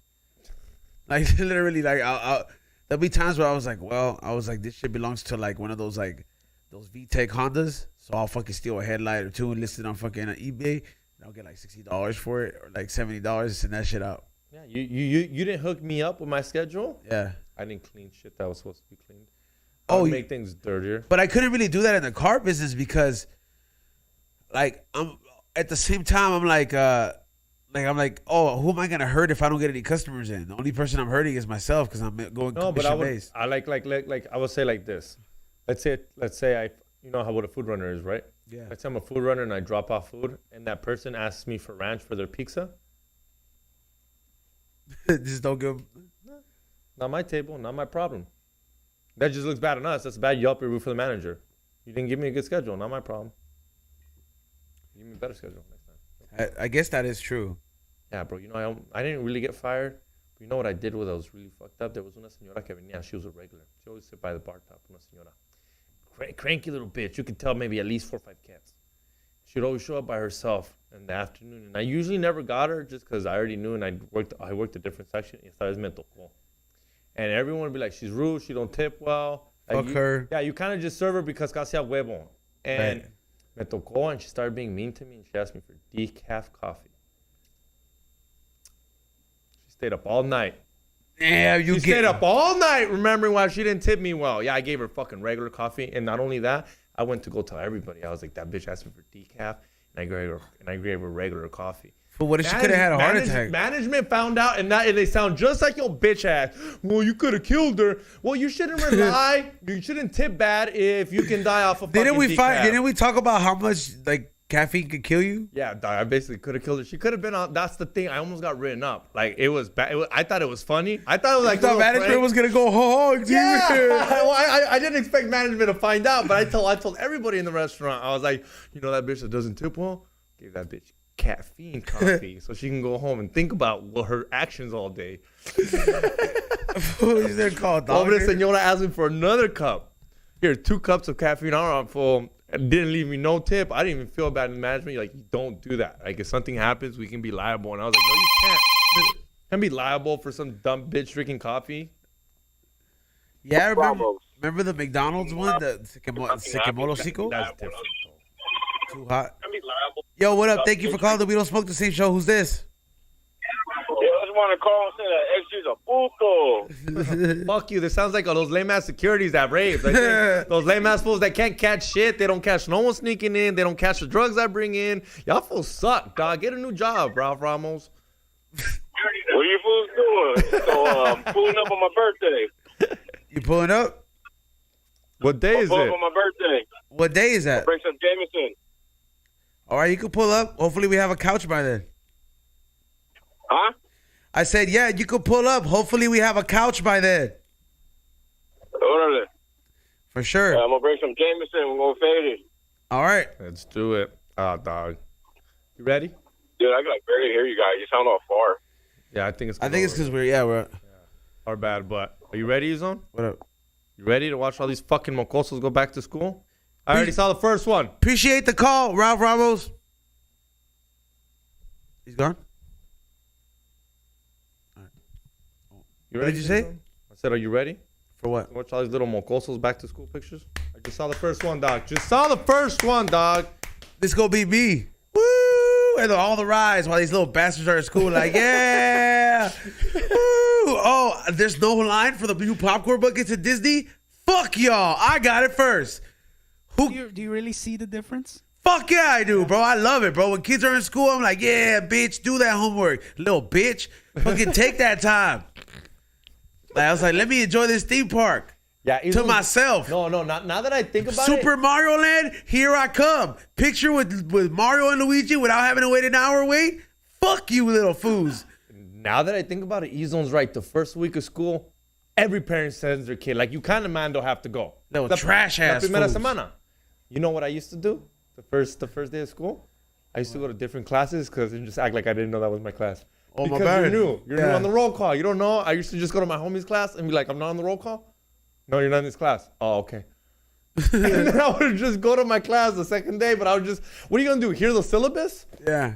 Like literally, like there'll be times where I was like, this shit belongs to like one of those like those VTEC Hondas. So I'll fucking steal a headlight or two and list it on fucking eBay. And I'll get like $60 for it or like $70 and send that shit out. Yeah, you didn't hook me up with my schedule. Yeah. I didn't clean shit that was supposed to be cleaned. Oh, Make things dirtier. But I couldn't really do that in the car business because, like, I'm at the same time I'm like, oh, who am I gonna hurt if I don't get any customers in? The only person I'm hurting is myself because I'm going No, but commission based. I like I would say like this. Let's say I you know how what a food runner is, right? Yeah. Let's say I'm a food runner and I drop off food and that person asks me for ranch for their pizza. Just don't give. Not my table, not my problem. That just looks bad on us. That's a bad Yelp review for the manager. You didn't give me a good schedule, not my problem. Give me a better schedule next time. I guess that is true. Yeah, bro. You know, I didn't really get fired. But you know what I did with I was really fucked up? There was una señora que venía. She was a regular. She always sit by the bar top. Una señora. Cranky little bitch. You could tell maybe at least 4 or 5 cans. She'd always show up by herself in the afternoon. And I usually never got her just because I already knew and I worked a different section. Esta vez me tocó. And everyone would be like, she's rude. She don't tip well. Like, Fuck her. Yeah, you kind of just serve her because casi a huevo. And me tocó and she started being mean to me. And she asked me for decaf coffee. She stayed up all night. Yeah, She stayed up all night remembering why she didn't tip me well. Yeah, I gave her fucking regular coffee. And not only that, I went to go tell everybody. I was like, that bitch asked me for decaf. And I gave her regular coffee. But what if she could have had a heart attack? Management found out, and they sound just like your bitch ass. Well, you could have killed her. Well, you shouldn't rely. You shouldn't tip bad if you can die off of Didn't fucking decaf. Didn't we talk about how much like caffeine could kill you? Yeah, I basically could have killed her. She could have been on. That's the thing. I almost got written up. Like it was bad. I thought it was funny. I thought it was like The management was gonna go hog, dude. Yeah, well, I didn't expect management to find out, but I told everybody in the restaurant. I was like, you know that bitch that doesn't tip well, gave that bitch caffeine coffee so she can go home and think about her actions all day. Who's there called? Over the señora asked me for another cup. Here, 2 cups of caffeine. I'm full. Didn't leave me no tip. I didn't even feel bad in management. Like, don't do that. Like, if something happens, we can be liable. And I was like, no, you can't. Can't be liable for some dumb bitch drinking coffee. Yeah, remember the McDonald's one, the Sycamolosico? That's different. Too hot. Yo, what up? Thank you for calling the We Don't Smoke the Same show. Who's this? I just want to call and say that X is a puto. Fuck you. This sounds like all those lame ass securities that rape. Like those lame ass fools that can't catch shit. They don't catch no one sneaking in. They don't catch the drugs I bring in. Y'all fools suck, dog. Get a new job, Ralph Ramos. What are you fools doing? So I'm pulling up on my birthday. You pulling up? What day is Pull up it? on my birthday. What day is that? Bring some Jameson. All right, you can pull up. Hopefully we have a couch by then. Huh? I said, yeah, you could pull up. Hopefully we have a couch by then. Orderly. For sure. I'm going to bring some Jameson. We're going to fade it. All right. Let's do it. Ah, dog. You ready? Dude, Dude, I can like barely hear you guys. You sound all far. Yeah, I think it's because we're our bad. But are you ready, Zone? what up? You ready to watch all these fucking mocosos go back to school? I already saw the first one. Appreciate the call, Ralph Ramos. He's gone. You What ready, did you say? Zone? I said, are you ready? For what? To watch all these little mocosos back to school pictures? I just saw the first one, dog. Just saw the first one, dog. This gonna be me. Woo! And all the rides while these little bastards are at school, like, yeah. Woo! Oh, there's no line for the new popcorn buckets at Disney? Fuck y'all. I got it first. Do you really see the difference? Fuck yeah, I do, bro. I love it, bro. When kids are in school, I'm like, yeah, bitch, do that homework. Little bitch. Fucking take that time. Like, I was like, let me enjoy this theme park. Yeah, To myself. No, now that I think about Super it. Mario Land, here I come. Picture with Mario and Luigi without having to wait an hour wait. Fuck you, little foos. Now that I think about it, E-Zone's right. The first week of school, every parent sends their kid. Like, you kind of, man, don't have to go. Little trash-ass La primera fools. semana. You know what I used to do? The first day of school? I used to go to different classes because and just act like I didn't know that was my class. Oh, my because bad. you're new. You're new Yeah. on the roll call. You don't know. I used to just go to my homie's class and be like, I'm not on the roll call. No, you're not in this class. Oh, okay. And then I would just go to my class the second day, but I would just, what are you going to do? Hear the syllabus? Yeah.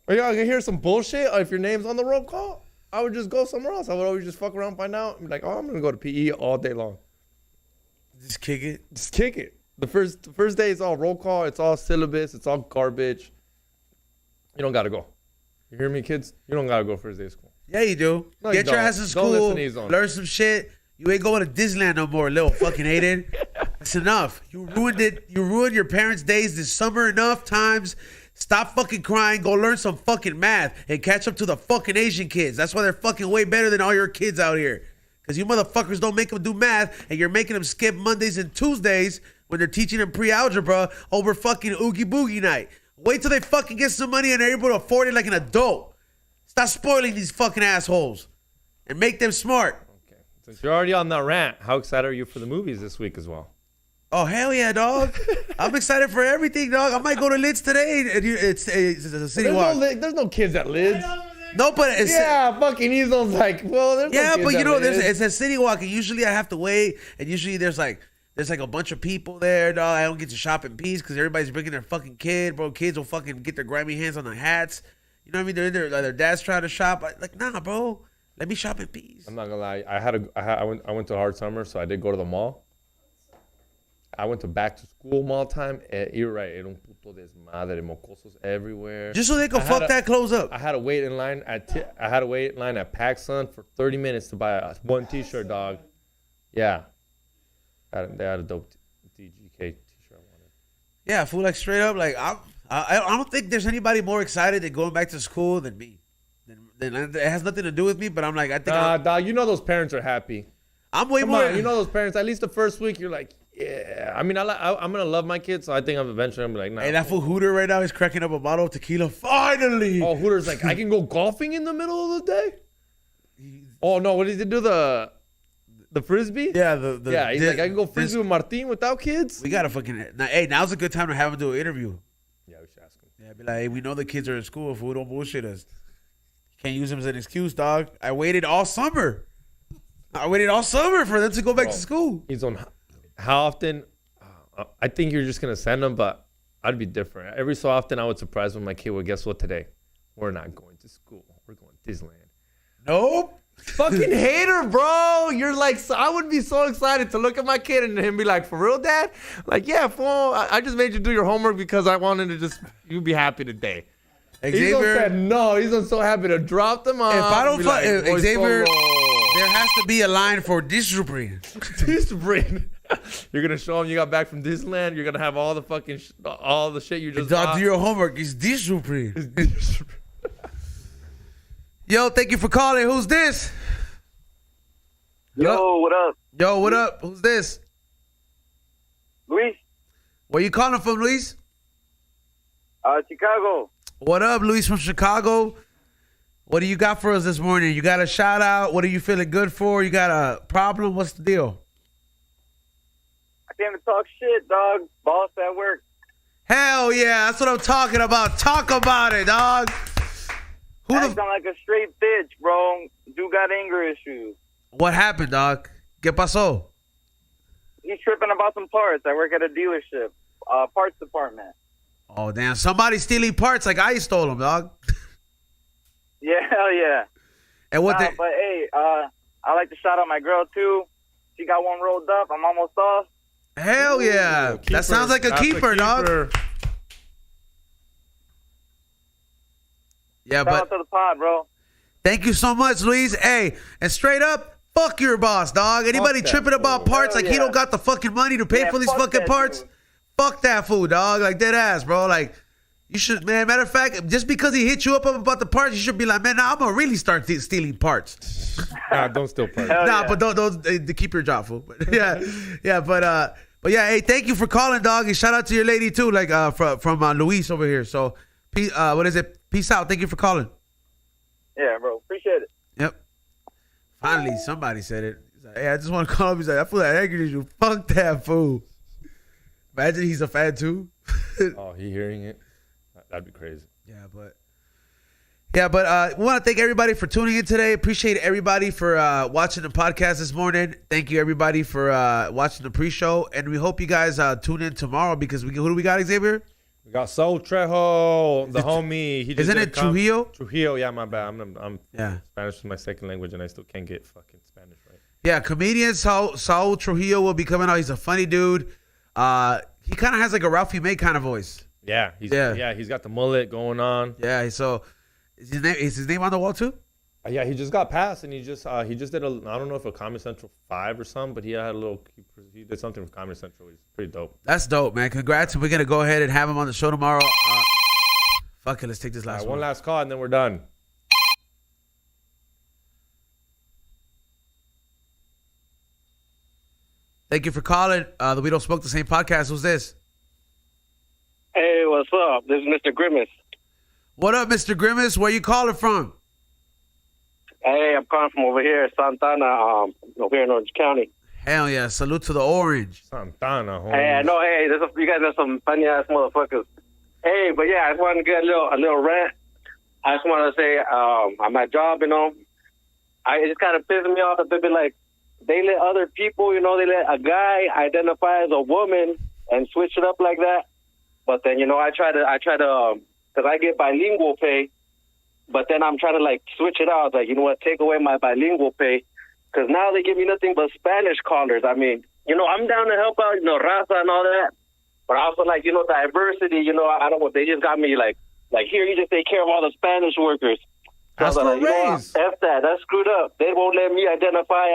Are you going to hear some bullshit? Or if your name's on the roll call, I would just go somewhere else. I would always just fuck around, find out, and be like, oh, I'm going to go to PE all day long. Just kick it. Just kick it. The first day is all roll call. It's all syllabus. It's all garbage. You don't got to go. You hear me, kids? You don't got to go first day of school. Yeah, you do. No, you Get your don't. ass in Don't school. listen to these on. Learn some shit. You ain't going to Disneyland no more, little fucking Aiden. That's enough. You ruined it. You ruined your parents' days this summer enough times. Stop fucking crying. Go learn some fucking math and catch up to the fucking Asian kids. That's why they're fucking way better than all your kids out here. Because you motherfuckers don't make them do math and you're making them skip Mondays and Tuesdays when they're teaching them pre-algebra over fucking Oogie Boogie night. Wait till they fucking get some money and they're able to afford it like an adult. Stop spoiling these fucking assholes and make them smart. Okay. Since you're already on that rant, how excited are you for the movies this week as well? Oh, hell yeah, dog. I'm excited for everything, dog. I might go to Lids today. It's a city walk. There's no kids at Lids. No, but it's... Yeah, fucking Ezone's like, well, there's no Yeah, kids but you at know, Lids. it's a city walk, and usually I have to wait, and usually there's like a bunch of people there, dog. I don't get to shop in peace because everybody's bringing their fucking kid, bro. Kids will fucking get their grimy hands on the hats. You know what I mean? They're in there, like, their dad's trying to shop. Like, nah, bro. Let me shop in peace. I'm not gonna lie. I went to a hard summer, so I did go to the mall. I went to back to school mall time. You're right. Era un puto desmadre, mocosos everywhere. Just so they can fuck that clothes up. I had to wait in line at PacSun for 30 minutes to buy one T-shirt, dog. Yeah, they had a dope DGK T-shirt I wanted. Yeah, fool, like straight up, like I don't think there's anybody more excited than going back to school than me. It has nothing to do with me, but I'm like, I think Nah, dog. You know those parents are happy. I'm way Come more. on, you know those parents. At least the first week, you're like, yeah. I mean, I'm gonna love my kids, so I think I'm eventually gonna be like, nah. Hey, that fool Hooter right now is cracking up a bottle of tequila. Finally. Oh, Hooter's like, I can go golfing in the middle of the day. Oh no, what did he do? The frisbee? Yeah, Yeah, he's like, I can go frisbee with Martin without kids. We gotta fucking. Hey, now's a good time to have him do an interview. Yeah, we should ask him. Yeah, be like, hey, we know the kids are in school. Fool, don't bullshit us. Can't use him as an excuse, dog. I waited all summer. For them to go back to school. He's on. How often? I think you're just gonna send him, but I'd be different. Every so often, I would surprise when my kid would. Guess what? Today, we're not going to school. We're going to Disneyland. Nope. Fucking hater, bro. You're like, so I would be so excited to look at my kid and him be like, for real, dad? Like, yeah, fool. I just made you do your homework because I wanted to just you be happy today. Xavier said no. He's so happy to drop them off. If I don't Be fuck "Boy, Xavier, solo." there has to be a line for discipline. Discipline. You're gonna show him you got back from Disneyland. You're gonna have all the fucking all the shit you just Do your homework. It's discipline. Yo, thank you for calling. Who's this? Yo, what up? Yo, what up? Who's this? Luis? Where you calling from, Luis? Chicago. What up, Luis from Chicago? What do you got for us this morning? You got a shout out? What are you feeling good for? You got a problem? What's the deal? I came to talk shit, dog. Boss at work. Hell yeah, that's what I'm talking about. Talk about it, dog. Who Acting the? like a straight bitch, bro. Dude got anger issues. What happened, dog? ¿Qué pasó? He's tripping about some parts. I work at a dealership, parts department. Oh damn! Somebody stealing parts like I stole them, dog. Yeah, hell yeah. And what? But hey, I like to shout out my girl too. She got one rolled up. I'm almost off. Hell yeah! Keeper. That sounds like a That's keeper, dog. Yeah, Shout but out to the pod, bro. thank you so much, Luis. Hey, and straight up, fuck your boss, dog. Anybody that tripping about fool. parts Hell like he yeah. don't got the fucking money to pay Yeah, for these fuck fucking that parts? dude. Fuck that fool, dog. Like dead ass, bro. Like you should, man. Matter of fact, just because he hit you up about the parts, you should be like, man, nah, I'm gonna really start stealing parts. Nah, don't steal parts. Hell Nah, yeah. but don't keep your job, fool. But yeah, but yeah, hey, thank you for calling, dog, and shout out to your lady too, like from Luis over here. So, what is it? Peace out. Thank you for calling. Yeah, bro. Appreciate it. Yep. Finally, somebody said it. He's like, hey, I just want to call him. He's like, I feel like angry at you. Fuck that fool. Imagine he's a fan too. Oh, he hearing it? That'd be crazy. Yeah, but we want to thank everybody for tuning in today. Appreciate everybody for watching the podcast this morning. Thank you everybody for watching the pre-show, and we hope you guys tune in tomorrow because who do we got, Xavier? We got Saul Trejo, the homie. He just Isn't did it Trujillo? Trujillo, yeah, my bad. I'm Yeah. Spanish is my second language, and I still can't get fucking Spanish right. Yeah, comedian Saul Trujillo will be coming out. He's a funny dude. He kind of has like a Ralphie May kind of voice. Yeah, he's got the mullet going on. Yeah, so is his name on the wall too? Yeah, he just got passed, and he just did a, I don't know if a Comedy Central 5 or something, but he had a little, he did something for Comedy Central. He's pretty dope. That's dope, man. Congrats. We're gonna go ahead and have him on the show tomorrow. Fuck it, let's take this All last right, one. one last call, and then we're done. Thank you for calling. The We Don't Smoke the Same podcast. Who's this? Hey, what's up? This is Mr. Grimace. What up, Mr. Grimace? Where you calling from? Hey, I'm calling from over here, Santana, over here in Orange County. Hell yeah. Salute to the orange. Santana, homie. Hey, I know. Hey, you guys are some funny ass motherfuckers. Hey, but yeah, I just wanted to get a little rant. I just want to say, on my job, it just kind of pisses me off that they be like, they let other people, they let a guy identify as a woman and switch it up like that. But then, I try to, because I get bilingual pay, but then I'm trying to like switch it out. Like, you know what, take away my bilingual pay. Because now they give me nothing but Spanish callers. I mean, I'm down to help out, raza and all that. But also like, diversity, I don't want, they just got me like here, you just take care of all the Spanish workers. Ask So I for a was like, raise. F that, that's screwed up. They won't let me identify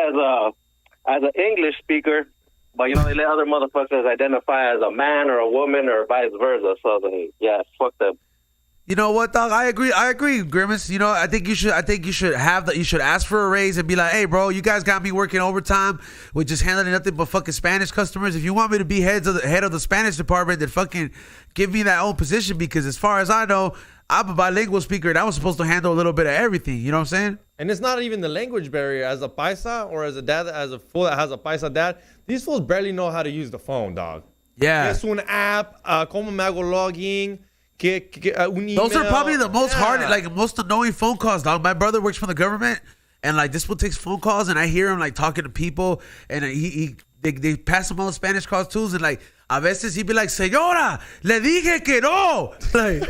as an English speaker, but they let other motherfuckers identify as a man or a woman or vice versa. So then, yeah, fuck them. You know what, dog? I agree, Grimace. I think you should ask for a raise and be like, hey, bro, you guys got me working overtime with just handling nothing but fucking Spanish customers. If you want me to be head of the Spanish department, then fucking give me that own position, because as far as I know, I'm a bilingual speaker and I was supposed to handle a little bit of everything. You know what I'm saying? And it's not even the language barrier. As a paisa or as a dad, as a fool that has a paisa dad, these fools barely know how to use the phone, dog. Yeah. Es un app, como me hago login, un email. Those are probably the most hard, Yeah. like most annoying phone calls, dog. My brother works for the government, and like this one takes phone calls, and I hear him like talking to people, and they pass him all the Spanish calls too, and like a veces he'd be like, "Señora, le dije que no." Like,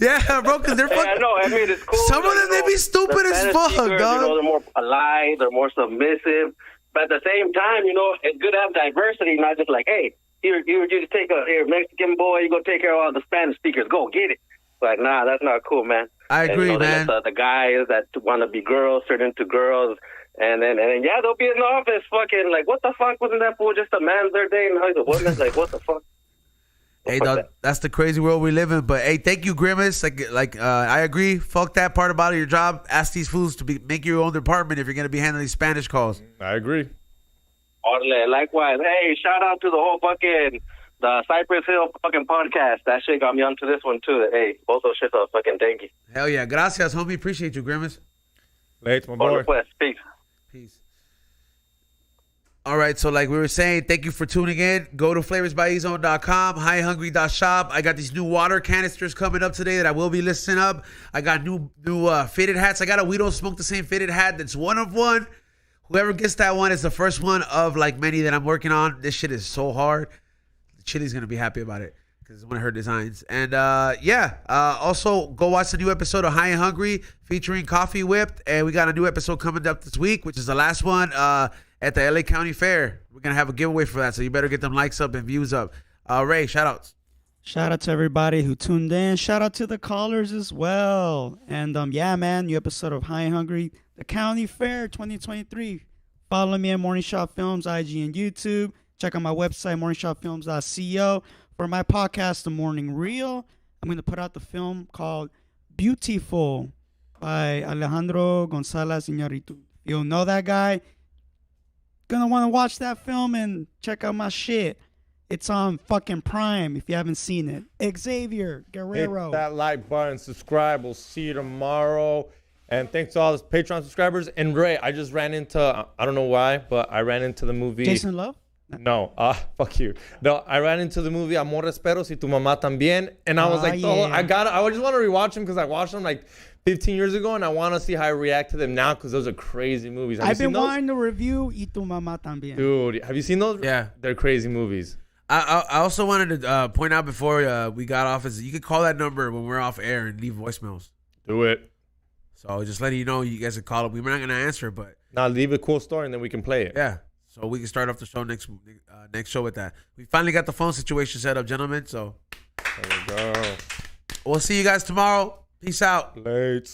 yeah, bro, because they're Hey, I fucking. know. I mean, it's cool. Some of them, they be stupid the as Spanish fuck, speakers, dog. they're more polite. They're more submissive. But at the same time, it's good to have diversity, not just like, hey, you just take here, Mexican boy, you go take care of all the Spanish speakers. Go get it. Like, nah, that's not cool, man. I agree, and, man. They let the guys that want to be girls turn into girls. And then yeah, they'll be in the office fucking like, what the fuck? Wasn't that fool just a man their day? And now he's a woman? Like, what the fuck? Hey, Fuck dog, that. that's the crazy world we live in. But hey, thank you, Grimace. I agree. Fuck that part about your job. Ask these fools to make your own department if you're gonna be handling Spanish calls. I agree. Orale, likewise. Hey, shout out to the whole fucking the Cypress Hill fucking podcast. That shit got me onto this one too. Hey, both those shits are fucking thank you. Hell yeah, gracias, homie. Appreciate you, Grimace. Late, my boy. Orale, pues. Peace. Peace. All right, so like we were saying, thank you for tuning in. Go to flavorsbyezone.com, highhungry.shop. I got these new water canisters coming up today that I will be listing up. I got new fitted hats. I got a We Don't Smoke the Same fitted hat that's one of one. Whoever gets that one is the first one of like many that I'm working on. This shit is so hard. Chili's going to be happy about it because it's one of her designs. And also go watch the new episode of High and Hungry featuring Coffee Whipped. And we got a new episode coming up this week, which is the last one at the LA County Fair. We're going to have a giveaway for that. So you better get them likes up and views up. Ray, shout outs. Shout out to everybody who tuned in. Shout out to the callers as well. And yeah, man, new episode of High and Hungry, the County Fair 2023. Follow me at Morning Shot Films, IG and YouTube. Check out my website, morningshotfilms.co. For my podcast, The Morning Reel, I'm going to put out the film called Beautiful by Alejandro Gonzalez Iñárritu. You'll know that guy. Gonna want to watch that film and check out my shit. It's on fucking Prime if you haven't seen it. Xavier Guerrero. Hit that like button, subscribe. We'll see you tomorrow. And thanks to all the Patreon subscribers. And Ray, I just ran into, I don't know why, but I ran into the movie. Jason Love? No, fuck you. No, I ran into the movie Amores Perros y Tu Mamá También. And I was like, yeah. I just want to rewatch them because I watched them like 15 years ago. And I want to see how I react to them now because those are crazy movies. I've been wanting to review Y Tu Mamá También. Dude, have you seen those? Yeah. They're crazy movies. I also wanted to point out before we got off is you could call that number when we're off air and leave voicemails. Do it. So just letting you know, you guys can call it. We're not going to answer, but Now leave a cool story and then we can play it. yeah. So we can start off the show next show with that. We finally got the phone situation set up, gentlemen. So There we go. we'll see you guys tomorrow. Peace out. Late.